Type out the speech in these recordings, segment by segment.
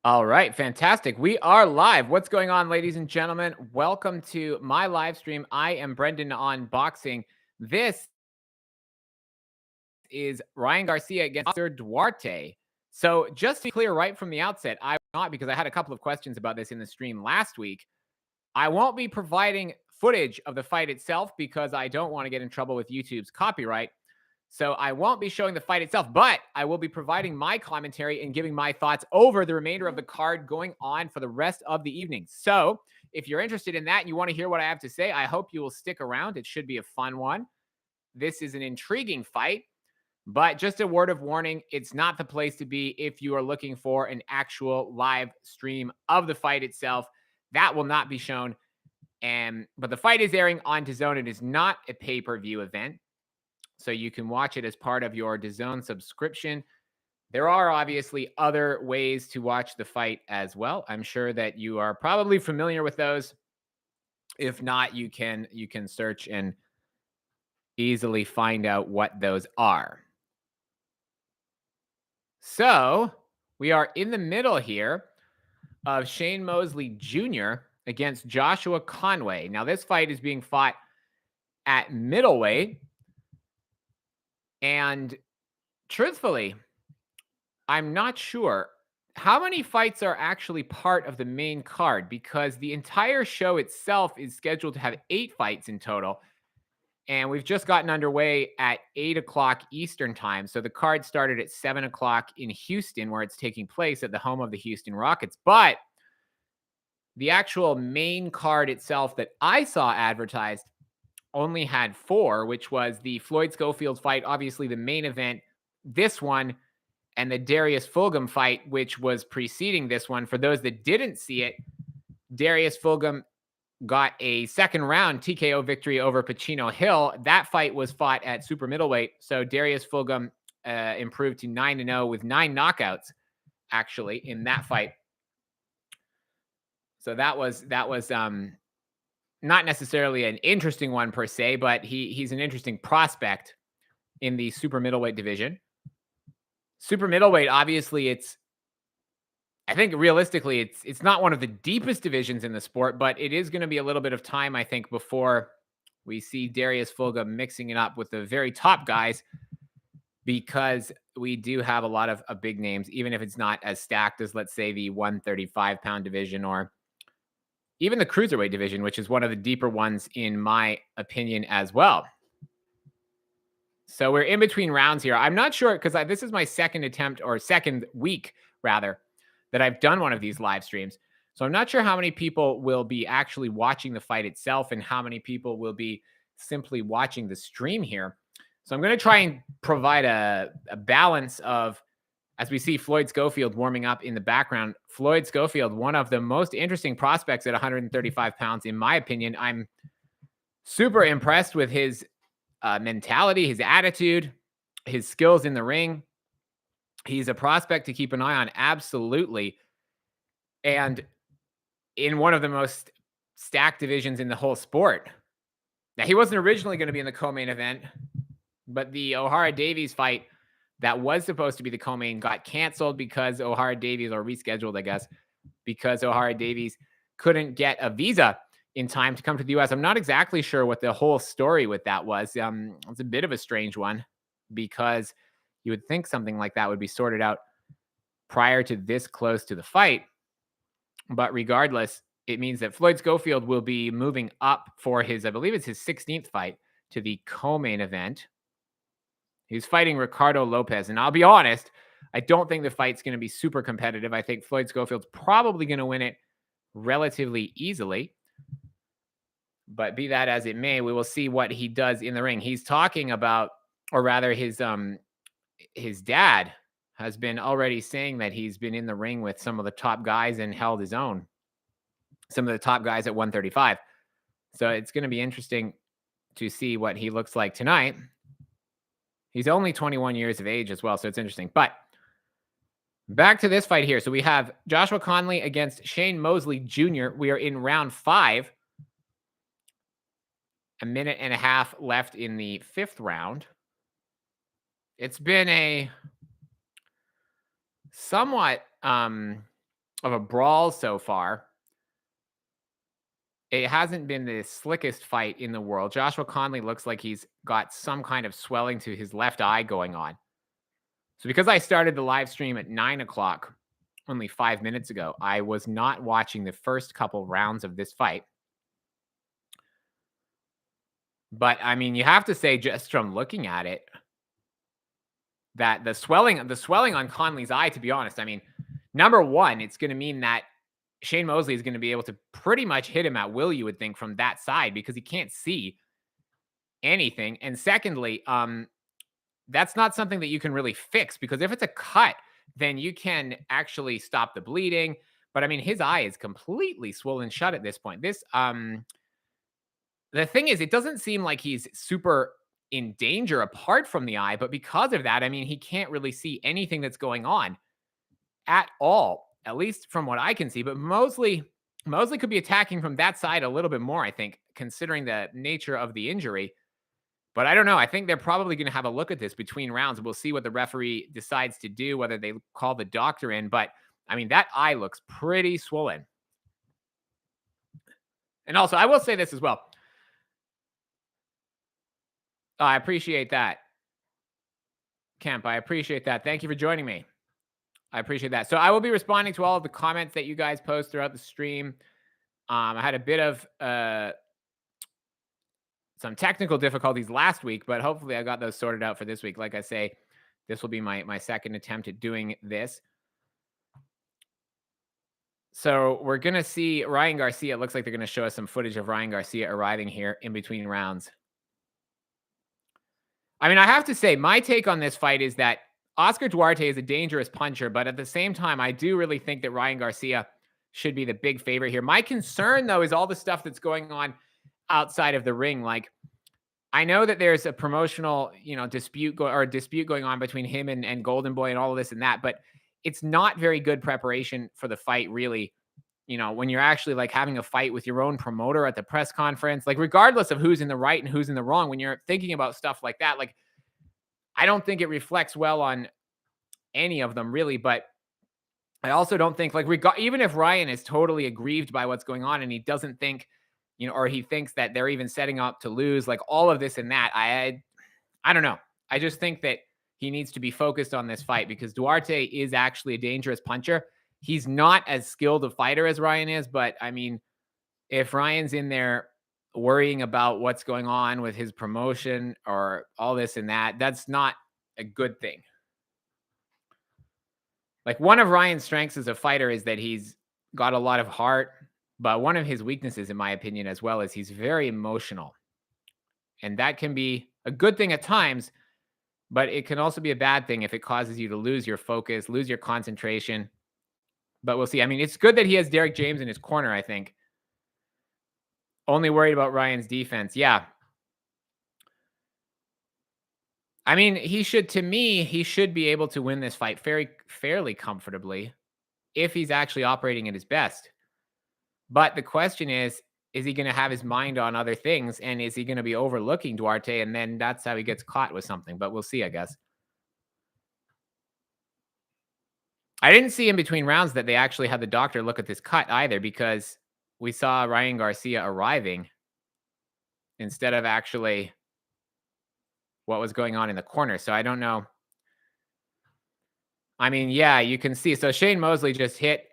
All right, fantastic. We are live. What's going on, ladies and gentlemen? Welcome to my live stream. I am Brendan on boxing. This is Ryan Garcia against Duarte. So, just to be clear right from the outset, I will not, because I had a couple of questions about this in the stream last week. I won't be providing footage of the fight itself because I don't want to get in trouble with YouTube's copyright. So I won't be showing the fight itself, but I will be providing my commentary and giving my thoughts over the remainder of the card going on for the rest of the evening. So if you're interested in that and you want to hear what I have to say, I hope you will stick around. It should be a fun one. This is an intriguing fight, but just a word of warning, it's not the place to be if you are looking for an actual live stream of the fight itself. That will not be shown. But the fight is airing on DAZN. It is not a pay-per-view event, so you can watch it as part of your DAZN subscription. There are obviously other ways to watch the fight as well. I'm sure that you are probably familiar with those. If not, you can search and easily find out what those are. So we are in the middle here of Shane Mosley Jr. against Joshua Conway. Now, this fight is being fought at middleweight. And truthfully, I'm not sure how many fights are actually part of the main card, because the entire show itself is scheduled to have 8 fights in total. And we've just gotten underway at 8 o'clock Eastern time. So the card started at 7 o'clock in Houston, where it's taking place at the home of the Houston Rockets. But the actual main card itself that I saw advertised only had 4, which was the Floyd Schofield fight, obviously the main event, this one, and the Darius Fulgham fight, which was preceding this one. For those that didn't see it, Darius Fulgham got a second round TKO victory over Pacino Hill. That fight was fought at super middleweight. So Darius Fulgham improved to 9-0 with 9 knockouts, actually, in that fight. So that was not necessarily an interesting one per se, but he's an interesting prospect in the super middleweight division. Super middleweight, obviously, I think realistically, it's not one of the deepest divisions in the sport, but it is going to be a little bit of time, I think, before we see Darius Fulgham mixing it up with the very top guys, because we do have a lot of big names, even if it's not as stacked as, let's say, the 135-pound division or even the cruiserweight division, which is one of the deeper ones in my opinion as well. So we're in between rounds here. I'm not sure, because this is my second attempt, or second week rather, that I've done one of these live streams. So I'm not sure how many people will be actually watching the fight itself and how many people will be simply watching the stream here. So I'm going to try and provide a balance of, as we see Floyd Schofield warming up in the background. Floyd Schofield, one of the most interesting prospects at 135 pounds, in my opinion. I'm super impressed with his mentality, his attitude, his skills in the ring. He's a prospect to keep an eye on, absolutely. And in one of the most stacked divisions in the whole sport. Now, he wasn't originally going to be in the co-main event, but the O'Hara Davies fight that was supposed to be the co-main got canceled because O'Hara Davies, or rescheduled, I guess, because O'Hara Davies couldn't get a visa in time to come to the U.S. I'm not exactly sure what the whole story with that was. It's a bit of a strange one, because you would think something like that would be sorted out prior to this close to the fight. But regardless, it means that Floyd Schofield will be moving up for his, I believe it's his 16th fight, to the co-main event. He's fighting Ricardo Lopez. And I'll be honest, I don't think the fight's going to be super competitive. I think Floyd Schofield's probably going to win it relatively easily. But be that as it may, we will see what he does in the ring. He's talking about, or rather his dad has been already saying that he's been in the ring with some of the top guys and held his own. Some of the top guys at 135. So it's going to be interesting to see what he looks like tonight. He's only 21 years of age as well, so it's interesting. But back to this fight here. So we have Joshua Conway against Shane Mosley Jr. We are in round 5. A minute and a half left in the 5th round. It's been a somewhat of a brawl so far. It hasn't been the slickest fight in the world. Joshua Conley looks like he's got some kind of swelling to his left eye going on. So because I started the live stream at 9 o'clock only 5 minutes ago, I was not watching the first couple rounds of this fight. But I mean, you have to say, just from looking at it, that the swelling on Conley's eye, to be honest, I mean, number one, it's going to mean that Shane Mosley is going to be able to pretty much hit him at will, you would think, from that side because he can't see anything. And secondly, that's not something that you can really fix because if it's a cut, then you can actually stop the bleeding. But I mean, his eye is completely swollen shut at this point. The thing is, it doesn't seem like he's super in danger apart from the eye, but because of that, I mean, he can't really see anything that's going on at all, at least from what I can see. But Mosley could be attacking from that side a little bit more, I think, considering the nature of the injury. But I don't know. I think they're probably going to have a look at this between rounds. We'll see what the referee decides to do, whether they call the doctor in. But I mean, that eye looks pretty swollen. And also, I will say this as well. I appreciate that, Kemp. I appreciate that. Thank you for joining me. I appreciate that. So I will be responding to all of the comments that you guys post throughout the stream. I had a bit of some technical difficulties last week, but hopefully I got those sorted out for this week. Like I say, this will be my second attempt at doing this. So we're going to see Ryan Garcia. It looks like they're going to show us some footage of Ryan Garcia arriving here in between rounds. I mean, I have to say, my take on this fight is that Oscar Duarte is a dangerous puncher, but at the same time, I do really think that Ryan Garcia should be the big favorite here. My concern, though, is all the stuff that's going on outside of the ring. Like, I know that there's a promotional, dispute going on between him and Golden Boy and all of this and that, but it's not very good preparation for the fight, really. When you're actually like having a fight with your own promoter at the press conference, like regardless of who's in the right and who's in the wrong, when you're thinking about stuff like that, like I don't think it reflects well on any of them really. But I also don't think even if Ryan is totally aggrieved by what's going on and he doesn't think, or he thinks that they're even setting up to lose, like all of this and that, I don't know. I just think that he needs to be focused on this fight because Duarte is actually a dangerous puncher. He's not as skilled a fighter as Ryan is, but I mean, if Ryan's in there worrying about what's going on with his promotion or all this and that, that's not a good thing. Like one of Ryan's strengths as a fighter is that he's got a lot of heart, but one of his weaknesses, in my opinion, as well, is he's very emotional. And that can be a good thing at times, but it can also be a bad thing if it causes you to lose your focus, lose your concentration. But we'll see. I mean, it's good that he has Derek James in his corner, I think. Only worried about Ryan's defense. Yeah. I mean, he should be able to win this fight fairly comfortably if he's actually operating at his best. But the question is he going to have his mind on other things? And is he going to be overlooking Duarte? And then that's how he gets caught with something. But we'll see, I guess. I didn't see in between rounds that they actually had the doctor look at this cut either because we saw Ryan Garcia arriving instead of actually what was going on in the corner. So I don't know. I mean, yeah, you can see. So Shane Mosley just hit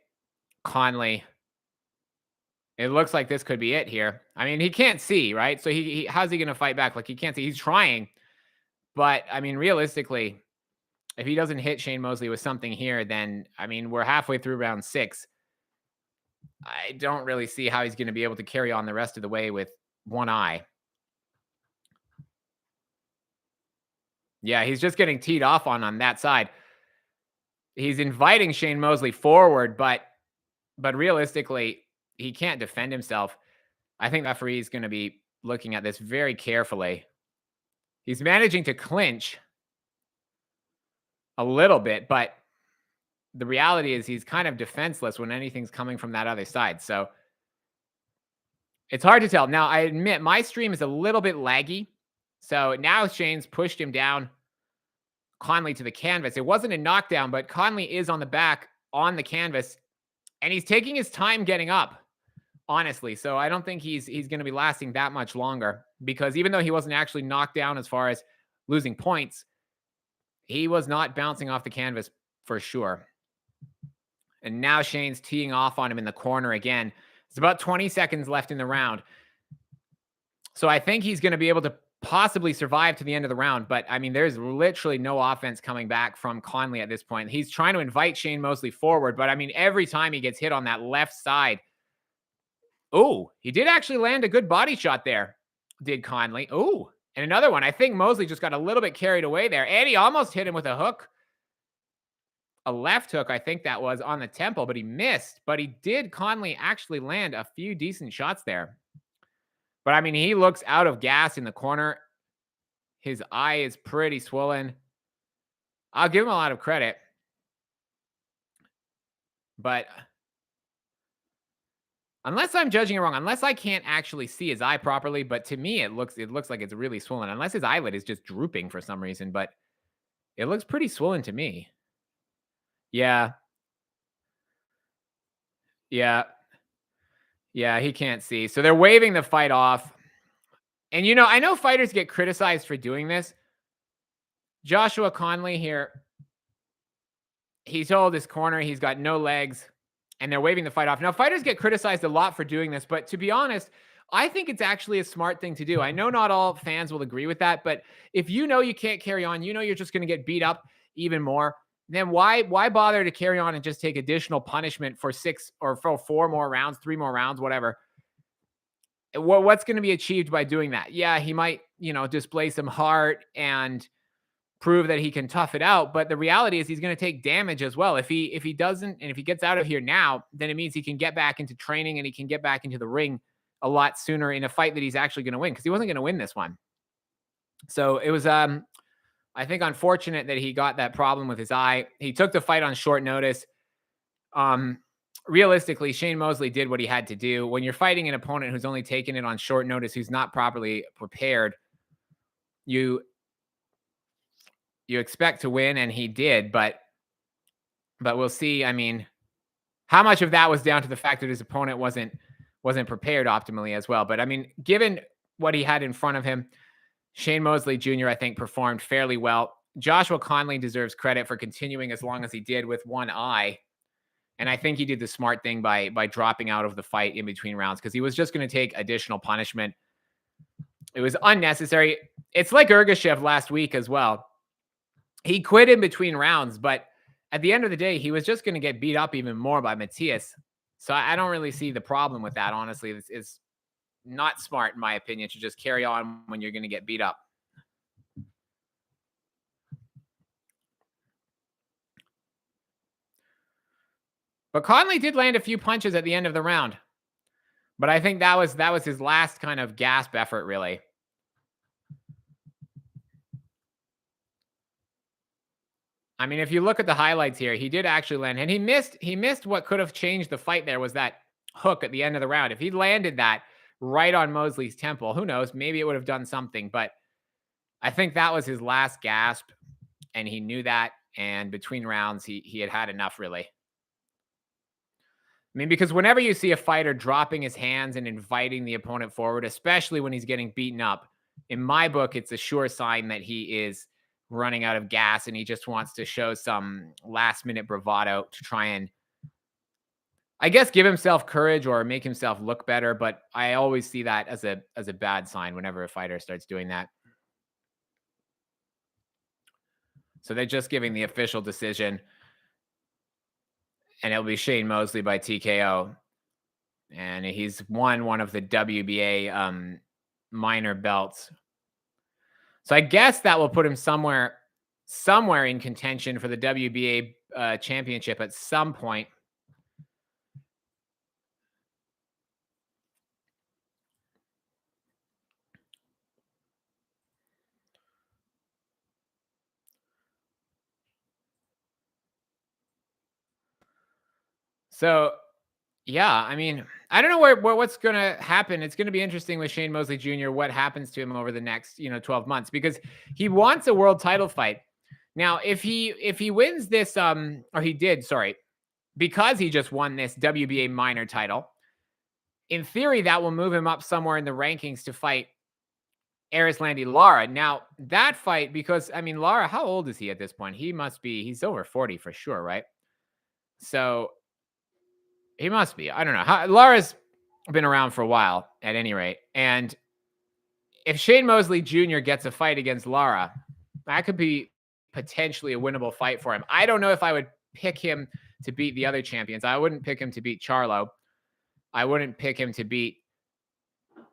Conley. It looks like this could be it here. I mean, he can't see, right? So how's he going to fight back? Like he can't see. He's trying. But I mean, realistically, if he doesn't hit Shane Mosley with something here, then, I mean, we're halfway through round 6. I don't really see how he's going to be able to carry on the rest of the way with one eye. Yeah, he's just getting teed off on that side. He's inviting Shane Mosley forward, but realistically, he can't defend himself. I think the referee is going to be looking at this very carefully. He's managing to clinch a little bit, but the reality is he's kind of defenseless when anything's coming from that other side. So it's hard to tell. Now, I admit my stream is a little bit laggy. So now Shane's pushed him down, Conley to the canvas. It wasn't a knockdown, but Conley is on the back on the canvas. And he's taking his time getting up, honestly. So I don't think he's going to be lasting that much longer, because even though he wasn't actually knocked down as far as losing points, he was not bouncing off the canvas for sure. And now Shane's teeing off on him in the corner again. It's about 20 seconds left in the round. So I think he's going to be able to possibly survive to the end of the round. But I mean, there's literally no offense coming back from Conley at this point. He's trying to invite Shane Mosley forward. But I mean, every time he gets hit on that left side. Oh, he did actually land a good body shot there, did Conley. Oh, and another one. I think Mosley just got a little bit carried away there. And he almost hit him with a hook. A left hook, I think that was, on the temple, but he missed. But he did, Conley, actually land a few decent shots there. But I mean, he looks out of gas in the corner. His eye is pretty swollen. I'll give him a lot of credit. But unless I'm judging it wrong, unless I can't actually see his eye properly, but to me, it looks like it's really swollen. Unless his eyelid is just drooping for some reason, but it looks pretty swollen to me. Yeah. Yeah. Yeah, he can't see. So they're waving the fight off. And, you know, I know fighters get criticized for doing this. Joshua Conley here, he's told his corner he's got no legs, and they're waving the fight off. Now, fighters get criticized a lot for doing this, but to be honest, I think it's actually a smart thing to do. I know not all fans will agree with that, but if you know you can't carry on, you know you're just going to get beat up even more, then why bother to carry on and just take additional punishment for 6 or for 4 more rounds, 3 more rounds, whatever? What's going to be achieved by doing that? Yeah, he might, you know, display some heart and prove that he can tough it out, but the reality is he's going to take damage as well. If he doesn't, and if he gets out of here now, then it means he can get back into training and he can get back into the ring a lot sooner in a fight that he's actually going to win, because he wasn't going to win this one. So it was I think unfortunate that he got that problem with his eye. He took the fight on short notice. Realistically, Shane Mosley did what he had to do. When you're fighting an opponent who's only taken it on short notice, who's not properly prepared, you expect to win, and he did, but we'll see. I mean, how much of that was down to the fact that his opponent wasn't prepared optimally as well. But I mean, given what he had in front of him, Shane Mosley Jr., I think, performed fairly well. Joshua Conley deserves credit for continuing as long as he did with one eye. And I think he did the smart thing by dropping out of the fight in between rounds, because he was just going to take additional punishment. It was unnecessary. It's like Ergashev last week as well. He quit in between rounds, but at the end of the day, he was just going to get beat up even more by Matthias. So I don't really see the problem with that, honestly. It's not smart, in my opinion, to just carry on when you're going to get beat up. But Conley did land a few punches at the end of the round. But I think that was his last kind of gasp effort, really. I mean, if you look at the highlights here, he did actually land, and he missed what could have changed the fight there, was that hook at the end of the round. If he landed that right on Mosley's temple, who knows, maybe it would have done something, but I think that was his last gasp, and he knew that, and between rounds, he had enough, really. I mean, because whenever you see a fighter dropping his hands and inviting the opponent forward, especially when he's getting beaten up, in my book, it's a sure sign that he is running out of gas and he just wants to show some last minute bravado to try and, I guess, give himself courage or make himself look better. But I always see that as a bad sign whenever a fighter starts doing that. So they're just giving the official decision, and it'll be Shane Mosley by TKO. And he's won one of the WBA minor belts. So I guess that will put him somewhere in contention for the WBA championship at some point. So, yeah, I mean, I don't know what's going to happen. It's going to be interesting with Shane Mosley Jr., what happens to him over the next, 12 months, because he wants a world title fight. Now, if he wins this, or he did, sorry, because he just won this WBA minor title, in theory, that will move him up somewhere in the rankings to fight Erislandy Lara. Now, that fight, because, I mean, Lara, how old is he at this point? He's over 40 for sure, right? So he must be. I don't know. Lara's been around for a while at any rate. And if Shane Mosley Jr. gets a fight against Lara, that could be potentially a winnable fight for him. I don't know if I would pick him to beat the other champions. I wouldn't pick him to beat Charlo. I wouldn't pick him to beat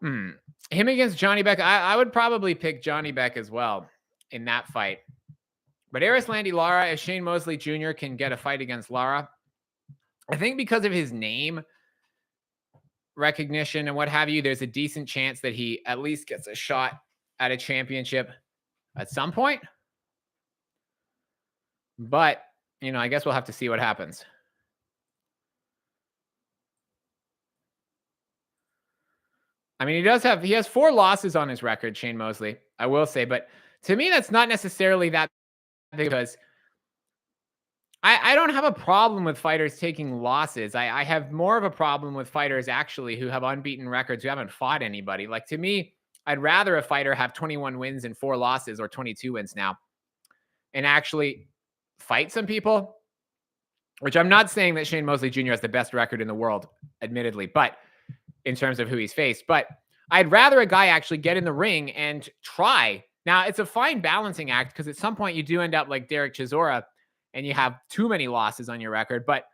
him against Johnny Beck. I would probably pick Johnny Beck as well in that fight. But Erislandy Lara, if Shane Mosley Jr. can get a fight against Lara, I think because of his name recognition and what have you, there's a decent chance that he at least gets a shot at a championship at some point. But, I guess we'll have to see what happens. I mean, he has 4 losses on his record, Shane Mosley, I will say. But to me, that's not necessarily that big because I don't have a problem with fighters taking losses. I have more of a problem with fighters actually who have unbeaten records, who haven't fought anybody. Like, to me, I'd rather a fighter have 21 wins and 4 losses, or 22 wins now, and actually fight some people, which I'm not saying that Shane Mosley Jr. has the best record in the world, admittedly, but in terms of who he's faced. But I'd rather a guy actually get in the ring and try. Now, it's a fine balancing act because at some point you do end up like Derek Chisora and you have too many losses on your record. But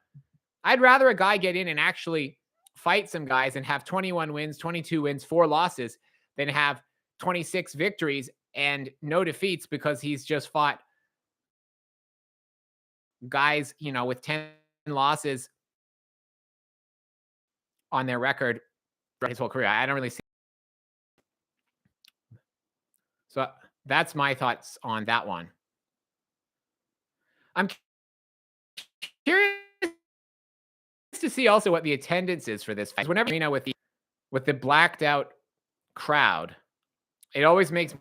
I'd rather a guy get in and actually fight some guys and have 21 wins, 22 wins, 4 losses than have 26 victories and no defeats because he's just fought guys, with 10 losses on their record his whole career. I don't really see. So that's my thoughts on that one. I'm curious to see also what the attendance is for this fight. Whenever with the blacked out crowd, it always makes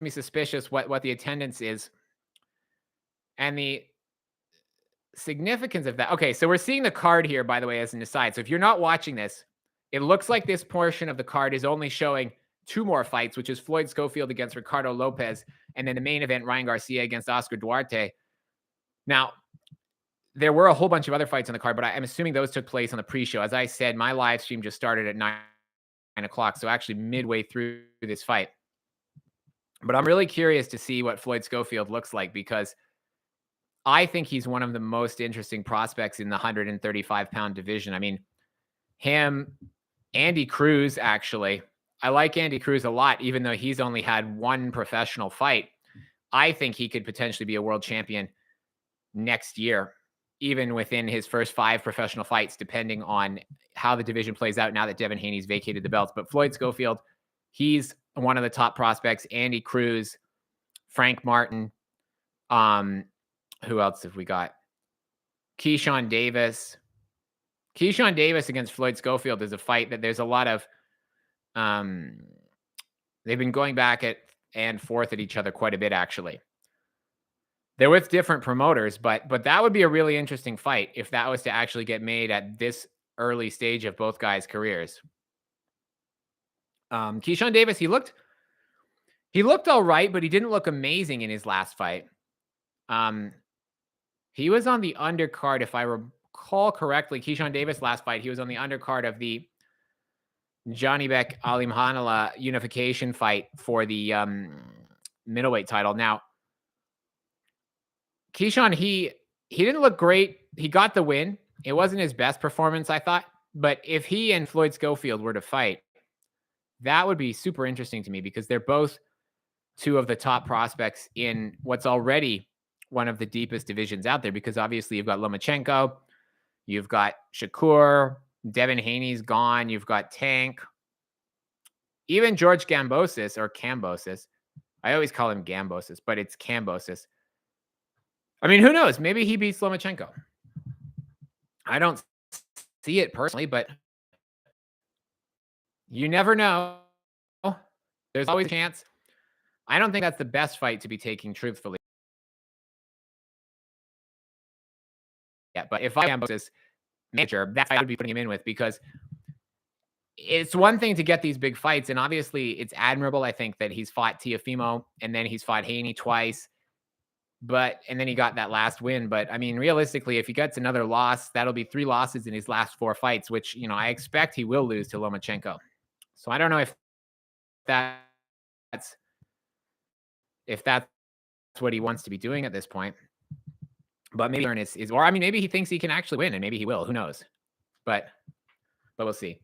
me suspicious what the attendance is and the significance of that. Okay, so we're seeing the card here, by the way, as an aside. So if you're not watching this, it looks like this portion of the card is only showing 2 more fights, which is Floyd Schofield against Ricardo Lopez, and then the main event, Ryan Garcia against Oscar Duarte. Now, there were a whole bunch of other fights on the card, but I'm assuming those took place on the pre-show. As I said, my live stream just started at 9 o'clock, so actually midway through this fight. But I'm really curious to see what Floyd Schofield looks like because I think he's one of the most interesting prospects in the 135-pound division. I mean, him, Andy Cruz, actually. I like Andy Cruz a lot, even though he's only had 1 professional fight. I think he could potentially be a world champion next year, even within his first 5 professional fights, depending on how the division plays out now that Devin Haney's vacated the belts. But Floyd Schofield, he's one of the top prospects. Andy Cruz, Frank Martin. Who else have we got? Keyshawn Davis. Keyshawn Davis against Floyd Schofield is a fight that there's a lot of they've been going back and forth at each other quite a bit, actually. They're with different promoters, but that would be a really interesting fight if that was to actually get made at this early stage of both guys' careers. Keyshawn Davis, he looked all right, but he didn't look amazing in his last fight. He was on the undercard, if I recall correctly. Keyshawn Davis last fight, he was on the undercard of the Johnny Beck Alim Hanala unification fight for the middleweight title. Now, Keyshawn, he didn't look great. He got the win. It wasn't his best performance, I thought. But if he and Floyd Schofield were to fight, that would be super interesting to me because they're both 2 of the top prospects in what's already one of the deepest divisions out there, because obviously you've got Lomachenko, you've got Shakur, Devin Haney's gone, you've got Tank, even George Gambosis or Kambosis. I always call him Gambosis, but it's Kambosis. I mean, who knows? Maybe he beats Lomachenko. I don't see it personally, but you never know. There's always a chance. I don't think that's the best fight to be taking, truthfully. Yeah, yet. But if I am this manager, that's what I would be putting him in with, because it's one thing to get these big fights. And obviously it's admirable, I think, that he's fought Teofimo and then he's fought Haney twice. And then he got that last win. But I mean, realistically, if he gets another loss, that'll be 3 losses in his last 4 fights, which, I expect he will lose to Lomachenko. So I don't know that's if that's what he wants to be doing at this point. But maybe or I mean, maybe he thinks he can actually win, and maybe he will. Who knows? But we'll see.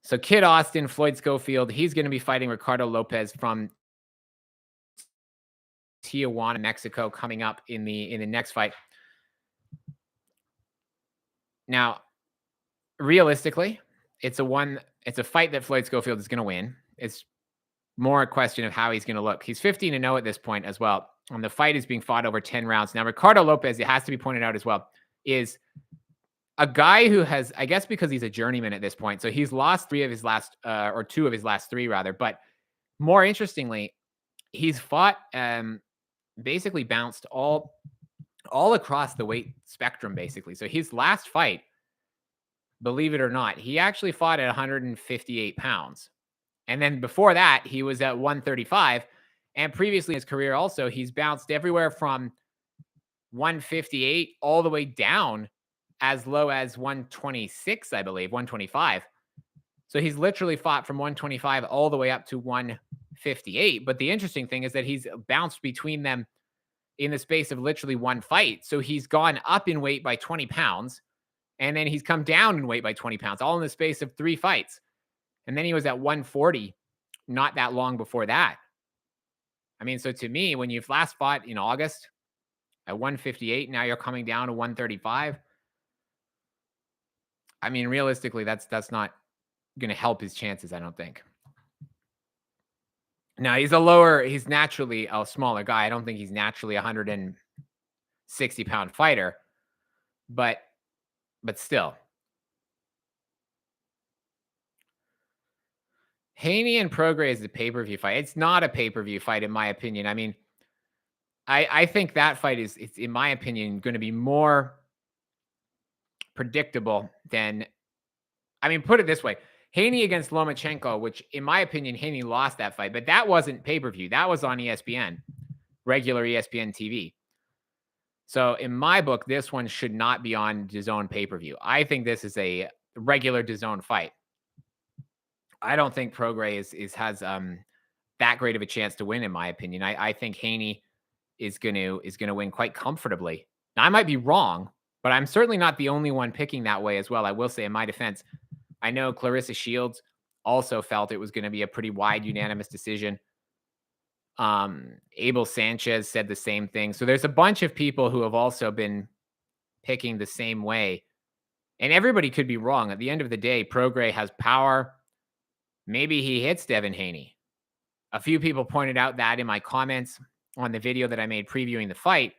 So Kid Austin, Floyd Schofield, he's going to be fighting Ricardo Lopez from Tijuana, Mexico, coming up in the next fight. Now, realistically, it's a fight that Floyd Schofield is going to win. It's more a question of how he's going to look. He's 15-0 at this point as well. And the fight is being fought over 10 rounds. Now, Ricardo Lopez, it has to be pointed out as well, is a guy who has, I guess because he's a journeyman at this point, so he's lost 2 of his last 3 rather. But more interestingly, he's fought, basically bounced all across the weight spectrum, basically. So his last fight, believe it or not, he actually fought at 158 pounds. And then before that, he was at 135. And previously in his career also, he's bounced everywhere from 158 all the way down as low as 126, I believe, 125. So he's literally fought from 125 all the way up to 158. But the interesting thing is that he's bounced between them in the space of literally one fight. So he's gone up in weight by 20 pounds, and then he's come down in weight by 20 pounds, all in the space of 3 fights. And then he was at 140 not that long before that. I mean, so to me, when you've last fought in August at 158, now you're coming down to 135. I mean, realistically, that's not going to help his chances, I don't think. Now, he's naturally a smaller guy. I don't think he's naturally a 160-pound fighter, but still. Haney and Prograis is a pay-per-view fight. It's not a pay-per-view fight, in my opinion. I mean, I think that fight is, in my opinion, going to be more predictable than, I mean, put it this way. Haney against Lomachenko, which in my opinion, Haney lost that fight, but that wasn't pay-per-view. That was on ESPN, regular ESPN TV. So in my book, this one should not be on DAZN pay-per-view. I think this is a regular DAZN fight. I don't think Prograis has that great of a chance to win, in my opinion. I think Haney is going to win quite comfortably. Now, I might be wrong, but I'm certainly not the only one picking that way as well. I will say, in my defense, I know Clarissa Shields also felt it was going to be a pretty wide unanimous decision. Abel Sanchez said the same thing. So there's a bunch of people who have also been picking the same way. And everybody could be wrong. At the end of the day, Prograis has power. Maybe he hits Devin Haney. A few people pointed out that in my comments on the video that I made previewing the fight.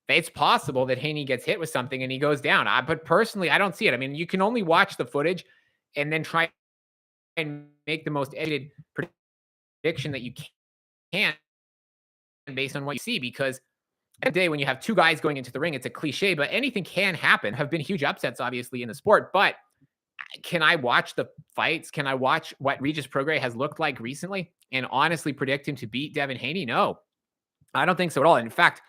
It's possible that Haney gets hit with something and he goes down. But personally, I don't see it. I mean, you can only watch the footage and then try and make the most edited prediction that you can based on what you see. Because at the day, when you have 2 guys going into the ring, it's a cliche, but anything can happen. Have been huge upsets, obviously, in the sport. But can I watch the fights? Can I watch what Regis Prograis has looked like recently and honestly predict him to beat Devin Haney? No, I don't think so at all. In fact,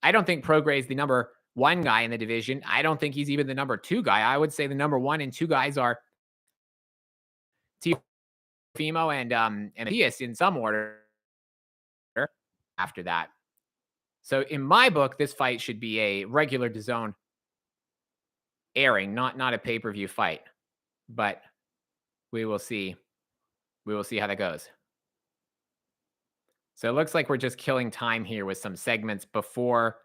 I don't think Prograis is the number 1 guy in the division. I don't think he's even the number 2 guy. I would say the number 1 and 2 guys are Teofimo and Matthias in some order after that. So in my book, this fight should be a regular DAZN airing, not a pay-per-view fight. But we will see. We will see how that goes. So it looks like we're just killing time here with some segments before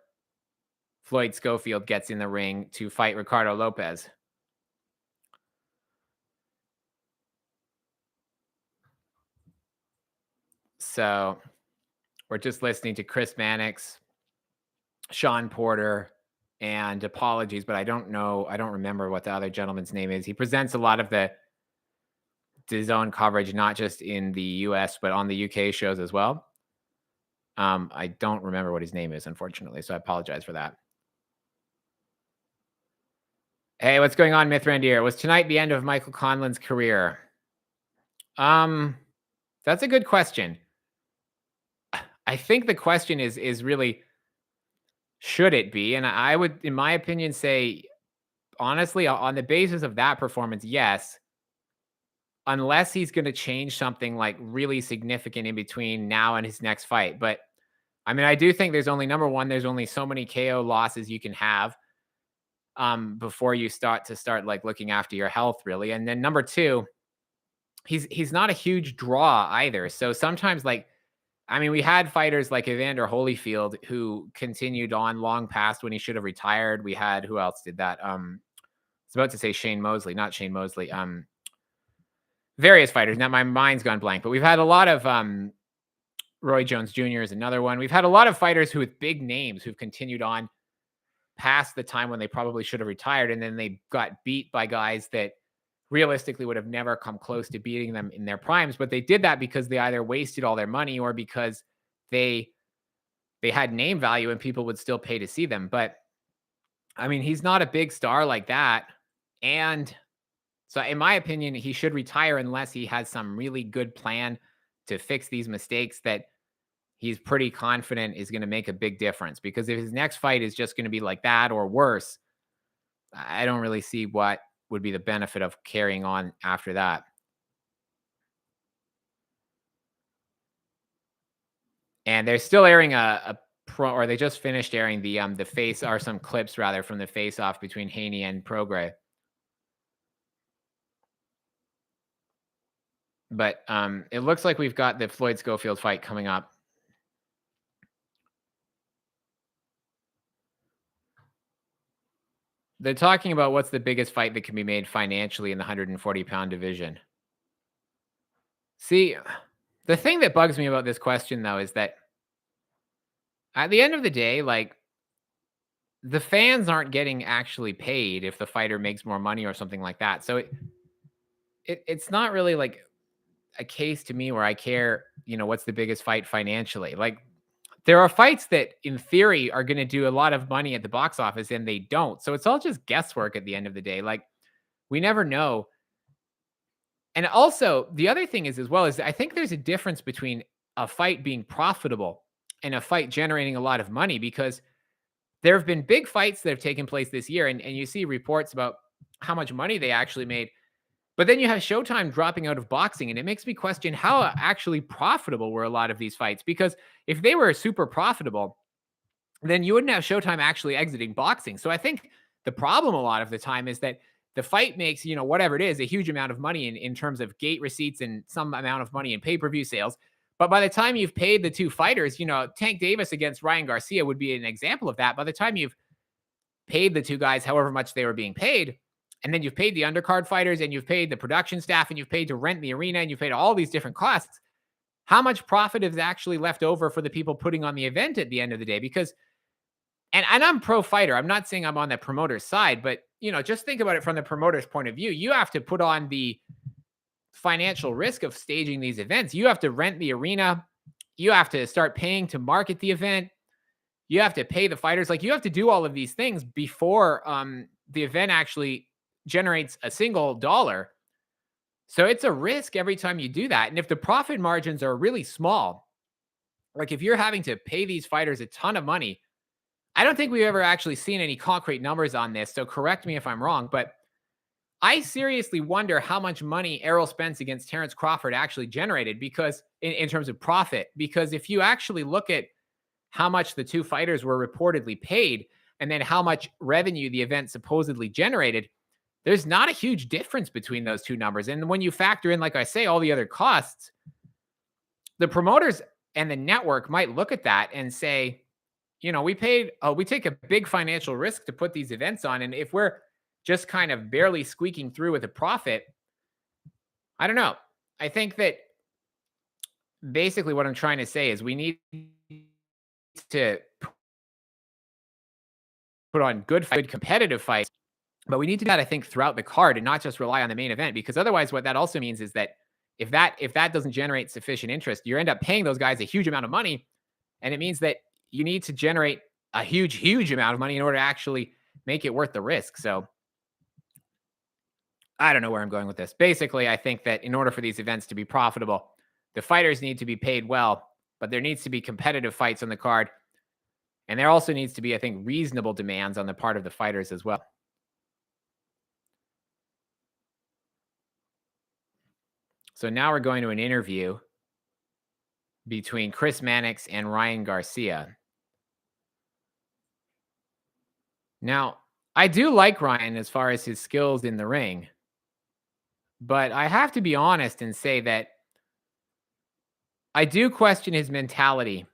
Floyd Schofield gets in the ring to fight Ricardo Lopez. So we're just listening to Chris Mannix, Sean Porter, and apologies, but I don't remember what the other gentleman's name is. He presents a lot of the DAZN coverage, not just in the US, but on the UK shows as well. I don't remember what his name is, unfortunately, so I apologize for that. Hey, what's going on, Myth Rendier? Was tonight the end of Michael Conlan's career? Um, that's a good question. I think the question is really should it be? And I would, in my opinion, say honestly, on the basis of that performance, yes, unless he's going to change something like really significant in between now and his next fight. But I mean, I do think there's only number one, there's only so many KO losses you can have before you start like looking after your health really. And then number two, he's not a huge draw either. So sometimes like I mean, we had fighters like Evander Holyfield who continued on long past when he should have retired. We had who else did that? I was about to say Shane Mosley, not Shane Mosley. Various fighters. Now my mind's gone blank, but we've had a lot of Roy Jones Jr. is another one. We've had a lot of fighters who with big names who've continued on past the time when they probably should have retired, and then they got beat by guys that realistically would have never come close to beating them in their primes. But they did that because they either wasted all their money or because they they had name value and people would still pay to see them. But I mean, he's not a big star like that. And so, in my opinion, he should retire unless he has some really good plan to fix these mistakes that he's pretty confident is going to make a big difference. Because if his next fight is just going to be like that or worse, I don't really see what would be the benefit of carrying on after that. And they're still airing a pro, or they just finished airing the face or some clips rather from the face off between Haney and Prograis. But it looks like we've got the Floyd Schofield fight coming up. They're talking about what's the biggest fight that can be made financially in the 140-pound division. See, the thing that bugs me about this question though is that at the end of the day, like the fans aren't getting actually paid if the fighter makes more money or something like that. So it's not really like a case to me where I care, what's the biggest fight financially. Like there are fights that in theory are going to do a lot of money at the box office and they don't. So it's all just guesswork at the end of the day. Like we never know. And also the other thing is as well is I think there's a difference between a fight being profitable and a fight generating a lot of money because there have been big fights that have taken place this year and you see reports about how much money they actually made. But then you have Showtime dropping out of boxing, and it makes me question how actually profitable were a lot of these fights. Because if they were super profitable, then you wouldn't have Showtime actually exiting boxing. So I think the problem a lot of the time is that the fight makes, whatever it is, a huge amount of money in terms of gate receipts and some amount of money in pay-per-view sales. But by the time you've paid the two fighters, Tank Davis against Ryan Garcia would be an example of that. By the time you've paid the two guys however much they were being paid, and then you've paid the undercard fighters and you've paid the production staff and you've paid to rent the arena and you've paid all these different costs, how much profit is actually left over for the people putting on the event at the end of the day? Because and I'm pro fighter. I'm not saying I'm on the promoter's side, but just think about it from the promoter's point of view. You have to put on the financial risk of staging these events. You have to rent the arena. You have to start paying to market the event. You have to pay the fighters. Like you have to do all of these things before the event actually generates a single dollar. So it's a risk every time you do that. And if the profit margins are really small, like if you're having to pay these fighters a ton of money, I don't think we've ever actually seen any concrete numbers on this. So correct me if I'm wrong, but I seriously wonder how much money Errol Spence against Terrence Crawford actually generated because in terms of profit, because if you actually look at how much the two fighters were reportedly paid and then how much revenue the event supposedly generated, there's not a huge difference between those two numbers. And when you factor in, like I say, all the other costs, the promoters and the network might look at that and say, we take a big financial risk to put these events on. And if we're just kind of barely squeaking through with a profit, I don't know. I think that basically what I'm trying to say is we need to put on good competitive fights. But we need to do that, I think, throughout the card and not just rely on the main event, because otherwise what that also means is that if that doesn't generate sufficient interest, you end up paying those guys a huge amount of money. And it means that you need to generate a huge, huge amount of money in order to actually make it worth the risk. So I don't know where I'm going with this. Basically, I think that in order for these events to be profitable, the fighters need to be paid well, but there needs to be competitive fights on the card. And there also needs to be, I think, reasonable demands on the part of the fighters as well. So now we're going to an interview between Chris Mannix and Ryan Garcia. Now, I do like Ryan as far as his skills in the ring, but I have to be honest and say that I do question his mentality,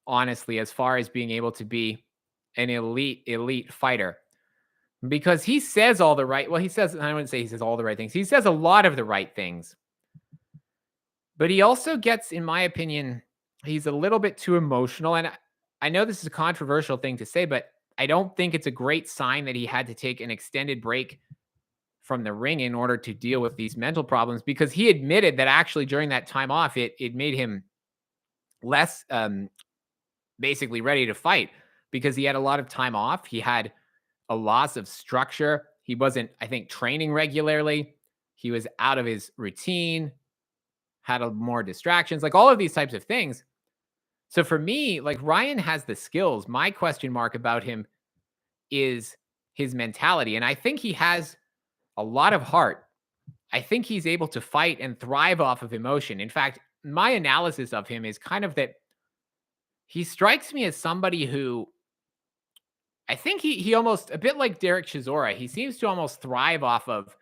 honestly, as far as being able to be an elite fighter. Because he says all the right, well, he says, I wouldn't say he says all the right things. He says a lot of the right things. But he also gets, in my opinion, he's a little bit too emotional. And I know this is a controversial thing to say, but I don't think it's a great sign that he had to take an extended break from the ring in order to deal with these mental problems, because he admitted that actually during that time off, it made him less basically ready to fight because he had a lot of time off. He had a loss of structure. He wasn't, I think, training regularly. He was out of his routine, had more distractions, like all of these types of things. So for me, like Ryan has the skills. My question mark about him is his mentality. And I think he has a lot of heart. I think he's able to fight and thrive off of emotion. In fact, my analysis of him is kind of that he strikes me as somebody who I think he almost a bit like Derek Chisora. He seems to almost thrive off of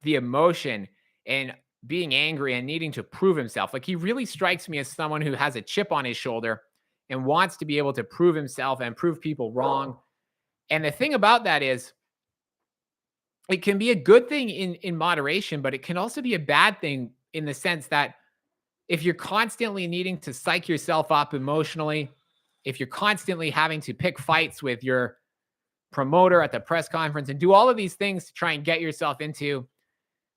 the emotion and being angry and needing to prove himself. Like he really strikes me as someone who has a chip on his shoulder and wants to be able to prove himself and prove people wrong. And the thing about that is it can be a good thing in moderation, but it can also be a bad thing in the sense that if you're constantly needing to psych yourself up emotionally, if you're constantly having to pick fights with your promoter at the press conference and do all of these things to try and get yourself into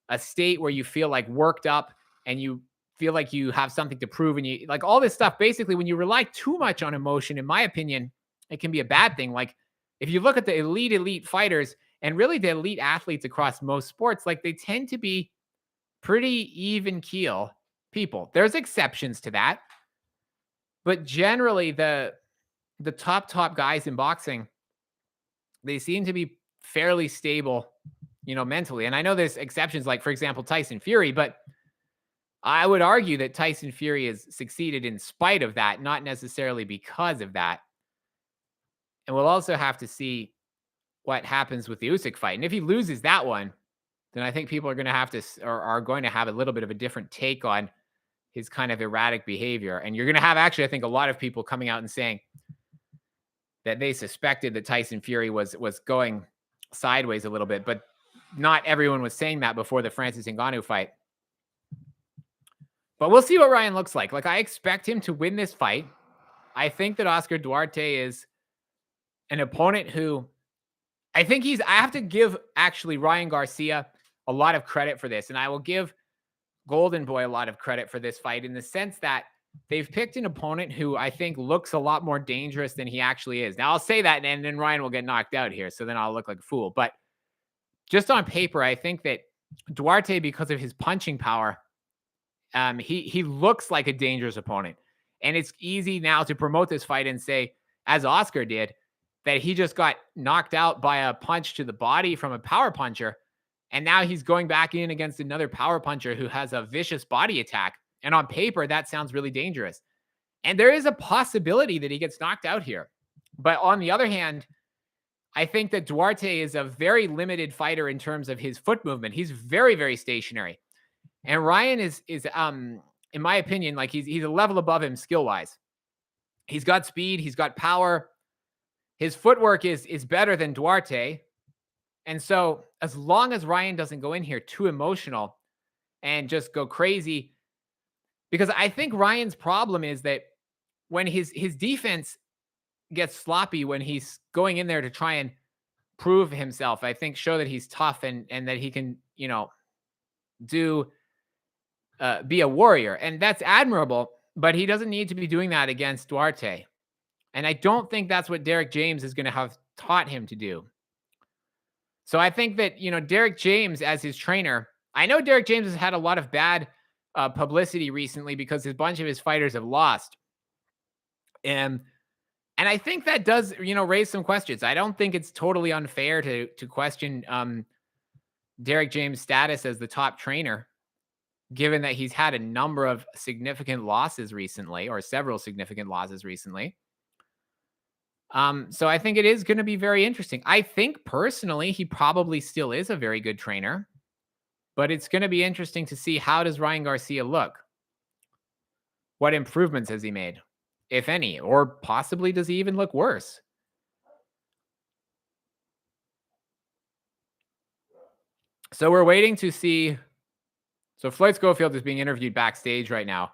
a state where you feel like worked up and you feel like you have something to prove and you like all this stuff, basically when you rely too much on emotion, in my opinion, it can be a bad thing. Like if you look at the elite fighters and really the elite athletes across most sports, like they tend to be pretty even keel people. There's exceptions to that, but generally the top guys in boxing, they seem to be fairly stable, mentally. And I know there's exceptions, like for example, Tyson Fury, but I would argue that Tyson Fury has succeeded in spite of that, not necessarily because of that. And we'll also have to see what happens with the Usyk fight. And if he loses that one, then I think people are going to have to, or are going to have a little bit of a different take on his kind of erratic behavior. And you're going to have actually, I think, a lot of people coming out and saying that they suspected that Tyson Fury was going sideways a little bit, but not everyone was saying that before the Francis Ngannou fight. But we'll see what Ryan looks like. Like I expect him to win this fight. I think that Oscar Duarte is an opponent who I think I have to give actually Ryan Garcia a lot of credit for this. And I will give Golden Boy a lot of credit for this fight in the sense that they've picked an opponent who I think looks a lot more dangerous than he actually is. Now I'll say that and then Ryan will get knocked out here. So then I'll look like a fool. But just on paper, I think that Duarte, because of his punching power, he looks like a dangerous opponent. And it's easy now to promote this fight and say, as Oscar did, that he just got knocked out by a punch to the body from a power puncher. And now he's going back in against another power puncher who has a vicious body attack. And on paper, that sounds really dangerous. And there is a possibility that he gets knocked out here. But on the other hand, I think that Duarte is a very limited fighter in terms of his foot movement. He's very, very stationary. And Ryan is in my opinion, like he's a level above him skill-wise. He's got speed, he's got power. His footwork is better than Duarte. And so as long as Ryan doesn't go in here too emotional and just go crazy, because I think Ryan's problem is that when his defense gets sloppy, when he's going in there to try and prove himself, I think show that he's tough and that he can, be a warrior. And that's admirable, but he doesn't need to be doing that against Duarte. And I don't think that's what Derek James is going to have taught him to do. So I think that, Derek James as his trainer, I know Derek James has had a lot of bad publicity recently because a bunch of his fighters have lost. And I think that does, raise some questions. I don't think it's totally unfair to question Derek James' status as the top trainer, given that he's had a number of significant losses recently, or several significant losses recently. So I think it is going to be very interesting. I think personally, he probably still is a very good trainer, but it's going to be interesting to see, how does Ryan Garcia look? What improvements has he made, if any, or possibly does he even look worse? So we're waiting to see. So Floyd Schofield is being interviewed backstage right now.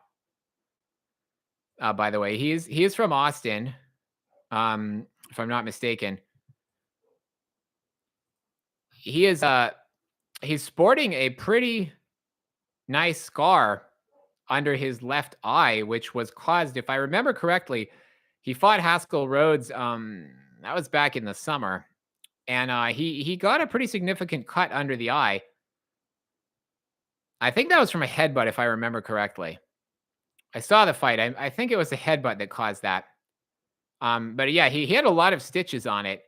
By the way, he is from Austin, if I'm not mistaken. He's sporting a pretty nice scar under his left eye, which was caused, if I remember correctly, he fought Haskell Rhodes. That was back in the summer, and he got a pretty significant cut under the eye. I think that was from a headbutt, if I remember correctly. I saw the fight. I think it was a headbutt that caused that. But yeah, he had a lot of stitches on it,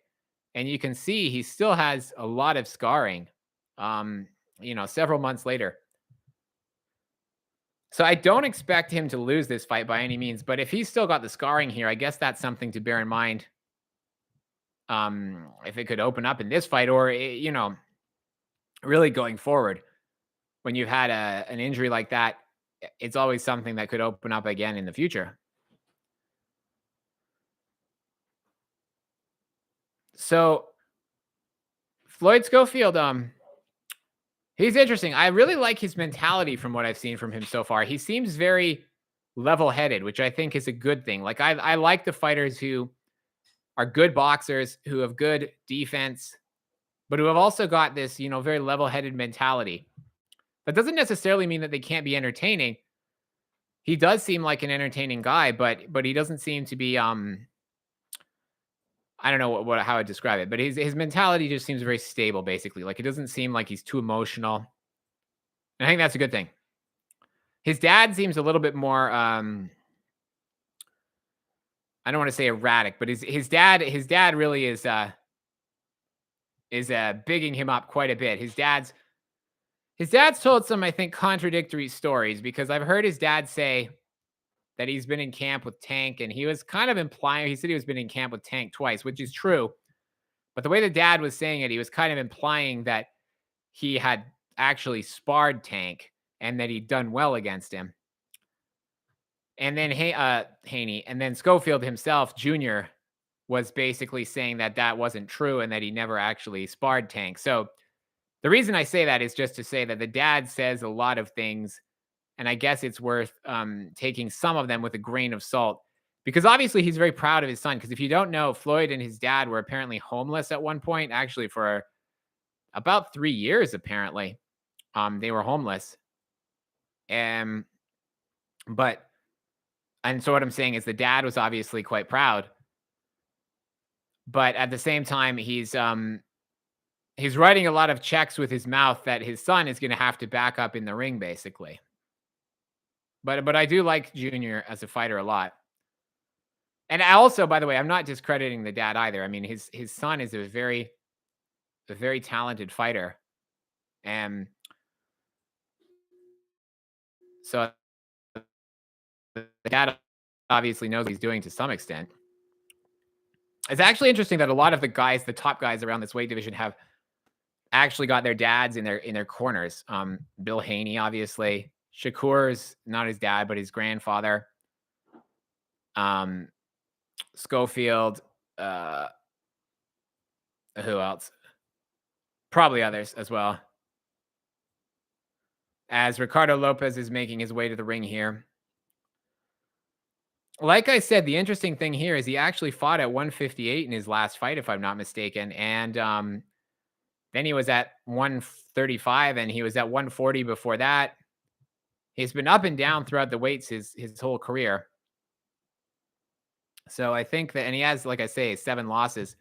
and you can see he still has a lot of scarring. Several months later. So I don't expect him to lose this fight by any means, but if he's still got the scarring here, I guess that's something to bear in mind. If it could open up in this fight, or really going forward, when you've had an injury like that, it's always something that could open up again in the future. So Floyd Schofield, he's interesting. I really like his mentality from what I've seen from him so far. He seems very level-headed, which I think is a good thing. Like, I like the fighters who are good boxers, who have good defense, but who have also got this, very level-headed mentality. That doesn't necessarily mean that they can't be entertaining. He does seem like an entertaining guy, but he doesn't seem to be I don't know how I describe it, but his mentality just seems very stable, basically. Like, it doesn't seem like he's too emotional. And I think that's a good thing. His dad seems a little bit more I don't want to say erratic, but his dad really is bigging him up quite a bit. His dad's told some, I think, contradictory stories, because I've heard his dad say that he's been in camp with Tank, and he was kind of implying, he said he was been in camp with Tank twice, which is true. But the way the dad was saying it, he was kind of implying that he had actually sparred Tank and that he'd done well against him. And then Haney, and then Schofield himself, Jr., was basically saying that that wasn't true and that he never actually sparred Tank. So the reason I say that is just to say that the dad says a lot of things, and I guess it's worth taking some of them with a grain of salt, because obviously he's very proud of his son. Because if you don't know, Floyd and his dad were apparently homeless at one point, actually for about 3 years, apparently. They were homeless. And so what I'm saying is the dad was obviously quite proud. But at the same time, he's writing a lot of checks with his mouth that his son is going to have to back up in the ring, basically. But I do like Junior as a fighter a lot. And I also, by the way, I'm not discrediting the dad either. I mean, his son is a very talented fighter. And so the dad obviously knows what he's doing to some extent. It's actually interesting that a lot of the guys, the top guys around this weight division, have actually got their dads in their corners. Bill Haney, obviously. Shakur's not his dad, but his grandfather. Schofield. Who else? Probably others as well. As Ricardo Lopez is making his way to the ring here. Like I said, the interesting thing here is he actually fought at 158 in his last fight, if I'm not mistaken. And then he was at 135, and he was at 140 before that. He's been up and down throughout the weights his whole career. So I think that, and he has, like I say, 7 losses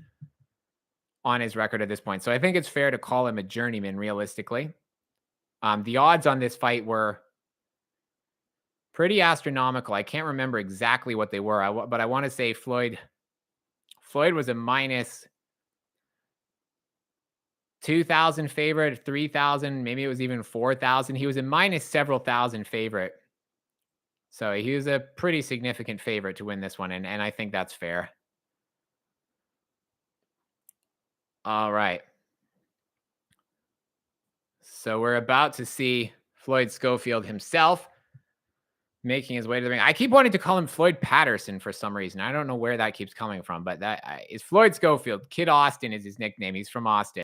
on his record at this point. So I think it's fair to call him a journeyman realistically. The odds on this fight were pretty astronomical. I can't remember exactly what they were, but I want to say Floyd was a minus 2,000 favorite, 3,000, maybe it was even 4,000. He was a minus several thousand favorite. So he was a pretty significant favorite to win this one, and I think that's fair. All right. So we're about to see Floyd Schofield himself making his way to the ring. I keep wanting to call him Floyd Patterson for some reason. I don't know where that keeps coming from, but that is Floyd Schofield. Kid Austin is his nickname. He's from Austin.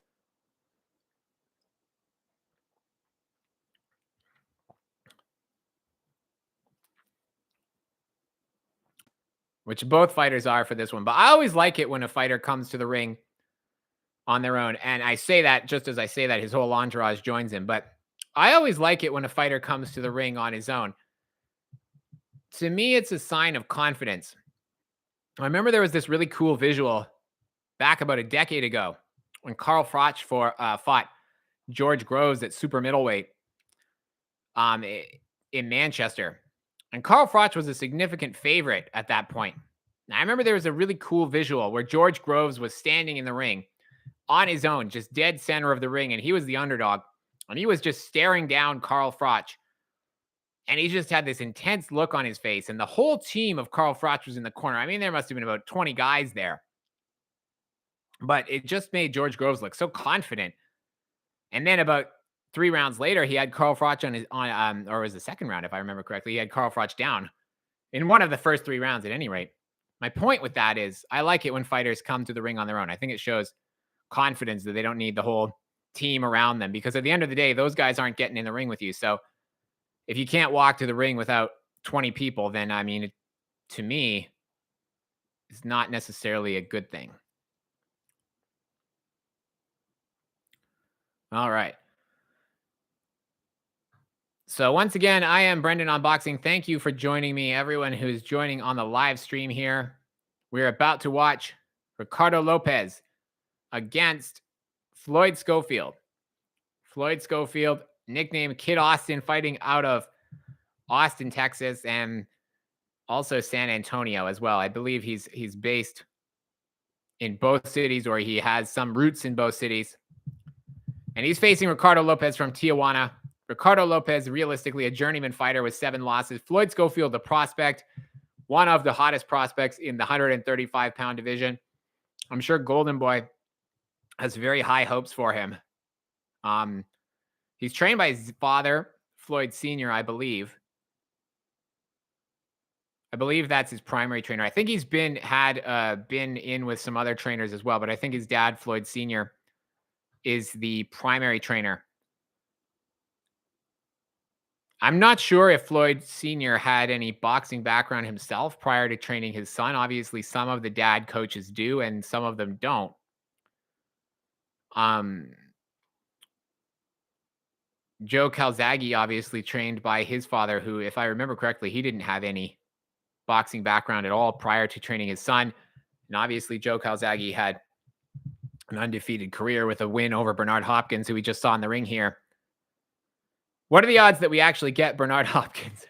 Which both fighters are for this one. But I always like it when a fighter comes to the ring on their own. And I say that just as I say that, his whole entourage joins him. But I always like it when a fighter comes to the ring on his own. To me, it's a sign of confidence. I remember there was this really cool visual back about a decade ago when Carl Froch fought George Groves at super middleweight in Manchester. And Carl Froch was a significant favorite at that point. Now, I remember there was a really cool visual where George Groves was standing in the ring on his own, just dead center of the ring, and he was the underdog. And he was just staring down Carl Froch. And he just had this intense look on his face. And the whole team of Carl Froch was in the corner. I mean, there must have been about 20 guys there. But it just made George Groves look so confident. And then about 3 rounds later, he had Carl Froch or it was the second round, if I remember correctly. He had Carl Froch down in one of the first 3 rounds at any rate. My point with that is I like it when fighters come to the ring on their own. I think it shows confidence that they don't need the whole team around them, because at the end of the day, those guys aren't getting in the ring with you. So if you can't walk to the ring without 20 people, then I mean, to me, it's not necessarily a good thing. All right. So once again, I am Brendan Unboxing. Thank you for joining me, everyone who's joining on the live stream here. We're about to watch Ricardo Lopez against Floyd Schofield. Floyd Schofield, nicknamed Kid Austin, fighting out of Austin, Texas, and also San Antonio as well. I believe he's based in both cities, or he has some roots in both cities. And he's facing Ricardo Lopez from Tijuana. Ricardo Lopez, realistically, a journeyman fighter with 7 losses. Floyd Schofield, the prospect, one of the hottest prospects in the 135-pound division. I'm sure Golden Boy has very high hopes for him. He's trained by his father, Floyd Sr., I believe. I believe that's his primary trainer. I think he's been in with some other trainers as well, but I think his dad, Floyd Sr., is the primary trainer. I'm not sure if Floyd Sr. had any boxing background himself prior to training his son. Obviously, some of the dad coaches do, and some of them don't. Joe Calzaghe obviously trained by his father, who, if I remember correctly, he didn't have any boxing background at all prior to training his son. And obviously, Joe Calzaghe had an undefeated career with a win over Bernard Hopkins, who we just saw in the ring here. What are the odds that we actually get Bernard Hopkins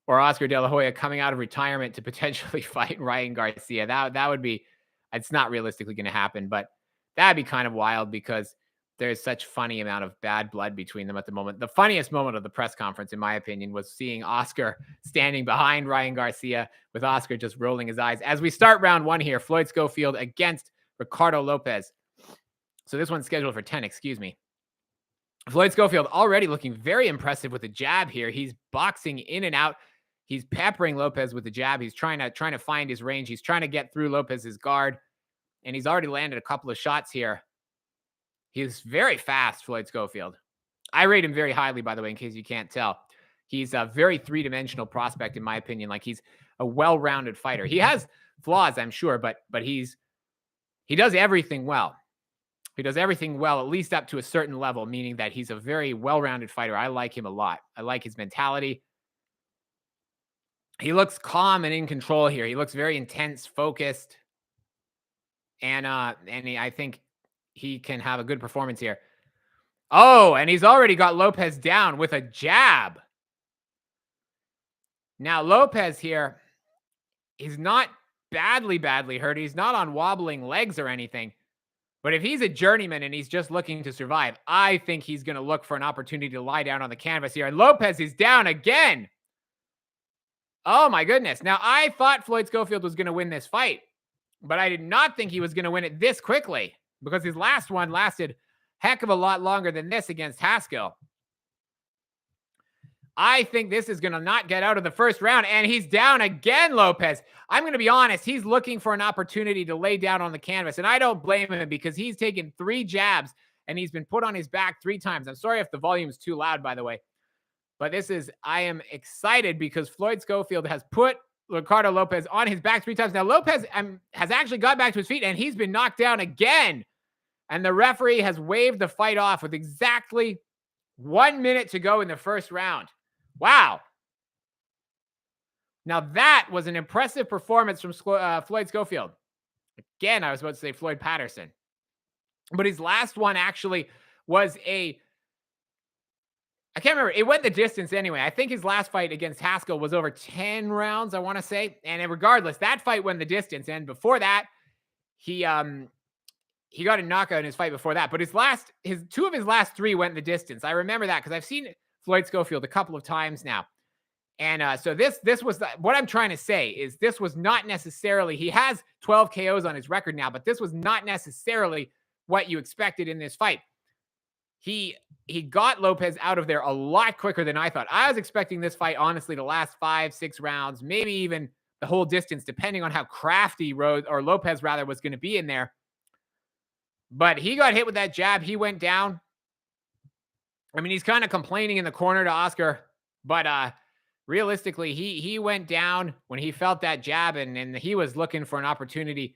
or Oscar De La Hoya coming out of retirement to potentially fight Ryan Garcia? That would be, it's not realistically going to happen, but that'd be kind of wild because there's such funny amount of bad blood between them at the moment. The funniest moment of the press conference, in my opinion, was seeing Oscar standing behind Ryan Garcia with Oscar just rolling his eyes. As we start round 1 here, Floyd Schofield against Ricardo Lopez. So this one's scheduled for 10, excuse me. Floyd Schofield already looking very impressive with the jab here. He's boxing in and out. He's peppering Lopez with the jab. He's trying to find his range. He's trying to get through Lopez's guard, and he's already landed a couple of shots here. He's very fast, Floyd Schofield. I rate him very highly, by the way, in case you can't tell. He's a very three-dimensional prospect, in my opinion. Like, he's a well-rounded fighter. He has flaws, I'm sure, but he does everything well. He does everything well, at least up to a certain level, meaning that he's a very well-rounded fighter. I like him a lot. I like his mentality. He looks calm and in control here. He looks very intense, focused. And I think he can have a good performance here. Oh, and he's already got Lopez down with a jab. Now, Lopez here, he's not badly hurt. He's not on wobbling legs or anything. But if he's a journeyman and he's just looking to survive, I think he's going to look for an opportunity to lie down on the canvas here. And Lopez is down again. Oh, my goodness. Now, I thought Floyd Schofield was going to win this fight, but I did not think he was going to win it this quickly because his last one lasted heck of a lot longer than this against Haskell. I think this is going to not get out of the first round, and he's down again, Lopez. I'm going to be honest. He's looking for an opportunity to lay down on the canvas, and I don't blame him because he's taken 3 jabs, and he's been put on his back 3 times. I'm sorry if the volume is too loud, by the way, but I am excited because Floyd Schofield has put Ricardo Lopez on his back 3 times. Now, Lopez has actually got back to his feet, and he's been knocked down again, and the referee has waved the fight off with exactly 1 minute to go in the first round. Wow. Now, that was an impressive performance from Floyd Schofield. Again, I was about to say Floyd Patterson. But his last one actually was I can't remember. It went the distance anyway. I think his last fight against Haskell was over 10 rounds, I want to say. And regardless, that fight went the distance. And before that, he got a knockout in his fight before that. But his 2 of his last 3 went the distance. I remember that because I've seen Floyd Schofield a couple of times now. And so this was what I'm trying to say is this was not necessarily, he has 12 KOs on his record now, but this was not necessarily what you expected in this fight. He got Lopez out of there a lot quicker than I thought. I was expecting this fight, honestly, to last 5-6 rounds, maybe even the whole distance, depending on how crafty Lopez was going to be in there. But he got hit with that jab. He went down. I mean, he's kind of complaining in the corner to Oscar, but realistically, he went down when he felt that jab, and he was looking for an opportunity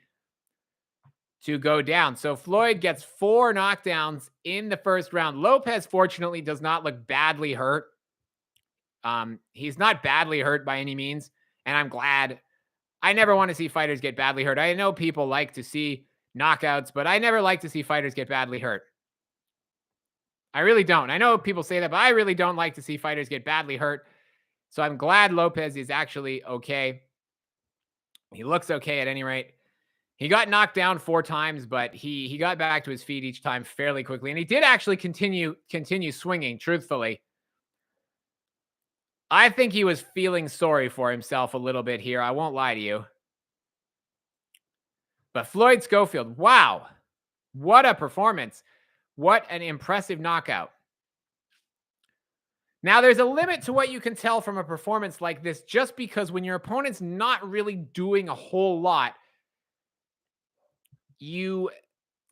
to go down. So Floyd gets 4 knockdowns in the first round. Lopez, fortunately, does not look badly hurt. He's not badly hurt by any means, and I'm glad. I never want to see fighters get badly hurt. I know people like to see knockouts, but I never like to see fighters get badly hurt. I really don't. I know people say that, but I really don't like to see fighters get badly hurt. So I'm glad Lopez is actually okay. He looks okay at any rate. He got knocked down 4 times, but he got back to his feet each time fairly quickly. And he did actually continue swinging, truthfully. I think he was feeling sorry for himself a little bit here. I won't lie to you. But Floyd Schofield, wow. What a performance. What an impressive knockout. Now, there's a limit to what you can tell from a performance like this, just because when your opponent's not really doing a whole lot, you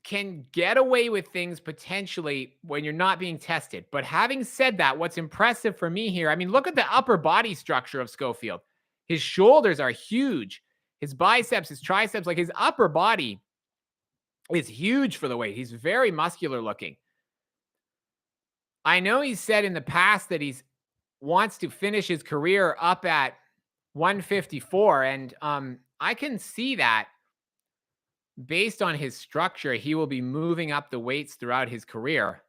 can get away with things potentially when you're not being tested. But having said that, what's impressive for me here, I mean, look at the upper body structure of Schofield. His shoulders are huge. His biceps, his triceps, like his upper body is huge for the weight. He's very muscular looking. I know he's said in the past that he wants to finish his career up at 154, and I can see that based on his structure, he will be moving up the weights throughout his career.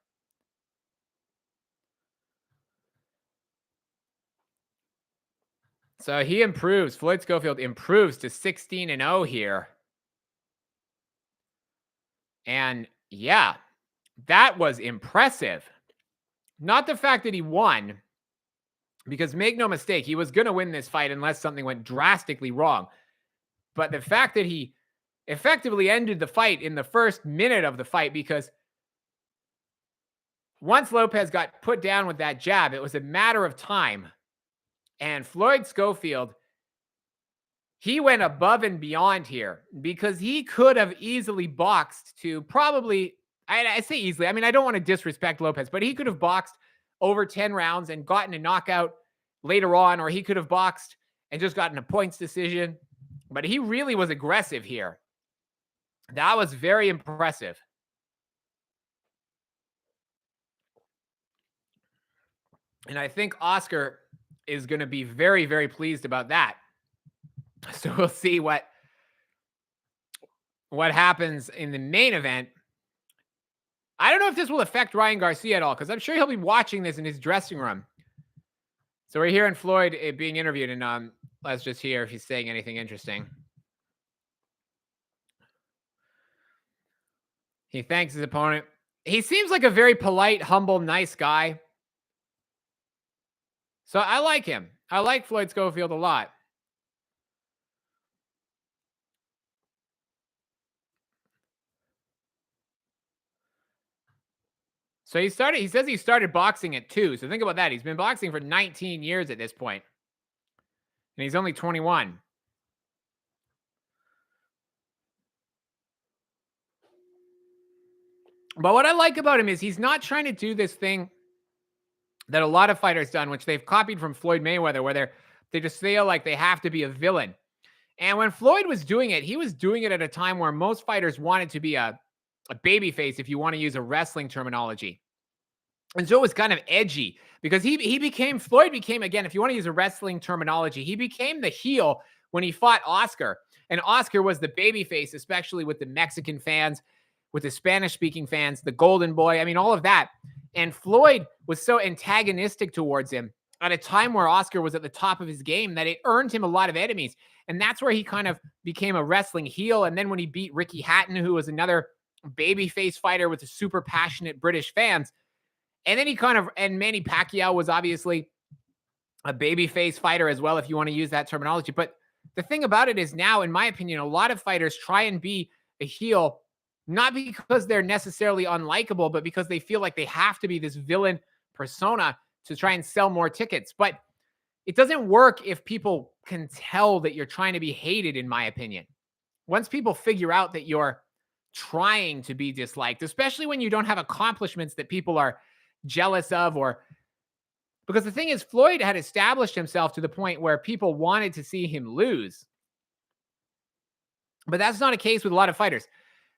So he improves. Floyd Schofield improves to 16-0 here. And yeah, that was impressive. Not the fact that he won, because make no mistake, he was going to win this fight unless something went drastically wrong. But the fact that he effectively ended the fight in the first minute of the fight, because once Lopez got put down with that jab, it was a matter of time. And Floyd Schofield, he went above and beyond here because he could have easily boxed to probably, I say easily, I mean, I don't want to disrespect Lopez, but he could have boxed over 10 rounds and gotten a knockout later on, or he could have boxed and just gotten a points decision. But he really was aggressive here. That was very impressive. And I think Oscar is going to be very, very pleased about that. So we'll see what happens in the main event. I don't know if this will affect Ryan Garcia at all, because I'm sure he'll be watching this in his dressing room. So we're hearing Floyd being interviewed, and let's just hear if he's saying anything interesting. He thanks his opponent. He seems like a very polite, humble, nice guy. So I like him. I like Floyd Schofield a lot. So he says he started boxing at 2. So think about that. He's been boxing for 19 years at this point, and he's only 21. But what I like about him is he's not trying to do this thing that a lot of fighters done, which they've copied from Floyd Mayweather, where they just feel like they have to be a villain. And when Floyd was doing it, he was doing it at a time where most fighters wanted to be a baby face, if you want to use a wrestling terminology. And so it was kind of edgy because Floyd became, again, if you want to use a wrestling terminology, he became the heel when he fought Oscar. And Oscar was the baby face, especially with the Mexican fans, with the Spanish speaking fans, the Golden Boy. I mean, all of that. And Floyd was so antagonistic towards him at a time where Oscar was at the top of his game that it earned him a lot of enemies. And that's where he kind of became a wrestling heel. And then when he beat Ricky Hatton, who was another babyface fighter with super passionate British fans, and then and Manny Pacquiao was obviously a babyface fighter as well, if you want to use that terminology. But the thing about it is now, in my opinion, a lot of fighters try and be a heel, not because they're necessarily unlikable, but because they feel like they have to be this villain persona to try and sell more tickets. But it doesn't work if people can tell that you're trying to be hated, in my opinion. Once people figure out that you're trying to be disliked, especially when you don't have accomplishments that people are jealous of, because the thing is, Floyd had established himself to the point where people wanted to see him lose. But that's not a case with a lot of fighters.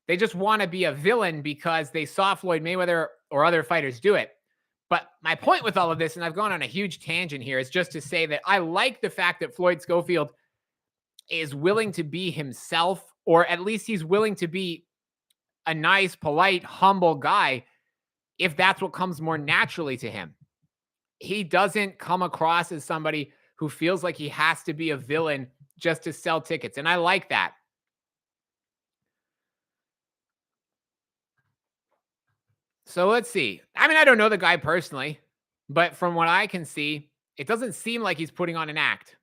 They just want to be a villain because they saw Floyd Mayweather or other fighters do it. But my point with all of this, and I've gone on a huge tangent here, is just to say that I like the fact that Floyd Schofield is willing to be himself, or at least he's willing to be a nice, polite, humble guy, if that's what comes more naturally to him. He doesn't come across as somebody who feels like he has to be a villain just to sell tickets. And I like that. So let's see. I mean, I don't know the guy personally, but from what I can see, it doesn't seem like he's putting on an act.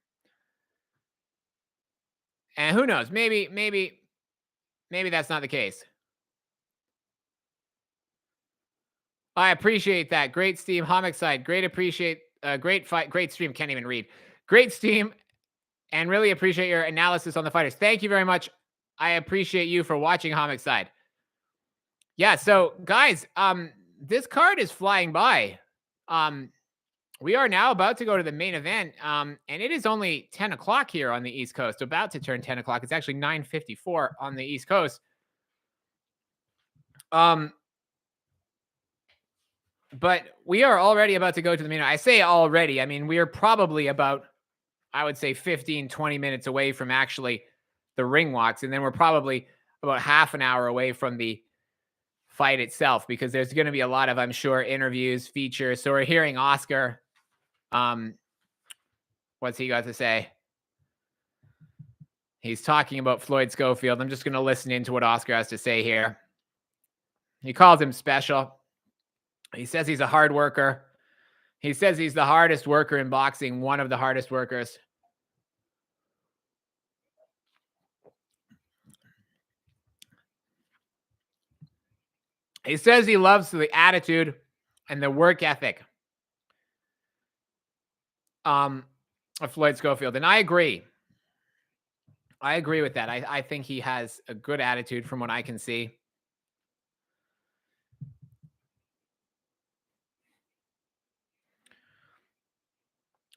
And who knows? Maybe that's not the case. I appreciate that. Great Steam, Homicide. Great fight. Great stream. Can't even read. Great Steam. And really appreciate your analysis on the fighters. Thank you very much. I appreciate you for watching, Homicide. Yeah, so guys, this card is flying by. We are now about to go to the main event. And it is only 10 o'clock here on the East Coast, about to turn 10 o'clock. It's actually 9:54 on the East Coast. But we are already about to go to the main event. I say already, I mean, we are probably about, I would say 15, 20 minutes away from actually the ring walks. And then we're probably about half an hour away from the fight itself, because there's going to be a lot of, I'm sure, interviews, features. So we're hearing Oscar. What's he got to say? He's talking about Floyd Schofield. I'm just going to listen into what Oscar has to say here. He calls him special. He says he's a hard worker. He says he's the hardest worker in boxing, one of the hardest workers. He says he loves the attitude and the work ethic of Floyd Schofield. And I agree. I agree with that. I think he has a good attitude from what I can see.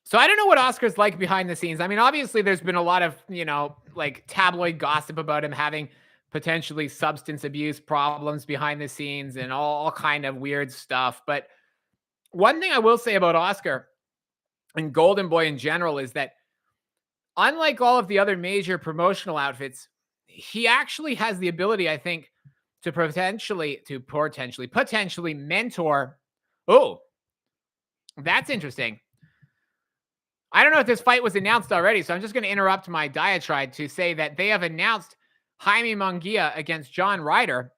So I don't know what Oscar's like behind the scenes. I mean, obviously there's been a lot of, like tabloid gossip about him having potentially substance abuse problems behind the scenes and all kind of weird stuff. But one thing I will say about Oscar and Golden Boy in general is that unlike all of the other major promotional outfits, he actually has the ability, I think, to potentially mentor. Oh, that's interesting. I don't know if this fight was announced already, so I'm just going to interrupt my diatribe to say that they have announced Jaime Munguia against John Ryder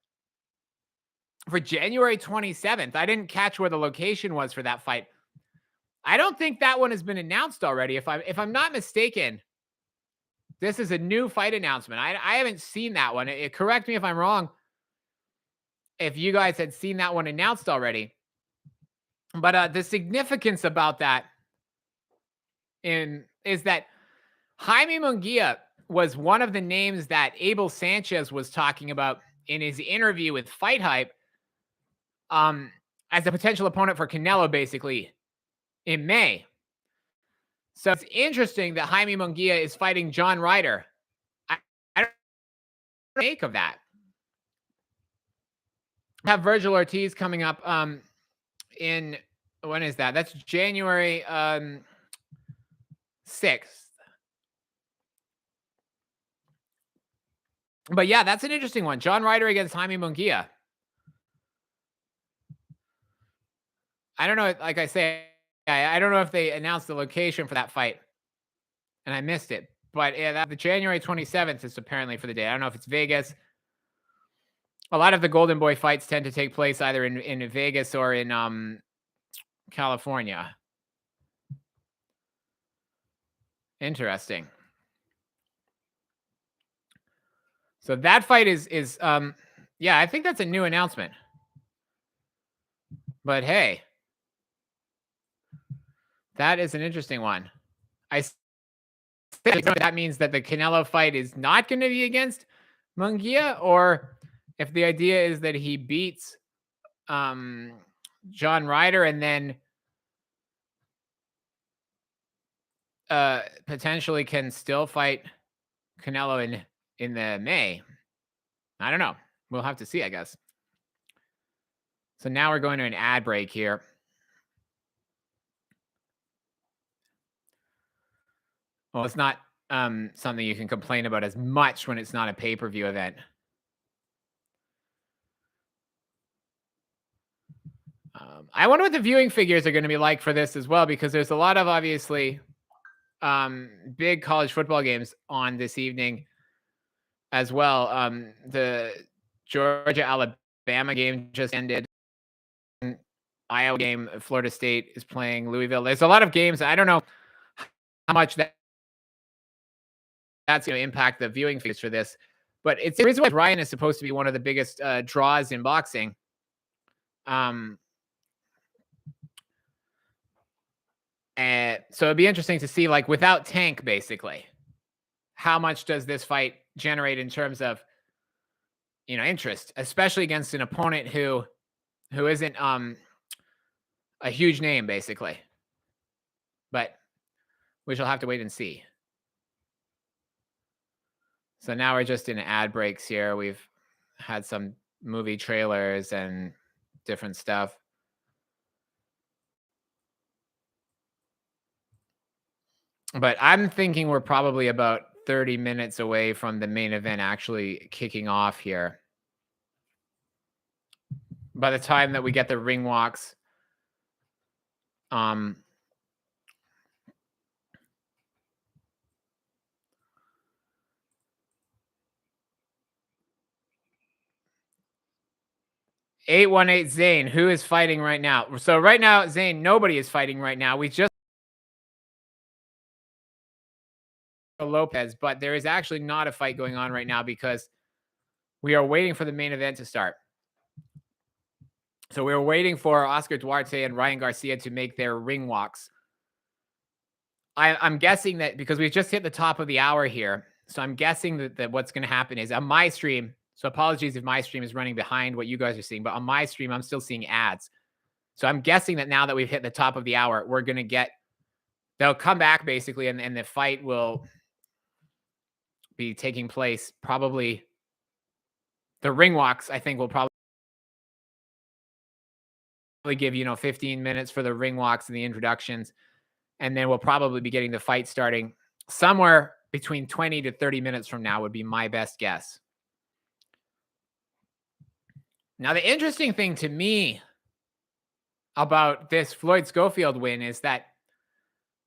for January 27th. I didn't catch where the location was for that fight. I don't think that one has been announced already. If I'm not mistaken, this is a new fight announcement. I haven't seen that one. Correct me if I'm wrong, if you guys had seen that one announced already. But the significance about that is that Jaime Munguia was one of the names that Abel Sanchez was talking about in his interview with Fight Hype, as a potential opponent for Canelo, basically in May. So it's interesting that Jaime Munguia is fighting John Ryder. I don't make of that. I have Virgil Ortiz coming up in, when is that? That's January 6th. But yeah, that's an interesting one. John Ryder against Jaime Munguia. I don't know. Like I say, I don't know if they announced the location for that fight, and I missed it. But yeah, the January 27th is apparently for the day. I don't know if it's Vegas. A lot of the Golden Boy fights tend to take place either in Vegas or in California. Interesting. So that fight is yeah, I think that's a new announcement. But hey, that is an interesting one. I think that means that the Canelo fight is not going to be against Munguia, or if the idea is that he beats John Ryder and then potentially can still fight Canelo in the May. I don't know. We'll have to see, I guess. So now we're going to an ad break here. Well, it's not something you can complain about as much when it's not a pay-per-view event. I wonder what the viewing figures are going to be like for this as well, because there's a lot of obviously big college football games on this evening as well. The Georgia-Alabama game just ended. Iowa game, Florida State is playing Louisville. There's a lot of games. I don't know how much that's going to impact the viewing figures for this, but it's the reason why Ryan is supposed to be one of the biggest draws in boxing. And so it'd be interesting to see, like, without Tank, basically, how much does this fight generate in terms of, interest, especially against an opponent who isn't a huge name, basically. But we shall have to wait and see. So now we're just in ad breaks here. We've had some movie trailers and different stuff. But I'm thinking we're probably about 30 minutes away from the main event actually kicking off here. By the time that we get the ring walks, 818 Zane, who is fighting right now? So right now, Zane, nobody is fighting right now. We just Lopez, but there is actually not a fight going on right now because we are waiting for the main event to start. So we're waiting for Oscar Duarte and Ryan Garcia to make their ring walks. I'm guessing that because we've just hit the top of the hour here, so I'm guessing that what's going to happen is on my stream. So apologies if my stream is running behind what you guys are seeing, but on my stream, I'm still seeing ads. So I'm guessing that now that we've hit the top of the hour, we're going to get, they'll come back basically, and the fight will be taking place. Probably the ring walks, I think, will probably give, 15 minutes for the ring walks and the introductions. And then we'll probably be getting the fight starting somewhere between 20 to 30 minutes from now would be my best guess. Now, the interesting thing to me about this Floyd Schofield win is that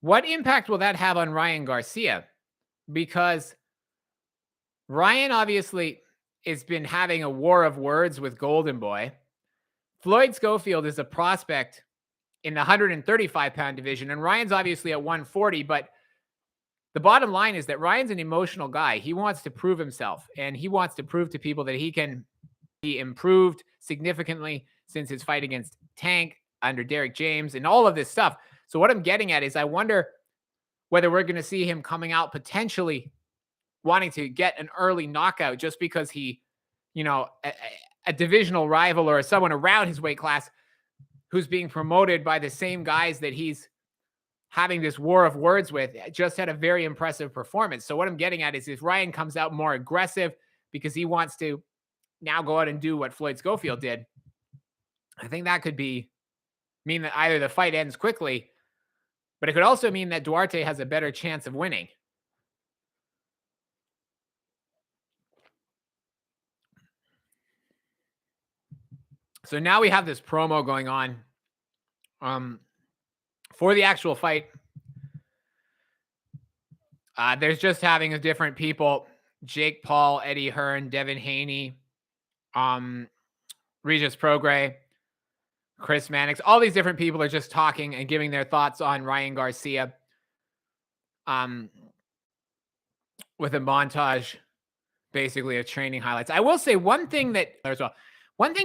what impact will that have on Ryan Garcia? Because Ryan obviously has been having a war of words with Golden Boy. Floyd Schofield is a prospect in the 135-pound division, and Ryan's obviously at 140. But the bottom line is that Ryan's an emotional guy. He wants to prove himself, and he wants to prove to people that he can be improved significantly since his fight against Tank under Derek James and all of this stuff. So what I'm getting at is I wonder whether we're going to see him coming out potentially wanting to get an early knockout just because he, a divisional rival or someone around his weight class who's being promoted by the same guys that he's having this war of words with just had a very impressive performance. So what I'm getting at is if Ryan comes out more aggressive because he wants to now go out and do what Floyd Schofield did, I think that could mean that either the fight ends quickly, but it could also mean that Duarte has a better chance of winning. So now we have this promo going on for the actual fight. There's just having a different people: Jake Paul, Eddie Hearn, Devin Haney, Regis Prograis, Chris Mannix. All these different people are just talking and giving their thoughts on Ryan Garcia with a montage basically of training highlights. I will say one thing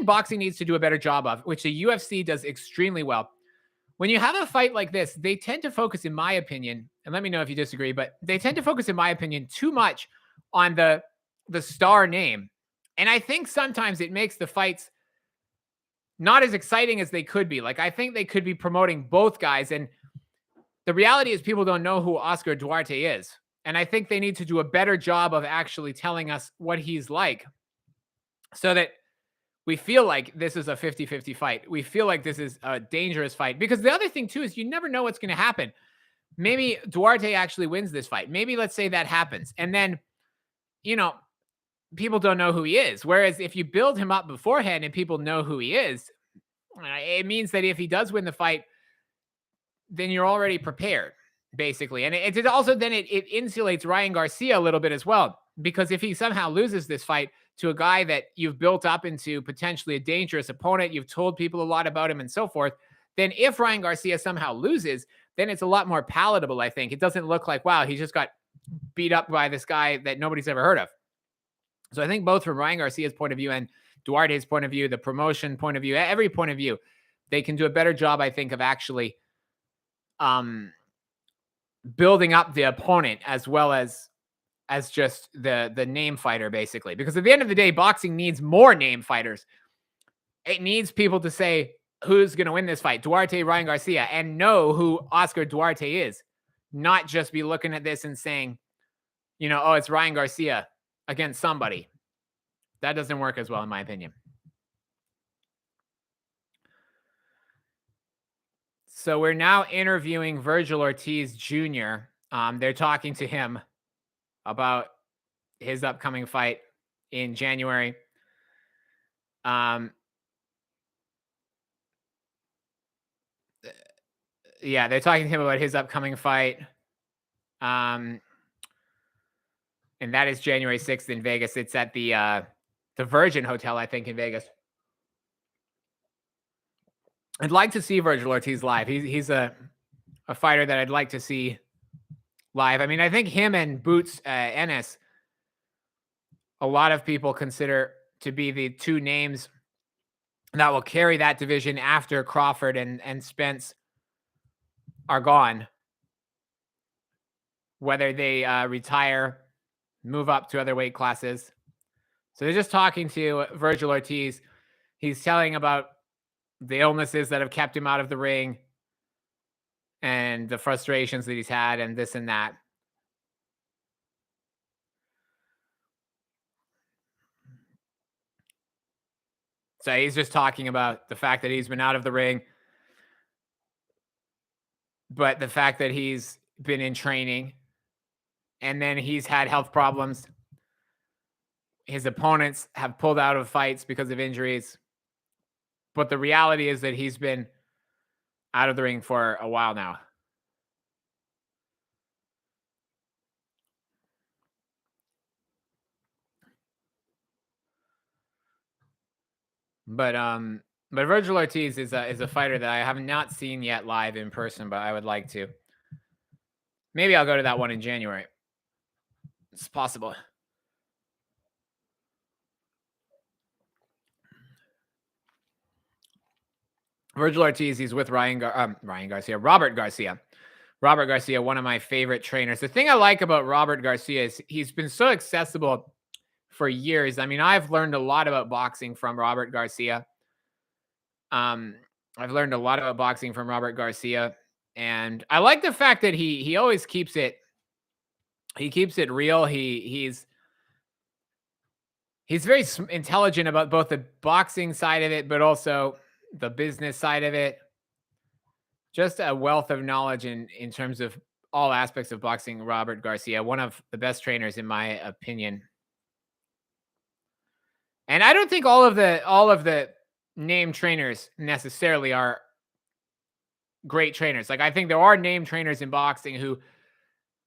boxing needs to do a better job of, which the UFC does extremely well. When you have a fight like this, they tend to focus, in my opinion, and let me know if you disagree, but they tend to focus, in my opinion, too much on the star name. And I think sometimes it makes the fights not as exciting as they could be. Like, I think they could be promoting both guys. And the reality is people don't know who Oscar Duarte is. And I think they need to do a better job of actually telling us what he's like so that we feel like this is a 50-50 fight. We feel like this is a dangerous fight. Because the other thing, too, is you never know what's going to happen. Maybe Duarte actually wins this fight. Maybe let's say that happens. And then, people don't know who he is. Whereas if you build him up beforehand and people know who he is, it means that if he does win the fight, then you're already prepared, basically. And it also then it insulates Ryan Garcia a little bit as well. Because if he somehow loses this fight to a guy that you've built up into potentially a dangerous opponent, you've told people a lot about him and so forth, then if Ryan Garcia somehow loses, then it's a lot more palatable, I think. It doesn't look like, wow, he just got beat up by this guy that nobody's ever heard of. So I think both from Ryan Garcia's point of view and Duarte's point of view, the promotion point of view, every point of view, they can do a better job, I think, of actually building up the opponent as well as just the name fighter, basically. Because at the end of the day, boxing needs more name fighters. It needs people to say who's going to win this fight, Duarte, Ryan Garcia, and know who Oscar Duarte is. Not just be looking at this and saying, oh, it's Ryan Garcia against somebody. That doesn't work as well, in my opinion. So we're now interviewing Virgil Ortiz Jr. They're talking to him about his upcoming fight in January. Yeah, they're talking to him about his upcoming fight. And that is January 6th in Vegas. It's at the Virgin Hotel, I think, in Vegas. I'd like to see Virgil Ortiz live. He's a fighter that I'd like to see live. I mean, I think him and Boots Ennis, a lot of people consider to be the two names that will carry that division after Crawford and Spence are gone. Whether they retire, move up to other weight classes. So they're just talking to Virgil Ortiz. He's telling about the illnesses that have kept him out of the ring and the frustrations that he's had and this and that. So he's just talking about the fact that he's been out of the ring, but the fact that he's been in training and then he's had health problems. His opponents have pulled out of fights because of injuries. But the reality is that he's been out of the ring for a while now. But Virgil Ortiz is a fighter that I have not seen yet live in person, but I would like to. Maybe I'll go to that one in January. It's possible. Virgil Ortiz, he's with Ryan Garcia, Robert Garcia. Robert Garcia, one of my favorite trainers. The thing I like about Robert Garcia is he's been so accessible for years. I mean, I've learned a lot about boxing from Robert Garcia. Um, I've learned a lot about boxing from Robert Garcia, and I like the fact that he always keeps it real. He's very intelligent about both the boxing side of it, but also the business side of it. Just a wealth of knowledge in terms of all aspects of boxing. Robert Garcia, one of the best trainers in my opinion. And I don't think all of the name trainers necessarily are great trainers. Like I think there are name trainers in boxing who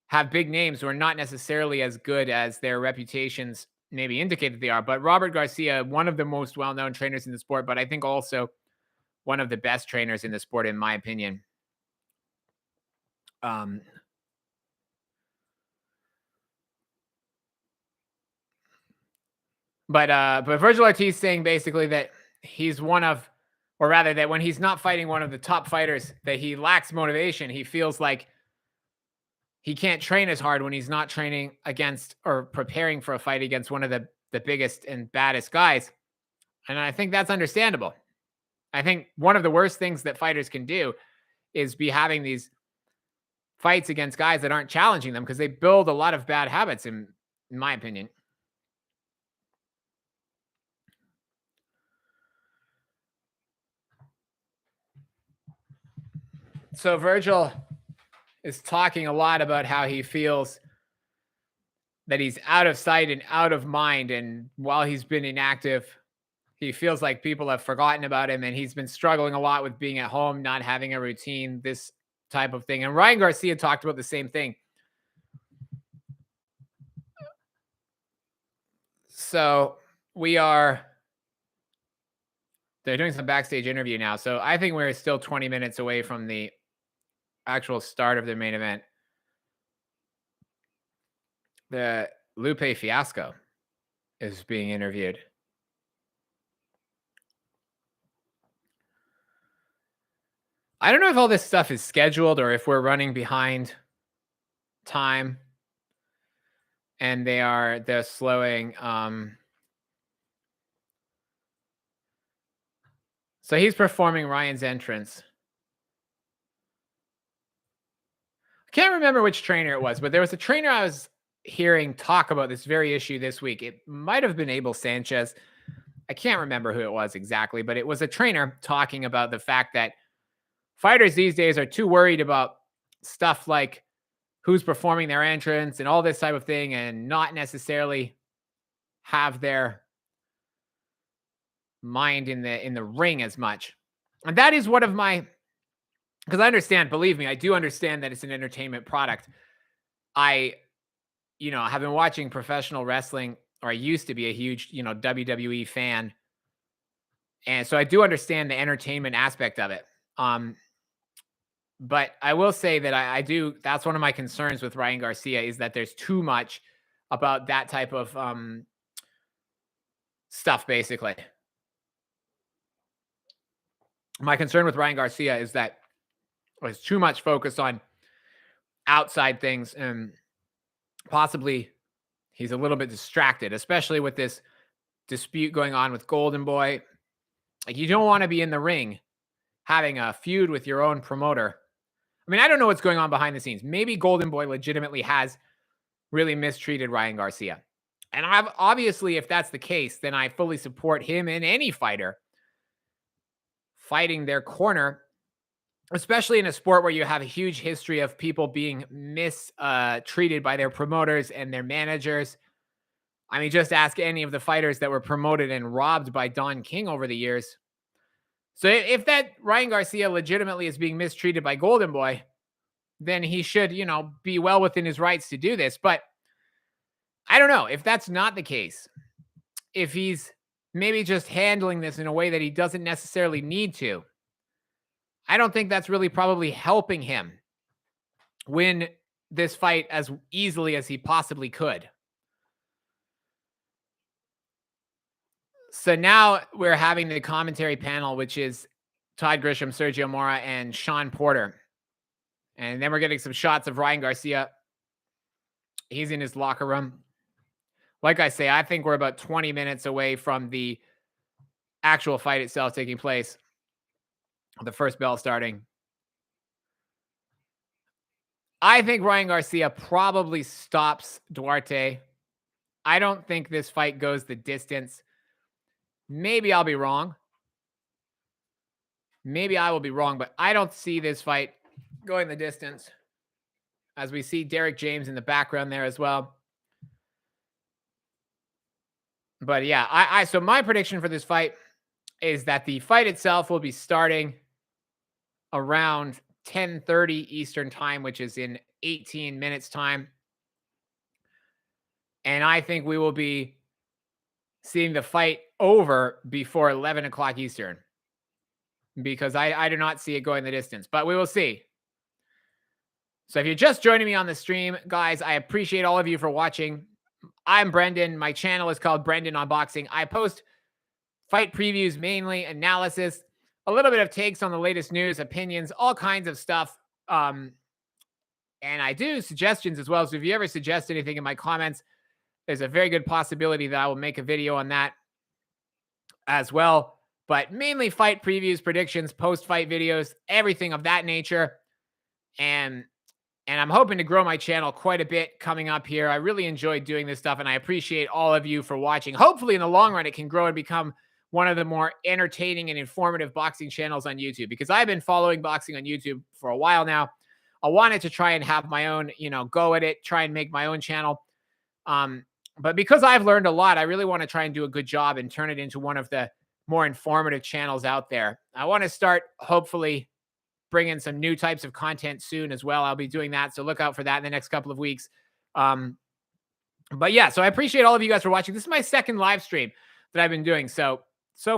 have big names who are not necessarily as good as their reputations maybe indicate that they are. But Robert Garcia, one of the most well-known trainers in the sport, but I think also one of the best trainers in the sport, in my opinion. But Virgil Ortiz saying basically that he's one of, or rather that when he's not fighting one of the top fighters, that he lacks motivation. He feels like he can't train as hard when he's not training against or preparing for a fight against one of the biggest and baddest guys. And I think that's understandable. I think one of the worst things that fighters can do is be having these fights against guys that aren't challenging them because they build a lot of bad habits, in my opinion. So Virgil is talking a lot about how he feels that he's out of sight and out of mind. And while he's been inactive, he feels like people have forgotten about him, and he's been struggling a lot with being at home, not having a routine, this type of thing. And Ryan Garcia talked about the same thing. So they're doing some backstage interview now. So I think we're still 20 minutes away from the actual start of the main event. The Lupe Fiasco is being interviewed. I don't know if all this stuff is scheduled or if we're running behind time and they're slowing. So he's performing Ryan's entrance. I can't remember which trainer it was, but there was a trainer I was hearing talk about this very issue this week. It might have been Abel Sanchez. I can't remember who it was exactly, but it was a trainer talking about the fact that fighters these days are too worried about stuff like who's performing their entrance and all this type of thing, and not necessarily have their mind in the ring as much. And that is one of my, because I understand, believe me, I do understand that it's an entertainment product. I have been watching professional wrestling, or I used to be a huge, WWE fan. And so I do understand the entertainment aspect of it. But I will say that I do, that's one of my concerns with Ryan Garcia, is that there's too much about that type of stuff, basically. My concern with Ryan Garcia is that there's too much focus on outside things, and possibly he's a little bit distracted, especially with this dispute going on with Golden Boy. Like, you don't want to be in the ring having a feud with your own promoter. I mean, I don't know what's going on behind the scenes. Maybe Golden Boy legitimately has really mistreated Ryan Garcia. And obviously, if that's the case, then I fully support him and any fighter fighting their corner, especially in a sport where you have a huge history of people being mistreated by their promoters and their managers. I mean, just ask any of the fighters that were promoted and robbed by Don King over the years. So if that Ryan Garcia legitimately is being mistreated by Golden Boy, then he should, be well within his rights to do this. But I don't know if that's not the case. If he's maybe just handling this in a way that he doesn't necessarily need to, I don't think that's really probably helping him win this fight as easily as he possibly could. So now we're having the commentary panel, which is Todd Grisham, Sergio Mora, and Sean Porter. And then we're getting some shots of Ryan Garcia. He's in his locker room. Like I say, I think we're about 20 minutes away from the actual fight itself taking place. The first bell starting. I think Ryan Garcia probably stops Duarte. I don't think this fight goes the distance. Maybe I'll be wrong. Maybe I will be wrong, but I don't see this fight going the distance. As we see Derek James in the background there as well. But yeah, so my prediction for this fight is that the fight itself will be starting around 10:30 Eastern time, which is in 18 minutes time. And I think we will be seeing the fight over before 11 o'clock Eastern, because I do not see it going the distance, but we will see. So if you're just joining me on the stream, guys, I appreciate all of you for watching. I'm Brendan. My channel is called Brendan Unboxing. I post fight previews, mainly analysis, a little bit of takes on the latest news, opinions, all kinds of stuff. And I do suggestions as well. So if you ever suggest anything in my comments, there's a very good possibility that I will make a video on that as well. But mainly fight previews, predictions, post-fight videos, everything of that nature. And I'm hoping to grow my channel quite a bit coming up here. I really enjoy doing this stuff, and I appreciate all of you for watching. Hopefully, in the long run, it can grow and become one of the more entertaining and informative boxing channels on YouTube, because I've been following boxing on YouTube for a while now. I wanted to try and have my own, go at it, try and make my own channel. But because I've learned a lot, I really want to try and do a good job and turn it into one of the more informative channels out there. I want to start, hopefully, bring in some new types of content soon as well. I'll be doing that, so look out for that in the next couple of weeks. But yeah, so I appreciate all of you guys for watching. This is my second live stream that I've been doing. So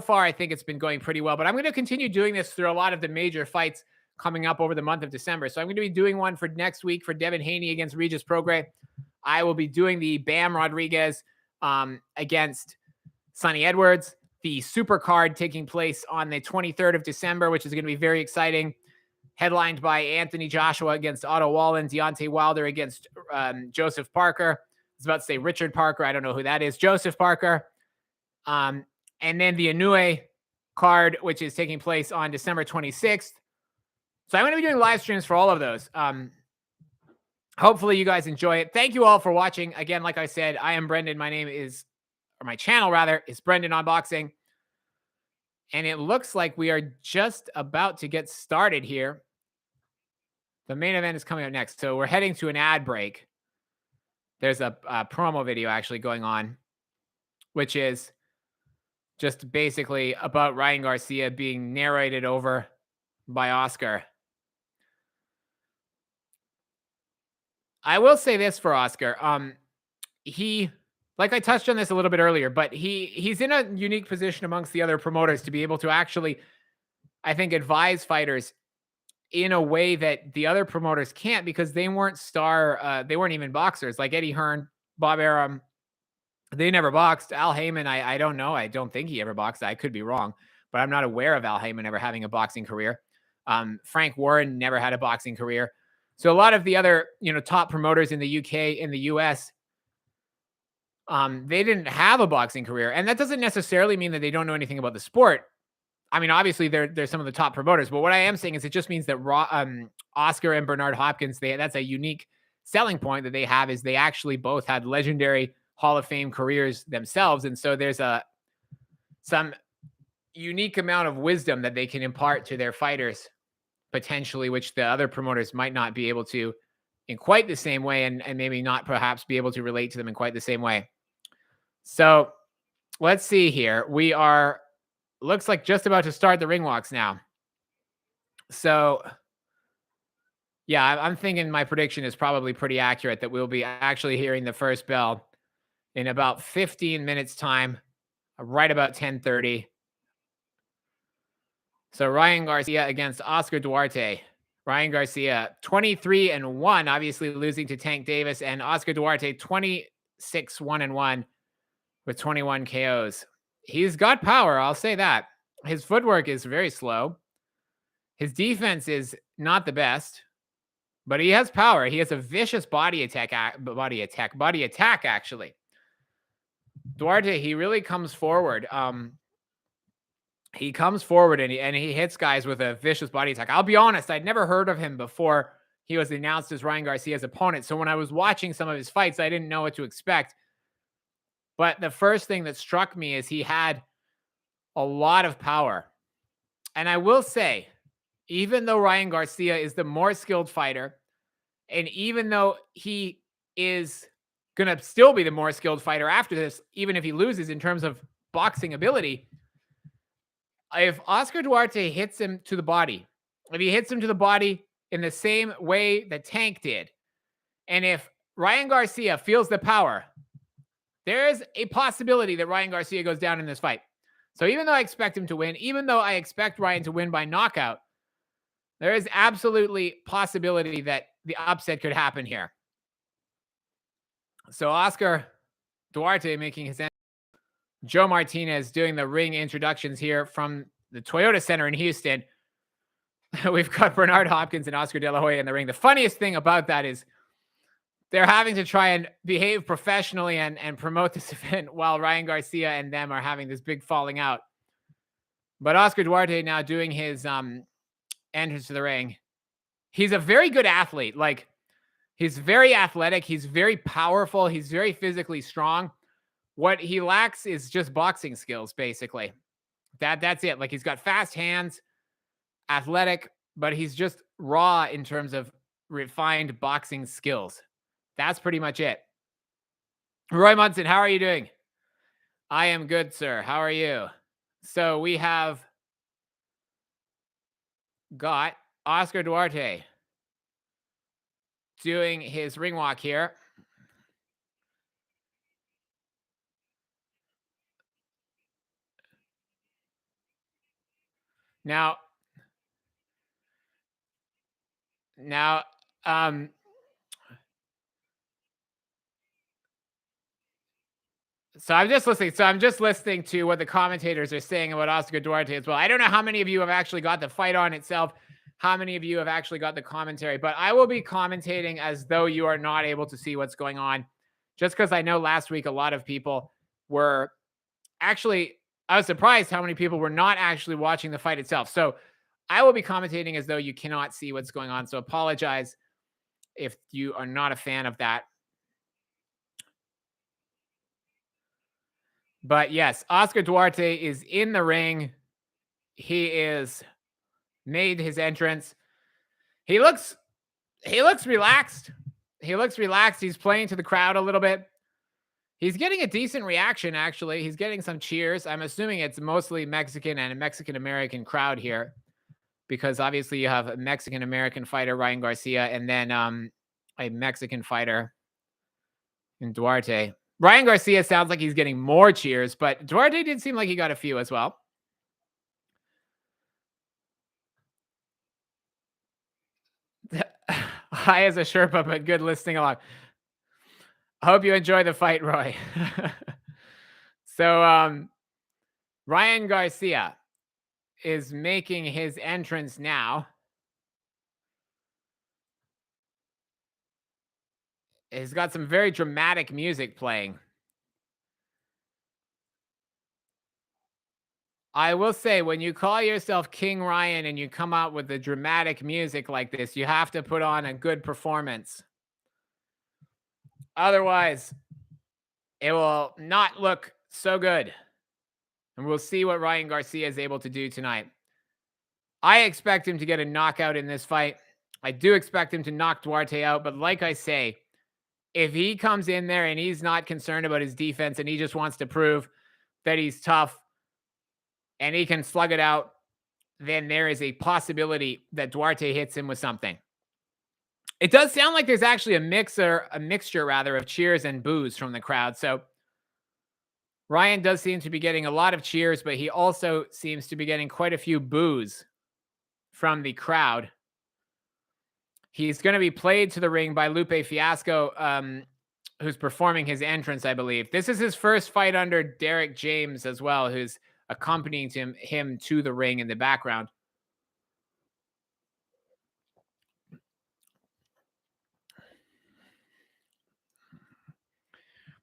far, I think it's been going pretty well. But I'm going to continue doing this through a lot of the major fights coming up over the month of December. So I'm going to be doing one for next week for Devin Haney against Regis Prograis. I will be doing the Bam Rodriguez against Sonny Edwards. The super card taking place on the 23rd of December, which is going to be very exciting. Headlined by Anthony Joshua against Otto Wallin, Deontay Wilder against Joseph Parker. I was about to say Richard Parker. I don't know who that is. Joseph Parker. And then the Inoue card, which is taking place on December 26th. So I'm going to be doing live streams for all of those. Hopefully you guys enjoy it. Thank you all for watching. Again, like I said, I am Brendan. My channel rather, is Brendan Unboxing. And it looks like we are just about to get started here. The main event is coming up next. So we're heading to an ad break. There's a promo video actually going on, which is just basically about Ryan Garcia being narrated over by Oscar. I will say this for Oscar. Like I touched on this a little bit earlier, but he's in a unique position amongst the other promoters to be able to actually, I think, advise fighters in a way that the other promoters can't, because they weren't they weren't even boxers. Like Eddie Hearn, Bob Arum, they never boxed. Al Heyman, I don't know. I don't think he ever boxed. I could be wrong, but I'm not aware of Al Heyman ever having a boxing career. Frank Warren never had a boxing career. So a lot of the other, top promoters in the UK, in the US, they didn't have a boxing career. And that doesn't necessarily mean that they don't know anything about the sport. I mean, obviously they're some of the top promoters, but what I am saying is it just means that Oscar and Bernard Hopkins, that's a unique selling point that they have, is they actually both had legendary Hall of Fame careers themselves. And so there's some unique amount of wisdom that they can impart to their fighters, potentially, which the other promoters might not be able to in quite the same way, and maybe not perhaps be able to relate to them in quite the same way. So let's see here. We are looks like just about to start the ring walks now. So, yeah, I'm thinking my prediction is probably pretty accurate that we'll be actually hearing the first bell in about 15 minutes time, right about 10:30. So Ryan Garcia against Oscar Duarte. Ryan Garcia 23-1, obviously losing to Tank Davis, and Oscar Duarte 26-1-1 with 21 KOs. He's got power, I'll say that. His footwork is very slow. His defense is not the best, but he has power. He has a vicious body attack actually. Duarte, he really comes forward. He comes forward and he hits guys with a vicious body attack. I'll be honest, I'd never heard of him before he was announced as Ryan Garcia's opponent. So when I was watching some of his fights, I didn't know what to expect. But the first thing that struck me is he had a lot of power. And I will say, even though Ryan Garcia is the more skilled fighter, and even though he is going to still be the more skilled fighter after this, even if he loses in terms of boxing ability, if Oscar Duarte hits him to the body, if he hits him to the body in the same way that Tank did, and if Ryan Garcia feels the power, there is a possibility that Ryan Garcia goes down in this fight. So even though I expect him to win, even though I expect Ryan to win by knockout, there is absolutely possibility that the upset could happen here. So Oscar Duarte making his end. Joe Martinez doing the ring introductions here from the Toyota Center in Houston. We've got Bernard Hopkins and Oscar De La Hoya in the ring. The funniest thing about that is they're having to try and behave professionally and promote this event while Ryan Garcia and them are having this big falling out. But Oscar Duarte now doing his entrance to the ring. He's a very good athlete. Like, he's very athletic. He's very powerful. He's very physically strong. What he lacks is just boxing skills, basically. That's it. Like, he's got fast hands, athletic, but he's just raw in terms of refined boxing skills. That's pretty much it. Roy Munson, how are you doing? I am good, sir. How are you? So we have got Oscar Duarte doing his ring walk here. Now, so I'm just listening. So I'm just listening to what the commentators are saying about Oscar Duarte as well. I don't know how many of you have actually got the fight on itself, how many of you have actually got the commentary, but I will be commentating as though you are not able to see what's going on, just because I know last week a lot of people were actually, I was surprised how many people were not actually watching the fight itself. So I will be commentating as though you cannot see what's going on. So apologize if you are not a fan of that. But yes, Oscar Duarte is in the ring. He is made his entrance. He looks relaxed. He looks relaxed. He's playing to the crowd a little bit. He's getting a decent reaction, actually. He's getting some cheers. I'm assuming it's mostly Mexican and a Mexican-American crowd here, because obviously you have a Mexican-American fighter, Ryan Garcia, and then a Mexican fighter in Duarte. Ryan Garcia sounds like he's getting more cheers, but Duarte did seem like he got a few as well. High as a Sherpa, but good listening along. I hope you enjoy the fight, Roy. So Ryan Garcia is making his entrance now. He's got some very dramatic music playing. I will say, when you call yourself King Ryan and you come out with the dramatic music like this, you have to put on a good performance. Otherwise, it will not look so good. And we'll see what Ryan Garcia is able to do tonight. I expect him to get a knockout in this fight. I do expect him to knock Duarte out. But like I say, if he comes in there and he's not concerned about his defense and he just wants to prove that he's tough and he can slug it out, then there is a possibility that Duarte hits him with something. It does sound like there's actually a mixture rather of cheers and boos from the crowd. So Ryan does seem to be getting a lot of cheers, but he also seems to be getting quite a few boos from the crowd. He's going to be played to the ring by Lupe Fiasco, who's performing his entrance, I believe. This is his first fight under Derek James as well, who's accompanying him to the ring in the background.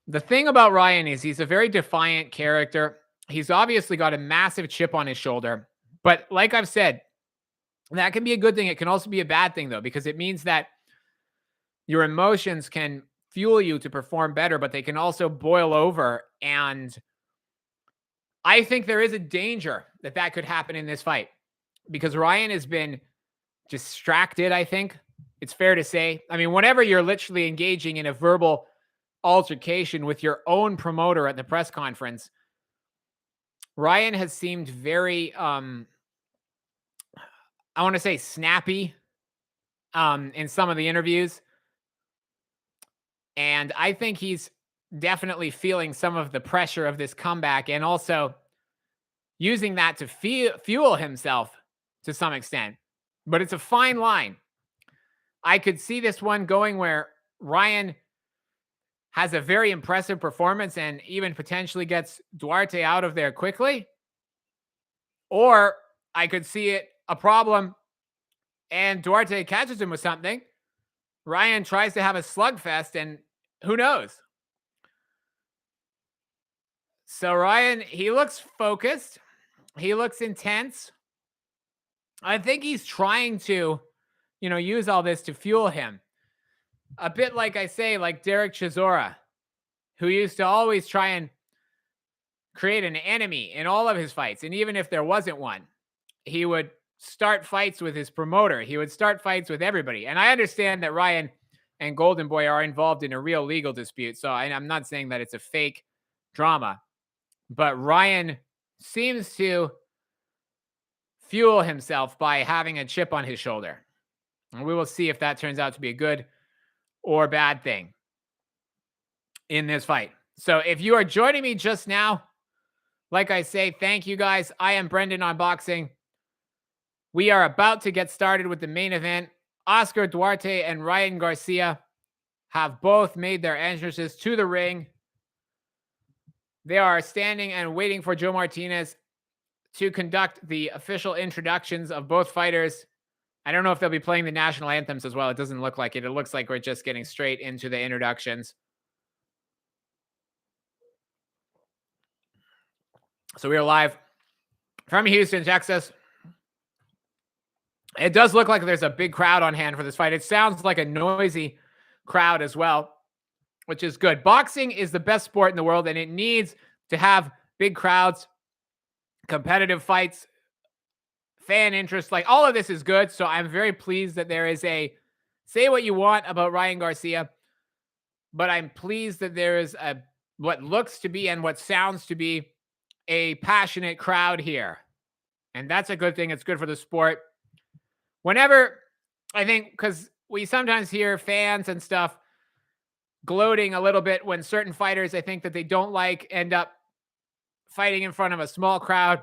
The thing about Ryan is he's a very defiant character. He's obviously got a massive chip on his shoulder. But like I've said, that can be a good thing. It can also be a bad thing, though, because it means that your emotions can fuel you to perform better, but they can also boil over. And I think there is a danger that that could happen in this fight because Ryan has been distracted, I think. It's fair to say. I mean, whenever you're literally engaging in a verbal altercation with your own promoter at the press conference, Ryan has seemed very, I want to say snappy in some of the interviews. And I think he's definitely feeling some of the pressure of this comeback and also using that to fuel himself to some extent. But it's a fine line. I could see this one going where Ryan has a very impressive performance and even potentially gets Duarte out of there quickly. Or I could see it a problem and Duarte catches him with something. Ryan tries to have a slugfest and who knows? So Ryan, he looks focused. He looks intense. I think he's trying to, use all this to fuel him. A bit like I say, like Derek Chisora, who used to always try and create an enemy in all of his fights. And even if there wasn't one, he would start fights with his promoter. He would start fights with everybody. And I understand that Ryan and Golden Boy are involved in a real legal dispute. So I'm not saying that it's a fake drama. But Ryan seems to fuel himself by having a chip on his shoulder. And we will see if that turns out to be a good or bad thing in this fight. So if you are joining me just now, like I say, thank you guys. I am Brendan on Boxing. We are about to get started with the main event. Oscar Duarte and Ryan Garcia have both made their entrances to the ring. They are standing and waiting for Joe Martinez to conduct the official introductions of both fighters. I don't know if they'll be playing the national anthems as well. It doesn't look like it. It looks like we're just getting straight into the introductions. So we are live from Houston, Texas. It does look like there's a big crowd on hand for this fight. It sounds like a noisy crowd as well, which is good. Boxing is the best sport in the world, and it needs to have big crowds, competitive fights, fan interest. Like, all of this is good. So I'm very pleased that there is say what you want about Ryan Garcia, but I'm pleased that there is what looks to be and what sounds to be a passionate crowd here. And that's a good thing. It's good for the sport. Whenever, I think, because we sometimes hear fans and stuff gloating a little bit when certain fighters, I think, that they don't like end up fighting in front of a small crowd.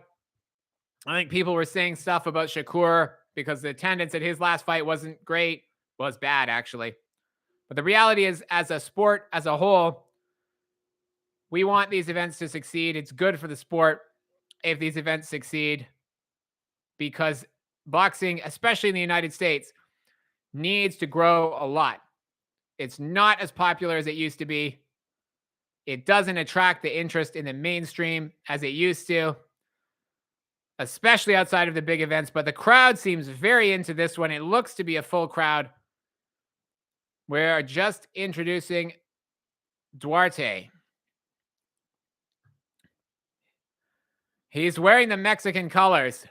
I think people were saying stuff about Shakur because the attendance at his last fight wasn't great. Was bad, actually. But the reality is, as a sport as a whole, we want these events to succeed. It's good for the sport if these events succeed because boxing, especially in the United States, needs to grow a lot. It's not as popular as it used to be. It doesn't attract the interest in the mainstream as it used to, especially outside of the big events. But the crowd seems very into this one. It looks to be a full crowd. We're just introducing Duarte. He's wearing the Mexican colors.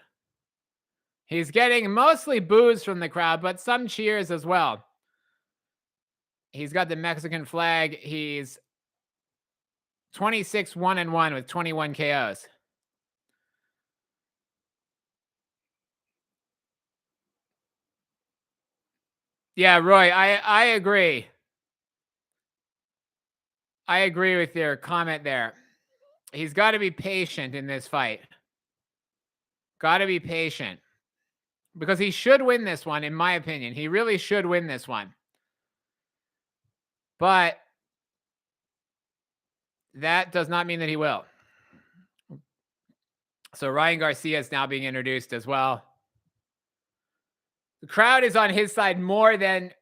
He's getting mostly boos from the crowd, but some cheers as well. He's got the Mexican flag. He's 26-1-1 with 21 KOs. Yeah, Roy, I agree. I agree with your comment there. He's got to be patient in this fight. Got to be patient because he should win this one, in my opinion. He really should win this one. But that does not mean that he will. So Ryan Garcia is now being introduced as well. The crowd is on his side more than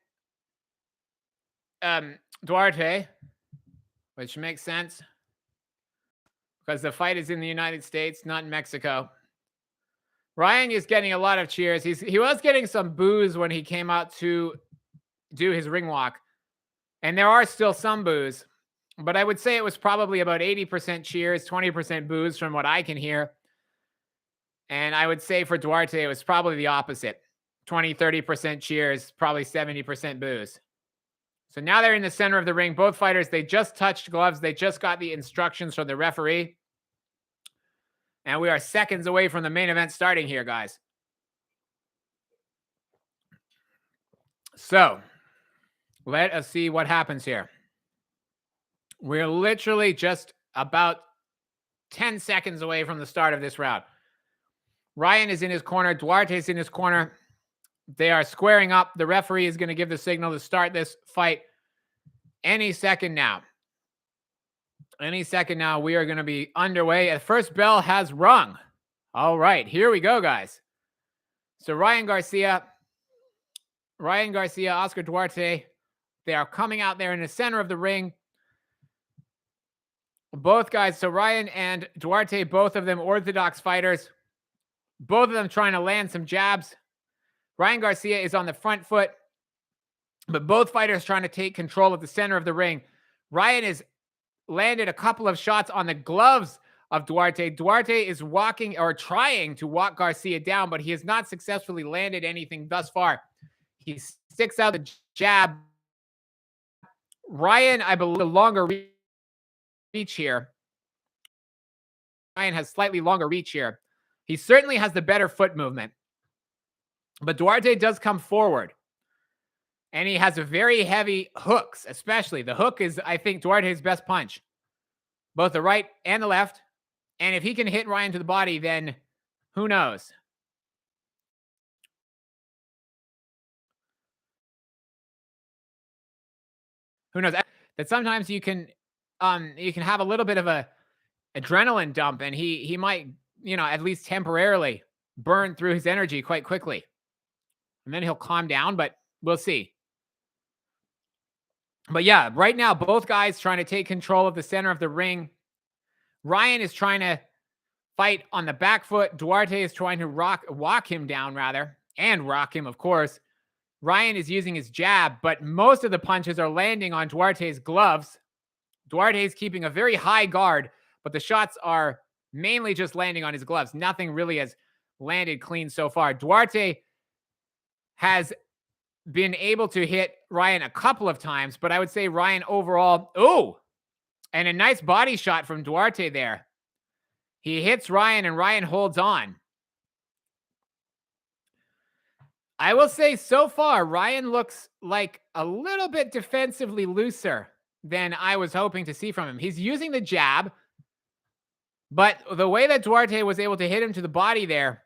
Duarte, which makes sense because the fight is in the United States, not in Mexico. Ryan is getting a lot of cheers. He was getting some boos when he came out to do his ring walk, and there are still some boos, but I would say it was probably about 80% cheers, 20% boos from what I can hear. And I would say for Duarte, it was probably the opposite. 20, 30% cheers, probably 70% boos. So now they're in the center of the ring. Both fighters, they just touched gloves. They just got the instructions from the referee. And we are seconds away from the main event starting here, guys. So let us see what happens here. We're literally just about 10 seconds away from the start of this round. Ryan is in his corner. Duarte is in his corner. They are squaring up. The referee is going to give the signal to start this fight any second now. Any second now, we are going to be underway. The first bell has rung. All right, here we go, guys. So Ryan Garcia, Oscar Duarte, they are coming out there in the center of the ring. Both guys, so Ryan and Duarte, both of them orthodox fighters. Both of them trying to land some jabs. Ryan Garcia is on the front foot, but both fighters trying to take control of the center of the ring. Ryan has landed a couple of shots on the gloves of Duarte. Duarte is walking or trying to walk Garcia down, but he has not successfully landed anything thus far. He sticks out the jab. Ryan, I believe, the longer reach here. Ryan has slightly longer reach here. He certainly has the better foot movement. But Duarte does come forward. And he has a very heavy hooks, especially. The hook is, I think, Duarte's best punch. Both the right and the left. And if he can hit Ryan to the body, then who knows? Who knows? That sometimes you can have a little bit of a adrenaline dump, and he might, at least temporarily burn through his energy quite quickly. And then he'll calm down, but we'll see. But yeah, right now, both guys trying to take control of the center of the ring. Ryan is trying to fight on the back foot. Duarte is trying to walk him down, rather, and rock him, of course. Ryan is using his jab, but most of the punches are landing on Duarte's gloves. Duarte is keeping a very high guard, but the shots are mainly just landing on his gloves. Nothing really has landed clean so far. Duarte has been able to hit Ryan a couple of times, but I would say Ryan overall, and a nice body shot from Duarte there. He hits Ryan, and Ryan holds on. I will say so far, Ryan looks like a little bit defensively looser than I was hoping to see from him. He's using the jab, but the way that Duarte was able to hit him to the body there,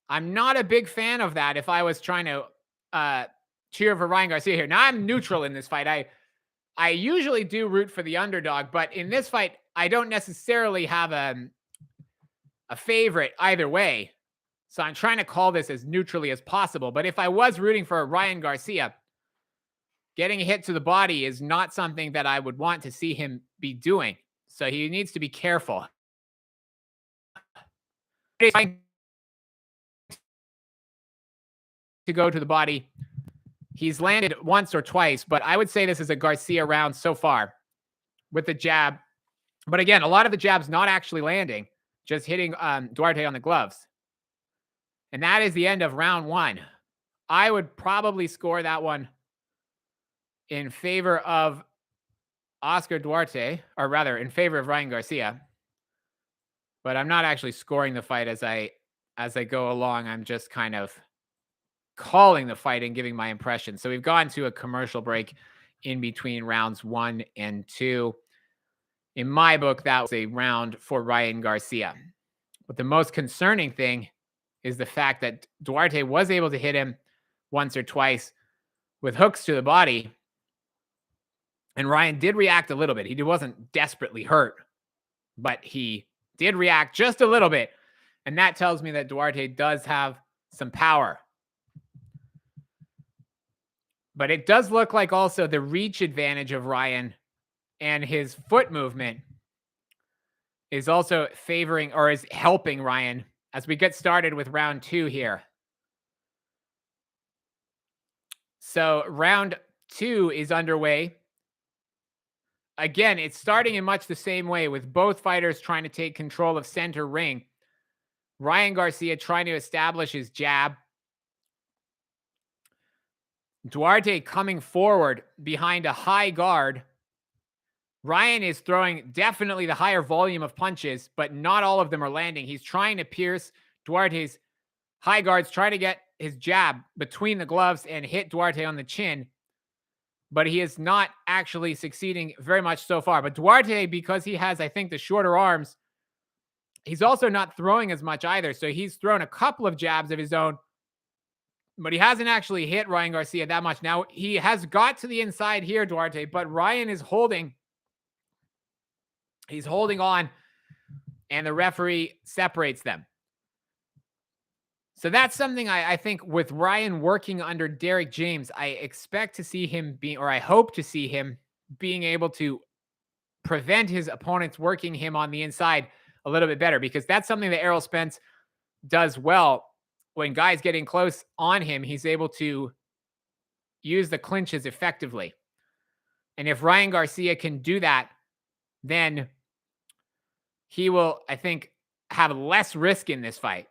I'm not a big fan of that if I was trying to cheer for Ryan Garcia here. Now I'm neutral in this fight. I usually do root for the underdog, but in this fight, I don't necessarily have a favorite either way. So I'm trying to call this as neutrally as possible. But if I was rooting for Ryan Garcia, getting a hit to the body is not something that I would want to see him be doing. So he needs to be careful. To go to the body. He's landed once or twice, but I would say this is a Garcia round so far with the jab. But again, a lot of the jabs not actually landing, just hitting Duarte on the gloves. And that is the end of round one. I would probably score that one in favor of Oscar Duarte, or rather in favor of Ryan Garcia. But I'm not actually scoring the fight as I go along. I'm just kind of calling the fight and giving my impression. So we've gone to a commercial break in between rounds 1 and 2. In my book, that was a round for Ryan Garcia. But the most concerning thing is the fact that Duarte was able to hit him once or twice with hooks to the body. And Ryan did react a little bit. He wasn't desperately hurt, but he did react just a little bit. And that tells me that Duarte does have some power. But it does look like also the reach advantage of Ryan and his foot movement is also favoring or is helping Ryan as we get started with round 2 here. So round 2 is underway. Again, it's starting in much the same way with both fighters trying to take control of center ring. Ryan Garcia trying to establish his jab. Duarte coming forward behind a high guard. Ryan is throwing definitely the higher volume of punches, but not all of them are landing. He's trying to pierce Duarte's high guards, trying to get his jab between the gloves and hit Duarte on the chin. But he is not actually succeeding very much so far. But Duarte, because he has, I think, the shorter arms, he's also not throwing as much either. So he's thrown a couple of jabs of his own, but he hasn't actually hit Ryan Garcia that much. Now, he has got to the inside here, Duarte, but Ryan is holding. He's holding on, and the referee separates them. So that's something I think with Ryan working under Derek James, I expect to see him being, or I hope to see him being able to prevent his opponents working him on the inside a little bit better, because that's something that Errol Spence does well. When guys getting close on him, he's able to use the clinches effectively. And if Ryan Garcia can do that, then he will, I think, have less risk in this fight.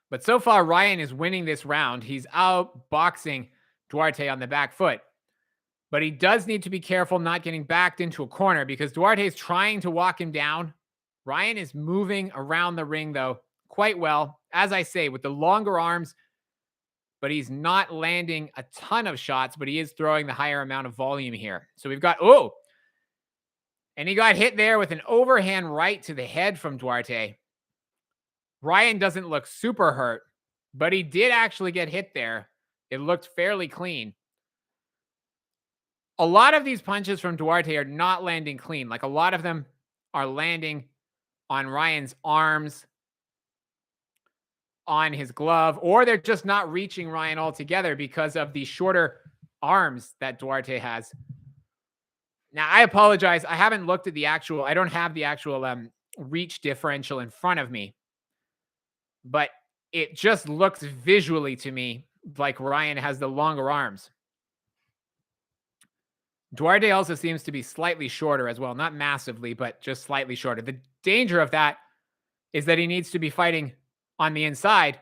But so far, Ryan is winning this round. He's outboxing Duarte on the back foot. But he does need to be careful not getting backed into a corner, because Duarte is trying to walk him down. Ryan is moving around the ring, though, quite well. As I say, with the longer arms, but he's not landing a ton of shots, but he is throwing the higher amount of volume here. So we've got, and he got hit there with an overhand right to the head from Duarte. Ryan doesn't look super hurt, but he did actually get hit there. It looked fairly clean. A lot of these punches from Duarte are not landing clean. Like, a lot of them are landing on Ryan's arms, on his glove, or they're just not reaching Ryan altogether because of the shorter arms that Duarte has. Now, I apologize. I haven't looked at the actual, I don't have the actual reach differential in front of me, but it just looks visually to me like Ryan has the longer arms. Duarte also seems to be slightly shorter as well. Not massively, but just slightly shorter. The danger of that is that he needs to be fighting on the inside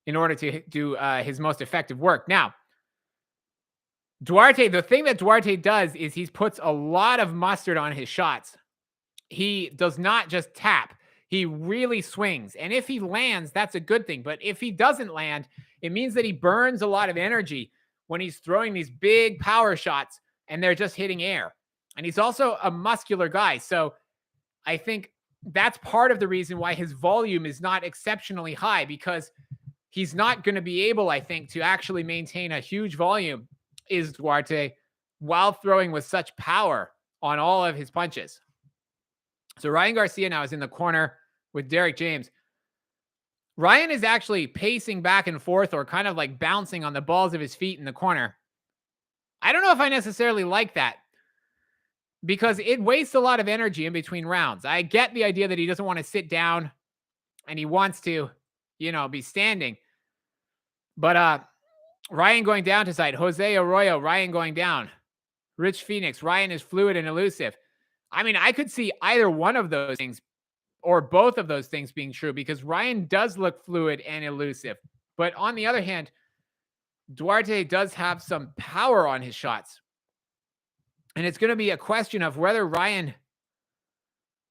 in order to do his most effective work. Now, Duarte, the thing that Duarte does is he puts a lot of mustard on his shots. He does not just tap. He really swings. And if he lands, that's a good thing. But if he doesn't land, it means that he burns a lot of energy when he's throwing these big power shots and they're just hitting air. And he's also a muscular guy. So I think that's part of the reason why his volume is not exceptionally high, because he's not going to be able, I think, to actually maintain a huge volume, is Duarte, while throwing with such power on all of his punches. So Ryan Garcia now is in the corner with Derek James. Ryan is actually pacing back and forth, or kind of like bouncing on the balls of his feet in the corner. I don't know if I necessarily like that, because it wastes a lot of energy in between rounds. I get the idea that he doesn't want to sit down and he wants to, be standing. But Ryan going down to side. Jose Arroyo, Ryan going down. Rich Phoenix, Ryan is fluid and elusive. I mean, I could see either one of those things or both of those things being true, because Ryan does look fluid and elusive. But on the other hand, Duarte does have some power on his shots. And it's going to be a question of whether Ryan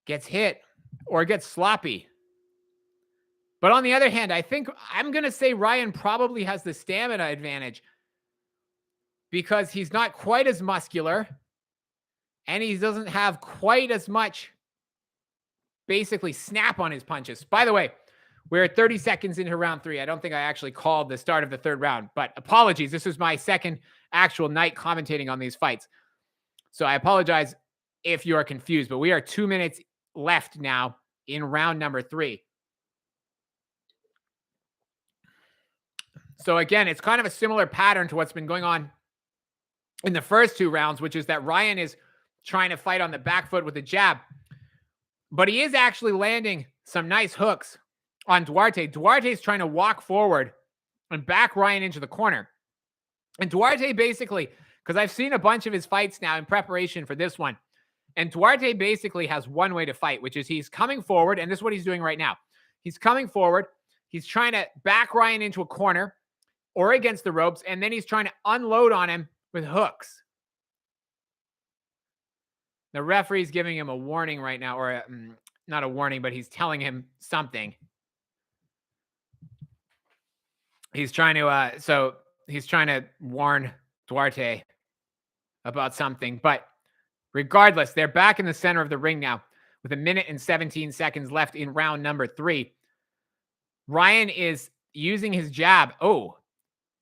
gets hit or gets sloppy. But on the other hand, I think I'm going to say Ryan probably has the stamina advantage because he's not quite as muscular and he doesn't have quite as much basically snap on his punches. By the way, we're 30 seconds into round 3. I don't think I actually called the start of the 3rd round, but apologies. This is my second actual night commentating on these fights. So I apologize if you are confused, but we are 2 minutes left now in round number 3. So again, it's kind of a similar pattern to what's been going on in the first 2 rounds, which is that Ryan is trying to fight on the back foot with a jab, but he is actually landing some nice hooks on Duarte. Duarte's trying to walk forward and back Ryan into the corner. And Duarte basically, because I've seen a bunch of his fights now in preparation for this one, and Duarte basically has one way to fight, which is he's coming forward, and this is what he's doing right now. He's coming forward. He's trying to back Ryan into a corner or against the ropes, and then he's trying to unload on him with hooks. The referee's giving him a warning right now, or not a warning, but he's telling him something. He's trying to, he's trying to warn Duarte about something. But regardless, they're back in the center of the ring now with 1 minute and 17 seconds left in round number 3. Ryan is using his jab. Oh,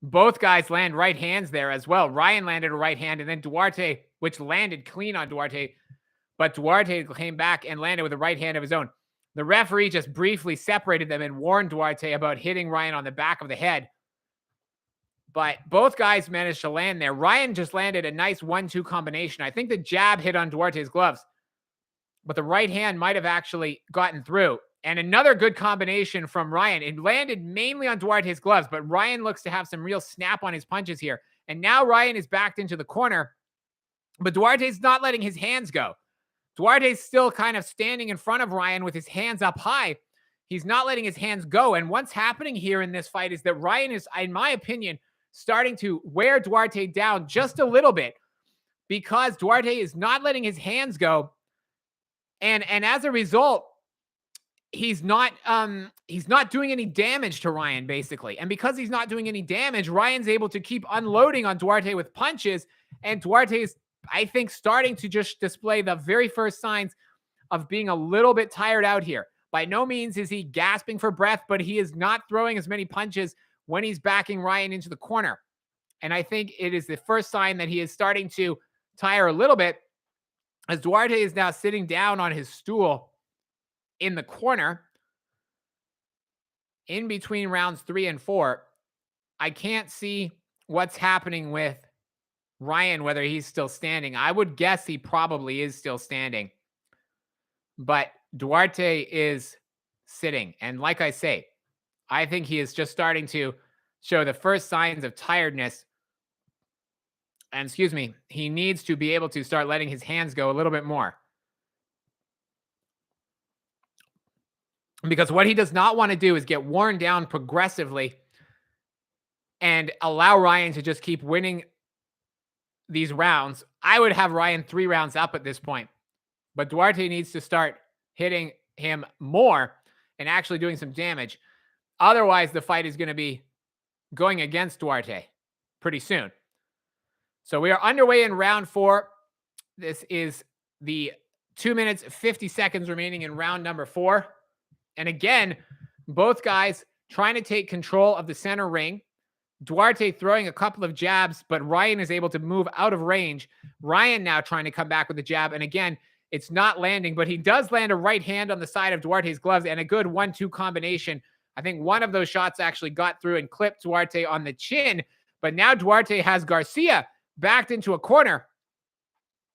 both guys land right hands there as well. Ryan landed a right hand, and then Duarte, which landed clean on Duarte, but Duarte came back and landed with a right hand of his own. The referee just briefly separated them and warned Duarte about hitting Ryan on the back of the head. But both guys managed to land there. Ryan just landed a nice 1-2 combination. I think the jab hit on Duarte's gloves, but the right hand might have actually gotten through. And another good combination from Ryan. It landed mainly on Duarte's gloves, but Ryan looks to have some real snap on his punches here. And now Ryan is backed into the corner, but Duarte's not letting his hands go. Duarte's still kind of standing in front of Ryan with his hands up high. He's not letting his hands go. And what's happening here in this fight is that Ryan is, in my opinion, starting to wear Duarte down just a little bit because Duarte is not letting his hands go. And as a result, he's not doing any damage to Ryan, basically. And because he's not doing any damage, Ryan's able to keep unloading on Duarte with punches. And Duarte is, I think, starting to just display the very first signs of being a little bit tired out here. By no means is he gasping for breath, but he is not throwing as many punches when he's backing Ryan into the corner. And I think it is the first sign that he is starting to tire a little bit, as Duarte is now sitting down on his stool in the corner in between rounds 3 and 4. I can't see what's happening with Ryan, whether he's still standing. I would guess he probably is still standing. But Duarte is sitting. And like I say, I think he is just starting to show the first signs of tiredness. And he needs to be able to start letting his hands go a little bit more. Because what he does not want to do is get worn down progressively and allow Ryan to just keep winning these rounds. I would have Ryan 3 rounds up at this point. But Duarte needs to start hitting him more and actually doing some damage. Otherwise, the fight is going to be going against Duarte pretty soon. So we are underway in round 4. This is the 2 minutes, 50 seconds remaining in round number 4. And again, both guys trying to take control of the center ring. Duarte throwing a couple of jabs, but Ryan is able to move out of range. Ryan now trying to come back with a jab. And again, it's not landing, but he does land a right hand on the side of Duarte's gloves and a good 1-2 combination. I think one of those shots actually got through and clipped Duarte on the chin. But now Duarte has Garcia backed into a corner.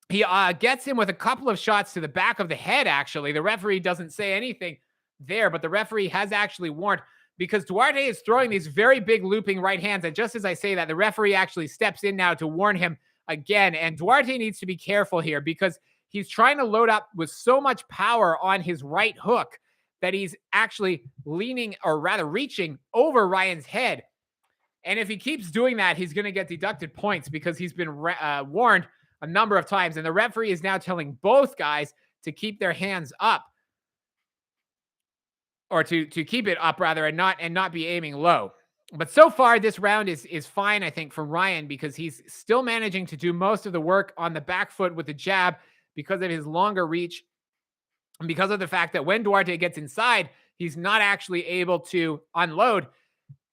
He gets him with a couple of shots to the back of the head, actually. The referee doesn't say anything there, but the referee has actually warned, because Duarte is throwing these very big looping right hands. And just as I say that, the referee actually steps in now to warn him again. And Duarte needs to be careful here because he's trying to load up with so much power on his right hook that he's actually leaning, or rather reaching over Ryan's head. And if he keeps doing that, he's going to get deducted points because he's been warned a number of times. And the referee is now telling both guys to keep their hands up, or to keep it up rather, and not be aiming low. But so far, this round is fine, I think, for Ryan, because he's still managing to do most of the work on the back foot with the jab because of his longer reach, and because of the fact that when Duarte gets inside, he's not actually able to unload.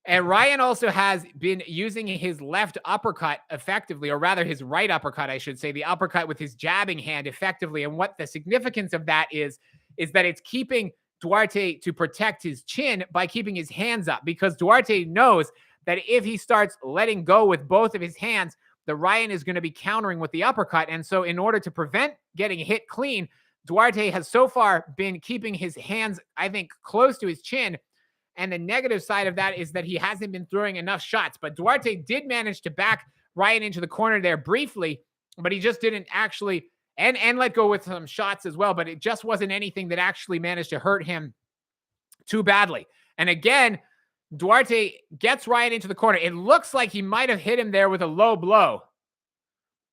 And Ryan also has been using his left uppercut effectively, or rather his right uppercut, I should say, the uppercut with his jabbing hand effectively. And what the significance of that is that it's keeping Duarte to protect his chin by keeping his hands up, because Duarte knows that if he starts letting go with both of his hands, the Ryan is going to be countering with the uppercut. And so in order to prevent getting hit clean, Duarte has so far been keeping his hands, I think, close to his chin. And the negative side of that is that he hasn't been throwing enough shots. But Duarte did manage to back Ryan into the corner there briefly, but he just didn't actually, and let go with some shots as well. But it just wasn't anything that actually managed to hurt him too badly. And again, Duarte gets Ryan into the corner. It looks like he might have hit him there with a low blow.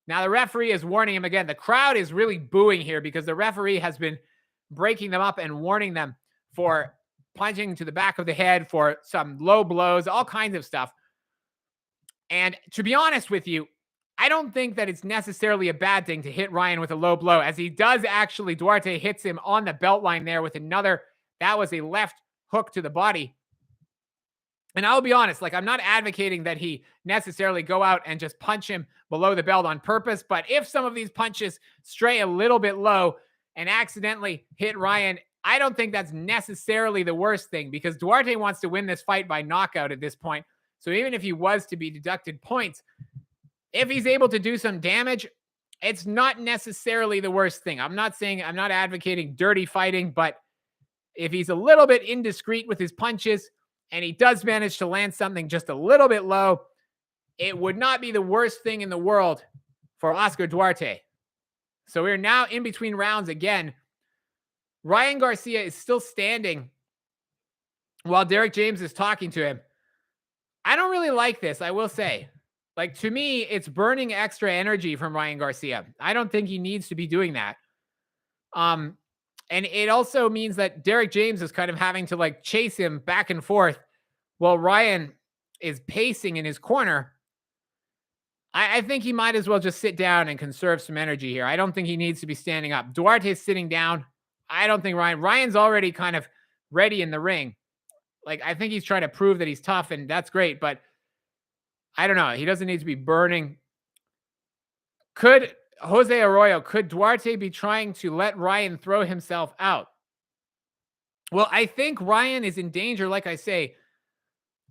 Now the referee is warning him again. The crowd is really booing here because the referee has been breaking them up and warning them for punching to the back of the head, for some low blows, all kinds of stuff. And to be honest with you, I don't think that it's necessarily a bad thing to hit Ryan with a low blow, as he does actually, Duarte hits him on the belt line there with another, that was a left hook to the body. And I'll be honest, like, I'm not advocating that he necessarily go out and just punch him below the belt on purpose, but if some of these punches stray a little bit low and accidentally hit Ryan, I don't think that's necessarily the worst thing, because Duarte wants to win this fight by knockout at this point. So even if he was to be deducted points, if he's able to do some damage, it's not necessarily the worst thing. I'm not advocating dirty fighting, but if he's a little bit indiscreet with his punches and he does manage to land something just a little bit low, it would not be the worst thing in the world for Oscar Duarte. So we're now in between rounds again. Ryan Garcia is still standing while Derek James is talking to him. I don't really like this, I will say. Like, to me, it's burning extra energy from Ryan Garcia. I don't think he needs to be doing that. And it also means that Derek James is kind of having to, like, chase him back and forth while Ryan is pacing in his corner. I think he might as well just sit down and conserve some energy here. I don't think he needs to be standing up. Duarte is sitting down. I don't think Ryan's already kind of ready in the ring. Like, I think he's trying to prove that he's tough, and that's great, but I don't know. He doesn't need to be burning. Could Duarte be trying to let Ryan throw himself out? Well, I think Ryan is in danger, like I say,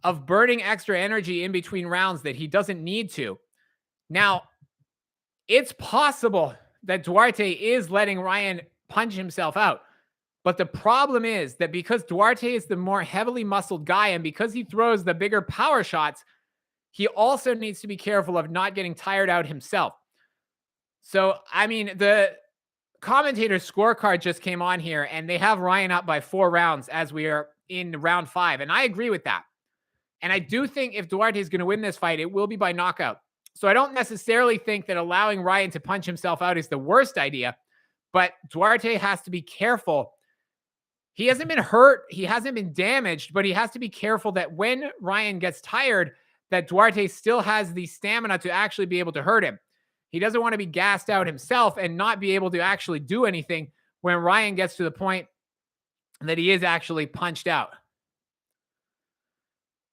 of burning extra energy in between rounds that he doesn't need to. Now, it's possible that Duarte is letting Ryan punch himself out. But the problem is that because Duarte is the more heavily muscled guy, and because he throws the bigger power shots, he also needs to be careful of not getting tired out himself. So, I mean, the commentator's scorecard just came on here, and they have Ryan up by 4 rounds as we are in round 5. And I agree with that. And I do think if Duarte is going to win this fight, it will be by knockout. So I don't necessarily think that allowing Ryan to punch himself out is the worst idea, but Duarte has to be careful. He hasn't been hurt. He hasn't been damaged, but he has to be careful that when Ryan gets tired, that Duarte still has the stamina to actually be able to hurt him. He doesn't want to be gassed out himself and not be able to actually do anything when Ryan gets to the point that he is actually punched out.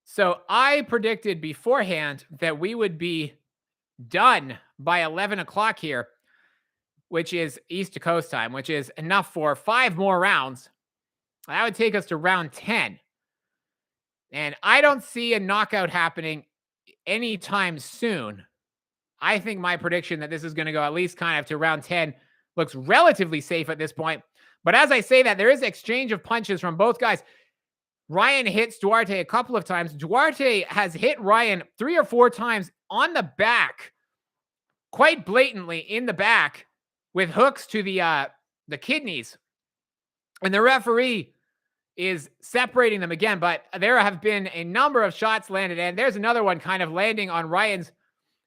So I predicted beforehand that we would be done by 11 o'clock here, which is East Coast time, which is enough for 5 more rounds. That would take us to round 10. And I don't see a knockout happening anytime soon. I think my prediction that this is going to go at least kind of to round 10 looks relatively safe at this point. But as I say that, there is exchange of punches from both guys. Ryan hits Duarte a couple of times. Duarte has hit Ryan 3 or 4 times on the back, quite blatantly in the back, with hooks to the kidneys. And the referee is separating them again, but there have been a number of shots landed, and there's another one kind of landing on Ryan's.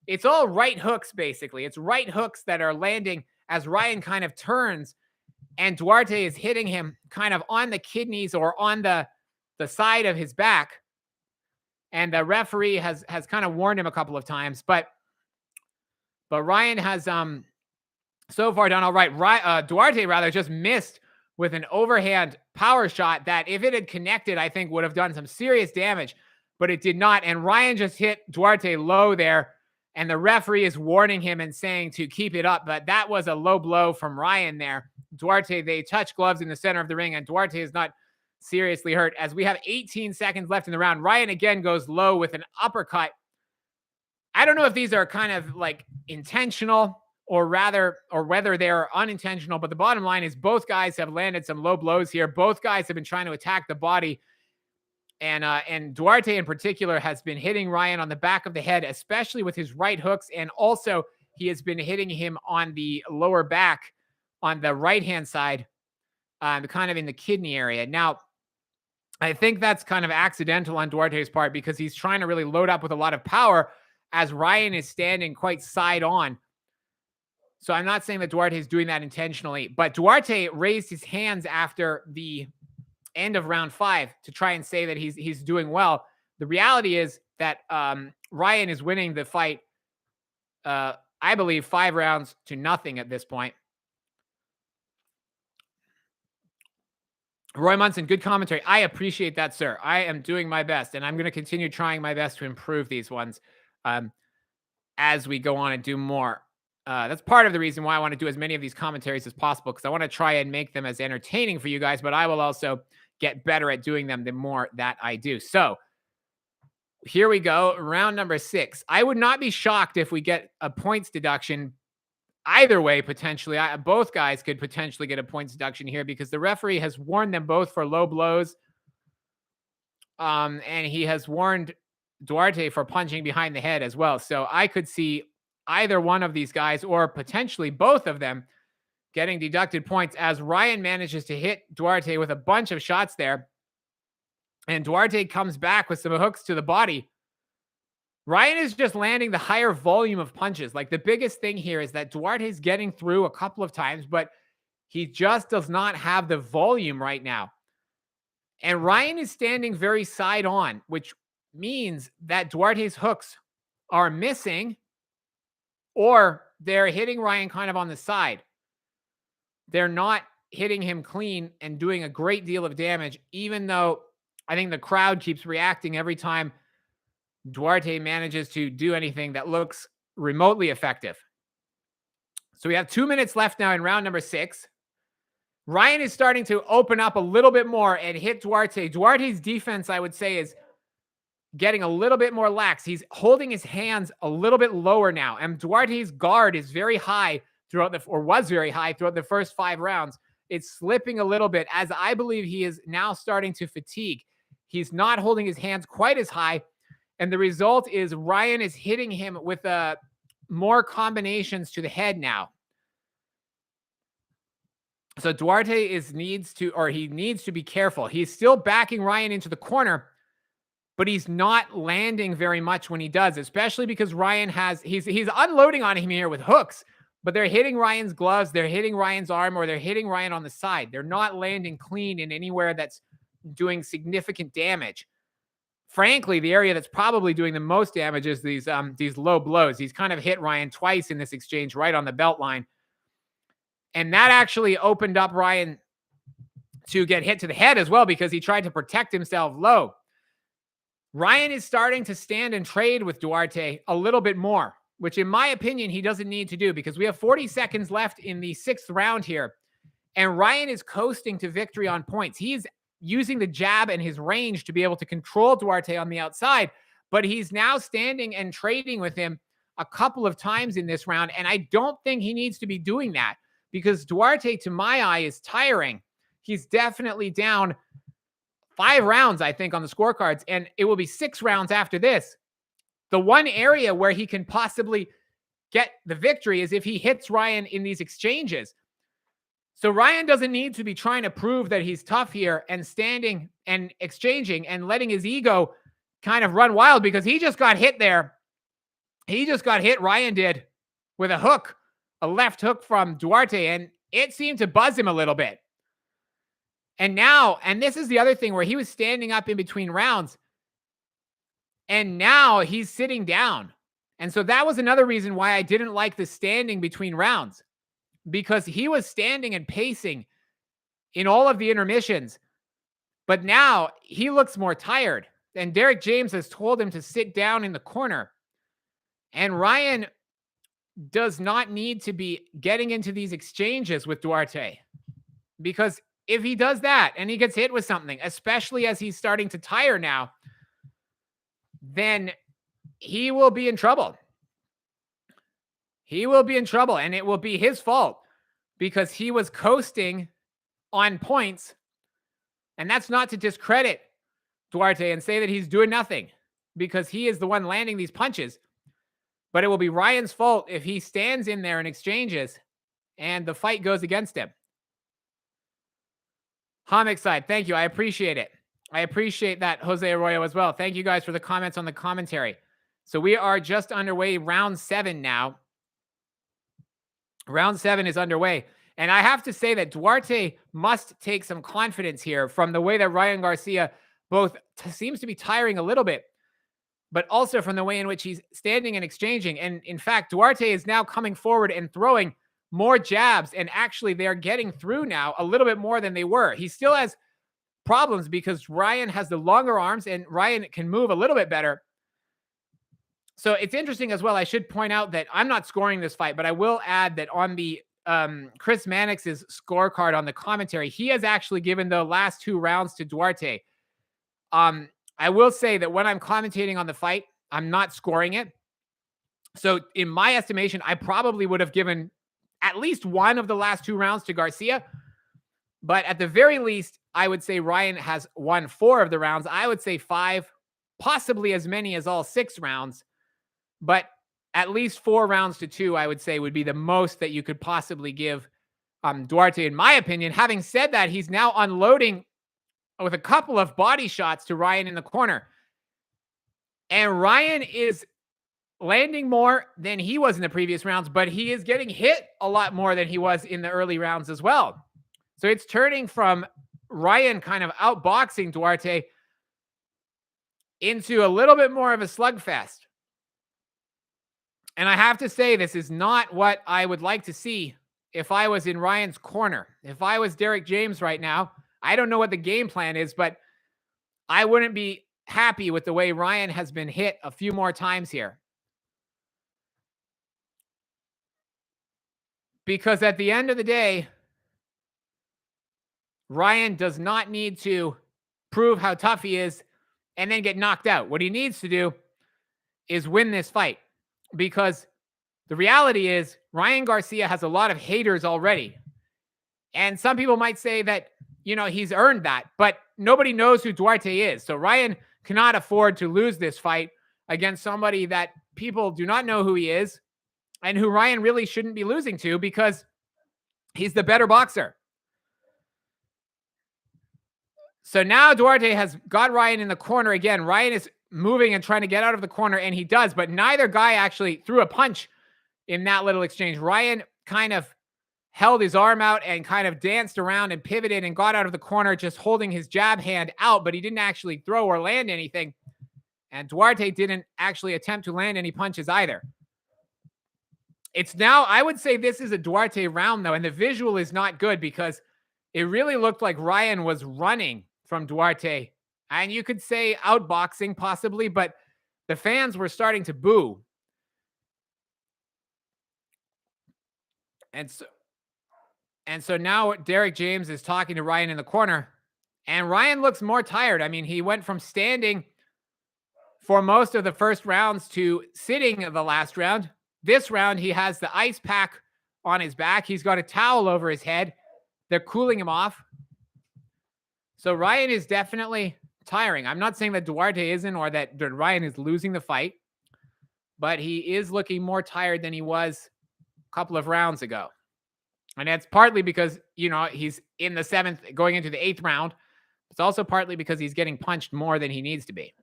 It's all right hooks, basically. It's right hooks that are landing as Ryan kind of turns, and Duarte is hitting him kind of on the kidneys or on the side of his back. And the referee has kind of warned him a couple of times, but Ryan has so far done all right. Duarte rather just missed with an overhand power shot that if it had connected, I think would have done some serious damage, but it did not. And Ryan just hit Duarte low there, and the referee is warning him and saying to keep it up. But that was a low blow from Ryan there. Duarte, they touch gloves in the center of the ring, and Duarte is not seriously hurt. As we have 18 seconds left in the round, Ryan again goes low with an uppercut. I don't know if these are kind of like intentional or whether they're unintentional, but the bottom line is both guys have landed some low blows here. Both guys have been trying to attack the body. And Duarte in particular has been hitting Ryan on the back of the head, especially with his right hooks. And also he has been hitting him on the lower back on the right-hand side, kind of in the kidney area. Now, I think that's kind of accidental on Duarte's part because he's trying to really load up with a lot of power as Ryan is standing quite side on. So I'm not saying that Duarte is doing that intentionally, but Duarte raised his hands after the end of round 5 to try and say that he's doing well. The reality is that Ryan is winning the fight, I believe, 5 rounds to nothing at this point. Roy Munson, good commentary. I appreciate that, sir. I am doing my best, and I'm going to continue trying my best to improve these ones as we go on and do more. That's part of the reason why I want to do as many of these commentaries as possible, because I want to try and make them as entertaining for you guys, but I will also get better at doing them the more that I do. So here we go. Round number 6. I would not be shocked if we get a points deduction either way, potentially. Both guys could potentially get a points deduction here because the referee has warned them both for low blows. And he has warned Duarte for punching behind the head as well. So I could see either one of these guys or potentially both of them getting deducted points as Ryan manages to hit Duarte with a bunch of shots there. And Duarte comes back with some hooks to the body. Ryan is just landing the higher volume of punches. Like, the biggest thing here is that Duarte's getting through a couple of times, but he just does not have the volume right now. And Ryan is standing very side on, which means that Duarte's hooks are missing or they're hitting Ryan kind of on the side. They're not hitting him clean and doing a great deal of damage, even though I think the crowd keeps reacting every time Duarte manages to do anything that looks remotely effective. So we have 2 minutes left now in round number 6. Ryan is starting to open up a little bit more and hit Duarte. Duarte's defense, I would say, is getting a little bit more lax. He's holding his hands a little bit lower now. And Duarte's guard is very high was very high throughout the first 5 rounds. It's slipping a little bit as I believe he is now starting to fatigue. He's not holding his hands quite as high. And the result is Ryan is hitting him with more combinations to the head now. So Duarte needs to be careful. He's still backing Ryan into the corner, but he's not landing very much when he does, especially because Ryan he's unloading on him here with hooks, but they're hitting Ryan's gloves, they're hitting Ryan's arm, or they're hitting Ryan on the side. They're not landing clean in anywhere that's doing significant damage. Frankly, the area that's probably doing the most damage is these low blows. He's kind of hit Ryan twice in this exchange right on the belt line. And that actually opened up Ryan to get hit to the head as well because he tried to protect himself low. Ryan is starting to stand and trade with Duarte a little bit more, which in my opinion, he doesn't need to do because we have 40 seconds left in the 6th round here. And Ryan is coasting to victory on points. He's using the jab and his range to be able to control Duarte on the outside, but he's now standing and trading with him a couple of times in this round. And I don't think he needs to be doing that because Duarte, to my eye, is tiring. He's definitely down 5 rounds, I think, on the scorecards, and it will be 6 rounds after this. The one area where he can possibly get the victory is if he hits Ryan in these exchanges. So Ryan doesn't need to be trying to prove that he's tough here and standing and exchanging and letting his ego kind of run wild because he just got hit there. He just got hit, Ryan did, with a hook, a left hook from Duarte. And it seemed to buzz him a little bit. And now, and this is the other thing where he was standing up in between rounds, and now he's sitting down. And so that was another reason why I didn't like the standing between rounds, because he was standing and pacing in all of the intermissions. But now he looks more tired. And Derek James has told him to sit down in the corner. And Ryan does not need to be getting into these exchanges with Duarte, because if he does that and he gets hit with something, especially as he's starting to tire now, then he will be in trouble. He will be in trouble, and it will be his fault because he was coasting on points. And that's not to discredit Duarte and say that he's doing nothing, because he is the one landing these punches. But it will be Ryan's fault if he stands in there and exchanges and the fight goes against him. Hamik side, thank you. I appreciate it. I appreciate that, Jose Arroyo, as well. Thank you guys for the comments on the commentary. So we are just underway, round 7 now. Round 7 is underway. And I have to say that Duarte must take some confidence here from the way that Ryan Garcia both seems to be tiring a little bit, but also from the way in which he's standing and exchanging. And in fact, Duarte is now coming forward and throwing more jabs, and actually they're getting through now a little bit more than they were. He still has problems because Ryan has the longer arms and Ryan can move a little bit better. So it's interesting as well. I should point out that I'm not scoring this fight, but I will add that on the Chris Mannix's scorecard on the commentary, he has actually given the last 2 rounds to Duarte. I will say that when I'm commentating on the fight, I'm not scoring it. So in my estimation, I probably would have given at least one of the last 2 rounds to Garcia. But at the very least, I would say Ryan has won 4 of the rounds. I would say 5, possibly as many as all 6 rounds. But at least 4 rounds to 2, I would say, would be the most that you could possibly give Duarte, in my opinion. Having said that, he's now unloading with a couple of body shots to Ryan in the corner. And Ryan is landing more than he was in the previous rounds, but he is getting hit a lot more than he was in the early rounds as well. So it's turning from Ryan kind of outboxing Duarte into a little bit more of a slugfest. And I have to say, this is not what I would like to see if I was in Ryan's corner. If I was Derek James right now, I don't know what the game plan is, but I wouldn't be happy with the way Ryan has been hit a few more times here. Because at the end of the day, Ryan does not need to prove how tough he is and then get knocked out. What he needs to do is win this fight, because the reality is Ryan Garcia has a lot of haters already. And some people might say that, you know, he's earned that, but nobody knows who Duarte is. So Ryan cannot afford to lose this fight against somebody that people do not know who he is and who Ryan really shouldn't be losing to, because he's the better boxer. So now Duarte has got Ryan in the corner again. Ryan is moving and trying to get out of the corner, and he does, but neither guy actually threw a punch in that little exchange. Ryan kind of held his arm out and kind of danced around and pivoted and got out of the corner, just holding his jab hand out, but he didn't actually throw or land anything. And Duarte didn't actually attempt to land any punches either. It's now, I would say this is a Duarte round though, and the visual is not good because it really looked like Ryan was running from Duarte. And you could say outboxing possibly, but the fans were starting to boo. And so now Derek James is talking to Ryan in the corner, and Ryan looks more tired. I mean, he went from standing for most of the first rounds to sitting the last round. This round, he has the ice pack on his back. He's got a towel over his head. They're cooling him off. So Ryan is definitely tiring. I'm not saying that Duarte isn't, or that Ryan is losing the fight, but he is looking more tired than he was a couple of rounds ago. And that's partly because, you know, he's in the 7th going into the 8th round. It's also partly because he's getting punched more than he needs to be.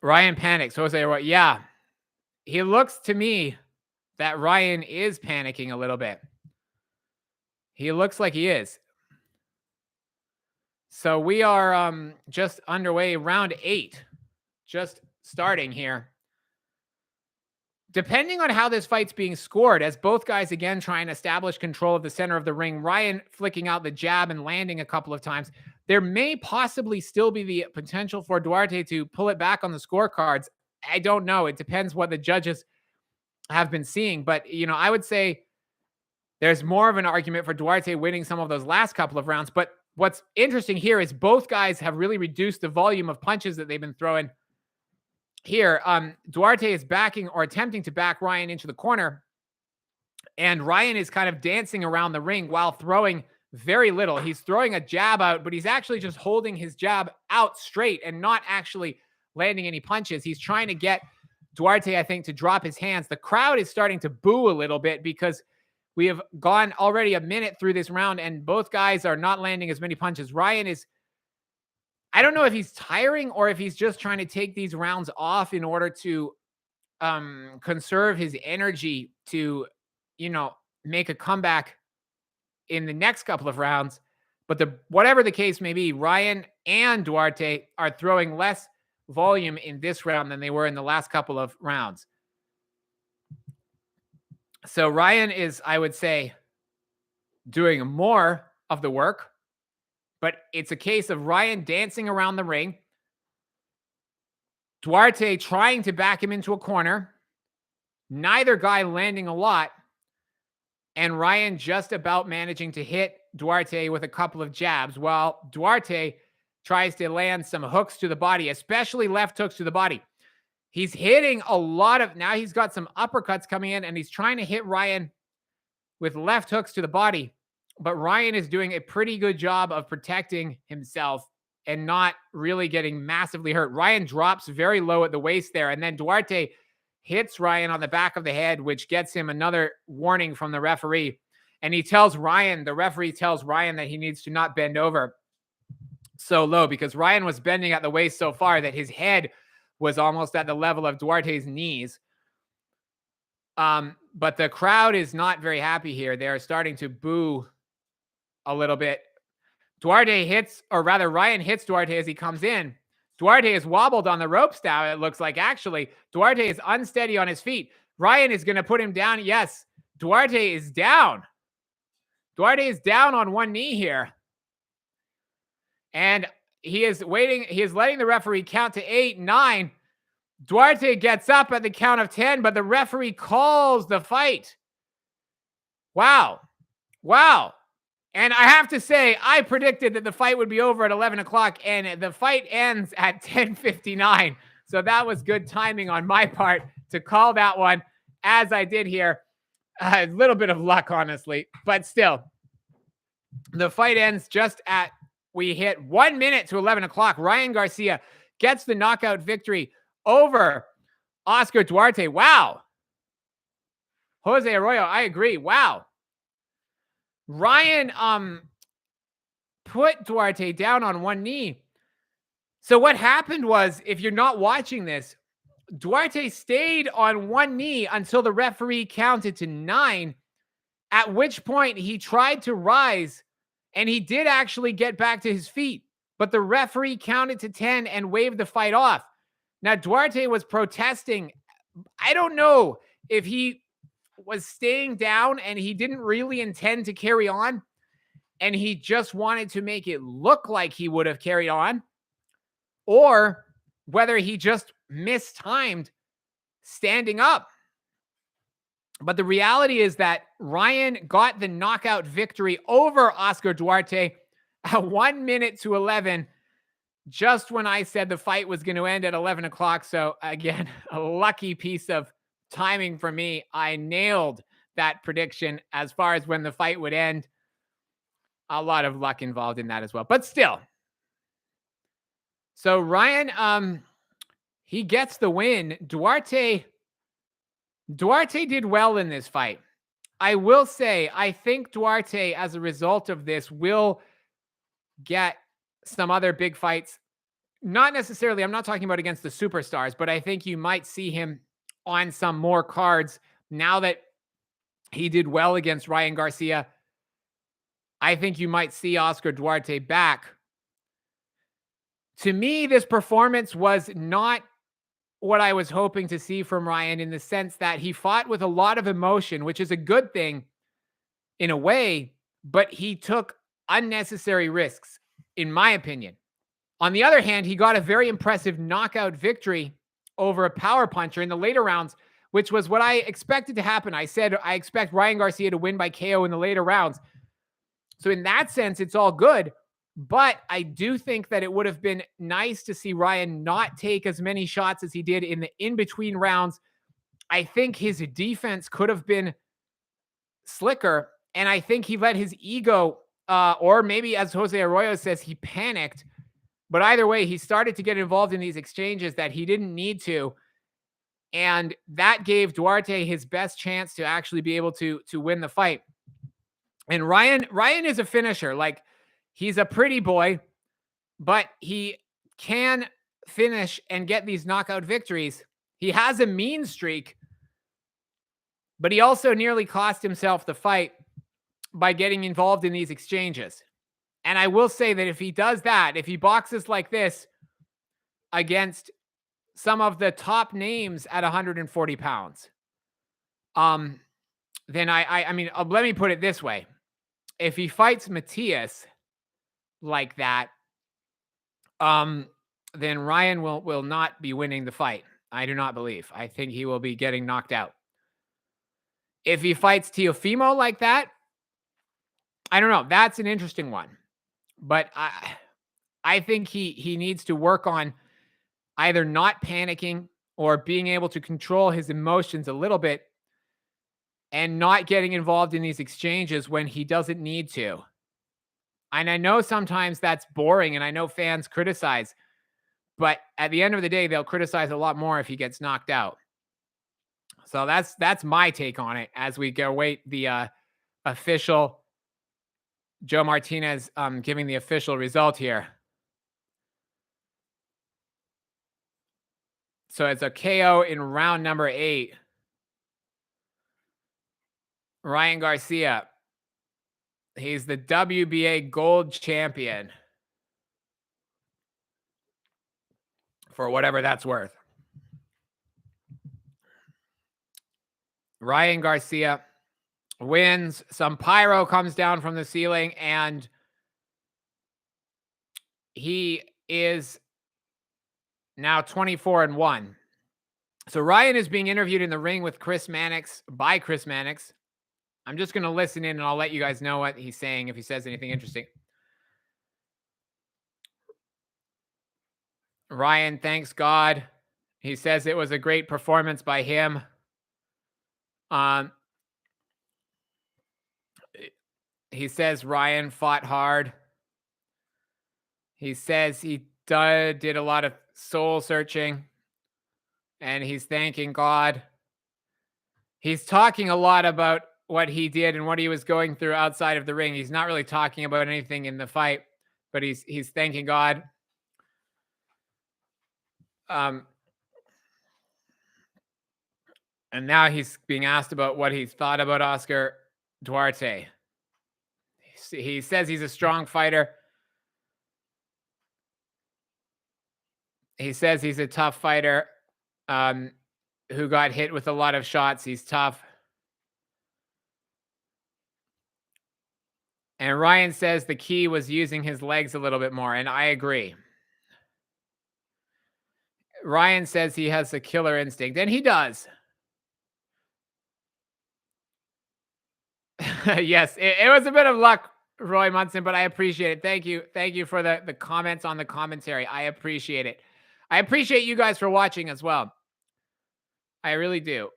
Ryan panics. Jose, yeah, he looks to me that Ryan is panicking a little bit. He looks like he is. So we are just underway, round 8, just starting here. Depending on how this fight's being scored, as both guys again try and establish control of the center of the ring, Ryan flicking out the jab and landing a couple of times, there may possibly still be the potential for Duarte to pull it back on the scorecards. I don't know. It depends what the judges have been seeing. But, I would say there's more of an argument for Duarte winning some of those last couple of rounds. But what's interesting here is both guys have really reduced the volume of punches that they've been throwing. Here, Duarte is backing or attempting to back Ryan into the corner, and Ryan is kind of dancing around the ring while throwing very little. He's throwing a jab out, but he's actually just holding his jab out straight and not actually landing any punches. He's trying to get Duarte, I think, to drop his hands. The crowd is starting to boo a little bit because we have gone already a minute through this round, and both guys are not landing as many punches. Ryan is, I don't know if he's tiring or if he's just trying to take these rounds off in order to conserve his energy to, make a comeback in the next couple of rounds. But whatever the case may be, Ryan and Duarte are throwing less volume in this round than they were in the last couple of rounds. So Ryan is, I would say, doing more of the work. But it's a case of Ryan dancing around the ring, Duarte trying to back him into a corner, neither guy landing a lot, and Ryan just about managing to hit Duarte with a couple of jabs while Duarte tries to land some hooks to the body, especially left hooks to the body. He's hitting a lot of, now he's got some uppercuts coming in, and he's trying to hit Ryan with left hooks to the body. But Ryan is doing a pretty good job of protecting himself and not really getting massively hurt. Ryan drops very low at the waist there, and then Duarte hits Ryan on the back of the head, which gets him another warning from the referee. And the referee tells Ryan that he needs to not bend over so low because Ryan was bending at the waist so far that his head was almost at the level of Duarte's knees. But the crowd is not very happy here. They're starting to boo a little bit. Ryan hits Duarte as he comes in. Duarte is wobbled on the ropes now, it looks like. Actually, Duarte is unsteady on his feet. Ryan is going to put him down. Yes, Duarte is down. Duarte is down on one knee here. And he is waiting. He is letting the referee count to 8, 9. Duarte gets up at the count of 10, but the referee calls the fight. Wow. And I have to say, I predicted that the fight would be over at 11 o'clock, and the fight ends at 10:59. So that was good timing on my part to call that one as I did here. A little bit of luck, honestly, but still. The fight ends we hit 1 minute to 11 o'clock. Ryan Garcia gets the knockout victory over Oscar Duarte. Wow. Jose Arroyo, I agree. Wow. Ryan put Duarte down on one knee. So what happened was, if you're not watching this, Duarte stayed on one knee until the referee counted to 9, at which point he tried to rise, and he did actually get back to his feet, but the referee counted to 10 and waved the fight off. Now, Duarte was protesting. I don't know if he was staying down and he didn't really intend to carry on, and he just wanted to make it look like he would have carried on, or whether he just mistimed standing up. But the reality is that Ryan got the knockout victory over Oscar Duarte at 1 minute to 11, just when I said the fight was going to end at 11 o'clock. So again, a lucky piece of timing for me. I nailed that prediction as far as when the fight would end. A lot of luck involved in that as well, but still. So Ryan, he gets the win. Duarte did well in this fight. I will say, I think Duarte, as a result of this, will get some other big fights. Not necessarily, I'm not talking about against the superstars, but I think you might see him on some more cards now that He did well against Ryan Garcia. I think you might see Oscar Duarte back. To me, this performance was not what I was hoping to see from Ryan, in the sense that he fought with a lot of emotion, which is a good thing in a way, but he took unnecessary risks, in my opinion. On the other hand, he got a very impressive knockout victory over a power puncher in the later rounds, which was what I expected to happen. I said I expect Ryan Garcia to win by KO in the later rounds. So in that sense, it's all good. But I do think that it would have been nice to see Ryan not take as many shots as he did in the in-between rounds. I think his defense could have been slicker, and I think he let his ego, or maybe as Jose Arroyo says, he panicked. But either way, he started to get involved in these exchanges that he didn't need to. And that gave Duarte his best chance to actually be able to win the fight. And Ryan is a finisher. Like, he's a pretty boy, but he can finish and get these knockout victories. He has a mean streak, but he also nearly cost himself the fight by getting involved in these exchanges. And I will say that if he does that, if he boxes like this against some of the top names at 140 pounds, then I mean, let me put it this way. If he fights Matias like that, then Ryan will not be winning the fight. I do not believe. I think he will be getting knocked out. If he fights Teofimo like that, I don't know. That's an interesting one. But I think he needs to work on either not panicking or being able to control his emotions a little bit and not getting involved in these exchanges when he doesn't need to. And I know sometimes that's boring, and I know fans criticize, but at the end of the day, they'll criticize a lot more if he gets knocked out. So that's my take on it as we go await the official Joe Martinez giving the official result here. So it's a KO in round number 8. Ryan Garcia. He's the WBA gold champion. For whatever that's worth. Ryan Garcia wins. Some pyro comes down from the ceiling, and he is now 24-1. So Ryan is being interviewed in the ring with Chris Mannix by Chris Mannix. I'm just going to listen in, and I'll let you guys know what he's saying if he says anything interesting. Ryan thanks God. He says it was a great performance by him. He says Ryan fought hard. He says he did a lot of soul searching, and he's thanking God. He's talking a lot about what he did and what he was going through outside of the ring. He's not really talking about anything in the fight, but he's thanking God. And now he's being asked about what he's thought about Oscar Duarte. He says he's a strong fighter. He says he's a tough fighter who got hit with a lot of shots. He's tough. And Ryan says the key was using his legs a little bit more, and I agree. Ryan says he has a killer instinct, and he does. Yes, it was a bit of luck, Roy Munson, but I appreciate it. Thank you. Thank you for the comments on the commentary. I appreciate it. I appreciate you guys for watching as well. I really do.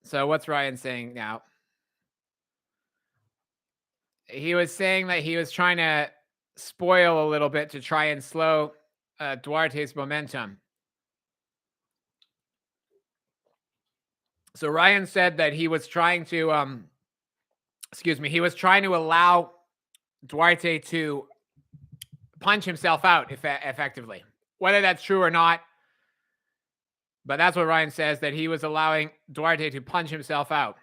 So what's Ryan saying now? He was saying that he was trying to spoil a little bit to try and slow Duarte's momentum. So Ryan said that he was trying to, he was trying to allow Duarte to punch himself out effectively. Whether that's true or not, But that's what Ryan says, that he was allowing Duarte to punch himself out.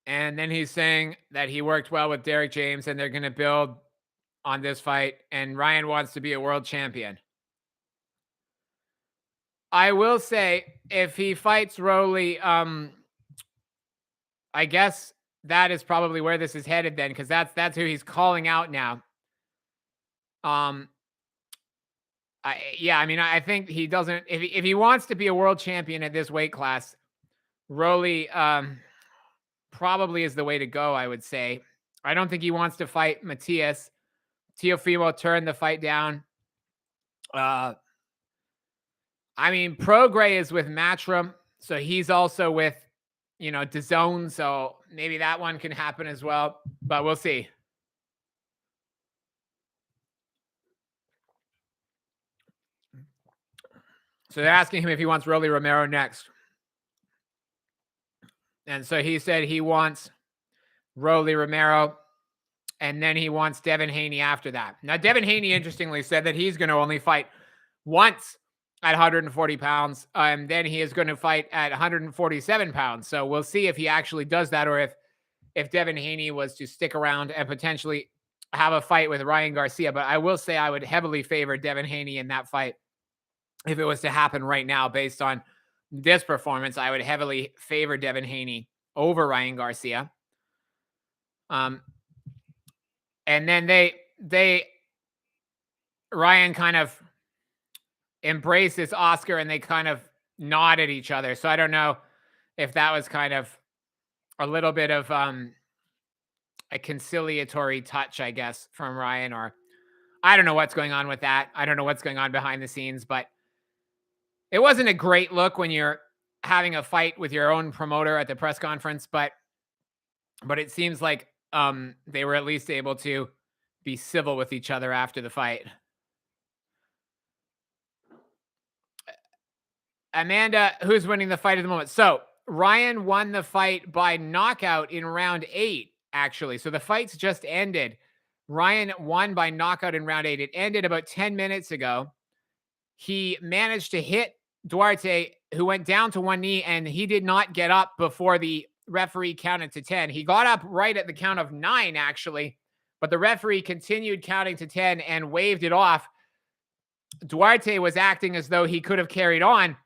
And then he's saying that he worked well with Derek James and they're going to build on this fight. And Ryan wants to be a world champion. I will say, if he fights Rolly, I guess that is probably where this is headed then, because that's who he's calling out now. I think he doesn't. If he wants to be a world champion at this weight class, Rolly probably is the way to go, I would say. I don't think he wants to fight Matias. Teofimo turned the fight down. Prograis is with Matchroom, so he's also with, DAZN, so maybe that one can happen as well, but we'll see. So they're asking him if he wants Rolly Romero next. And so he said he wants Rolly Romero, and then he wants Devin Haney after that. Now, Devin Haney, interestingly, said that he's going to only fight once at 140 pounds, and then he is going to fight at 147 pounds. So we'll see if he actually does that, or if Devin Haney was to stick around and potentially have a fight with Ryan Garcia. But I will say I would heavily favor Devin Haney in that fight. If it was to happen right now, based on this performance, I would heavily favor Devin Haney over Ryan Garcia. And then Ryan kind of embraces Oscar and they kind of nod at each other. So I don't know if that was kind of a little bit of a conciliatory touch, I guess, from Ryan, or I don't know what's going on with that. I don't know what's going on behind the scenes, but it wasn't a great look when you're having a fight with your own promoter at the press conference, but it seems like they were at least able to be civil with each other after the fight. Amanda, who's winning the fight at the moment? So Ryan won the fight by knockout in round 8, actually. So the fight's just ended. Ryan won by knockout in round 8. It ended about 10 minutes ago. He managed to hit Duarte, who went down to one knee, and he did not get up before the referee counted to 10. He got up right at the count of 9, actually, but the referee continued counting to 10 and waved it off. Duarte was acting as though he could have carried on,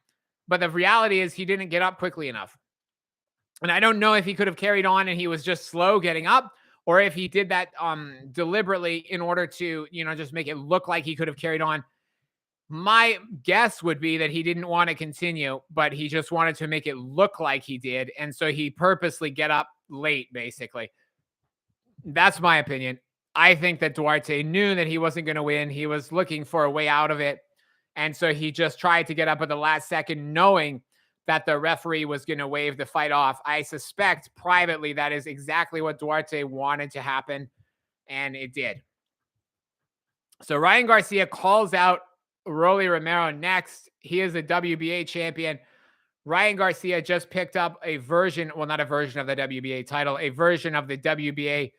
but the reality is he didn't get up quickly enough. And I don't know if he could have carried on and he was just slow getting up, or if he did that deliberately in order to, just make it look like he could have carried on. My guess would be that he didn't want to continue, but he just wanted to make it look like he did. And so he purposely get up late, basically. That's my opinion. I think that Duarte knew that he wasn't going to win. He was looking for a way out of it. And so he just tried to get up at the last second, knowing that the referee was going to wave the fight off. I suspect privately that is exactly what Duarte wanted to happen, and it did. So Ryan Garcia calls out Rolly Romero next. He is a WBA champion. Ryan Garcia just picked up a version, well, not a version of the WBA title, a version of the WBA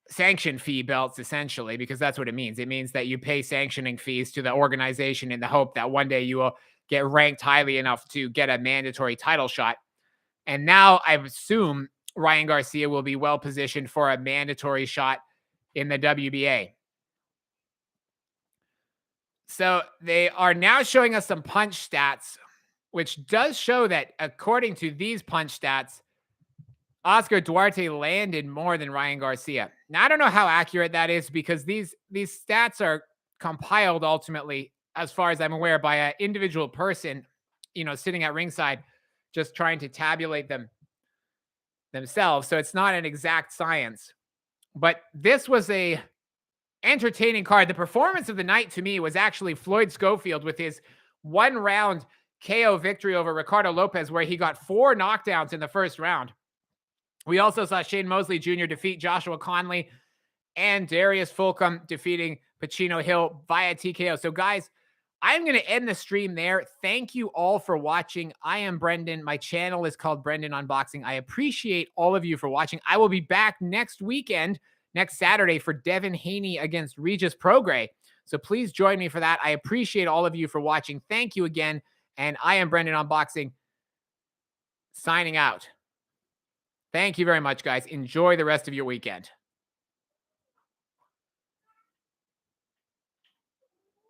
sanction fee belts, essentially, because that's what it means. It means that you pay sanctioning fees to the organization in the hope that one day you will get ranked highly enough to get a mandatory title shot. And now I assume Ryan Garcia will be well positioned for a mandatory shot in the WBA. So they are now showing us some punch stats, which does show that according to these punch stats, Oscar Duarte landed more than Ryan Garcia. Now, I don't know how accurate that is, because these stats are compiled ultimately, as far as I'm aware, by an individual person, sitting at ringside, just trying to tabulate them themselves. So it's not an exact science. But this was a entertaining card. The performance of the night to me was actually Floyd Schofield with his 1-round KO victory over Ricardo Lopez, where he got 4 knockdowns in the first round. We also saw Shane Mosley Jr. defeat Joshua Conley, and Darius Fulcom defeating Pacino Hill via TKO. So guys, I'm going to end the stream there. Thank you all for watching. I am Brendan. My channel is called Brendan Unboxing. I appreciate all of you for watching. I will be back next weekend, next Saturday, for Devin Haney against Regis Prograis. So please join me for that. I appreciate all of you for watching. Thank you again. And I am Brendan Unboxing, signing out. Thank you very much, guys. Enjoy the rest of your weekend.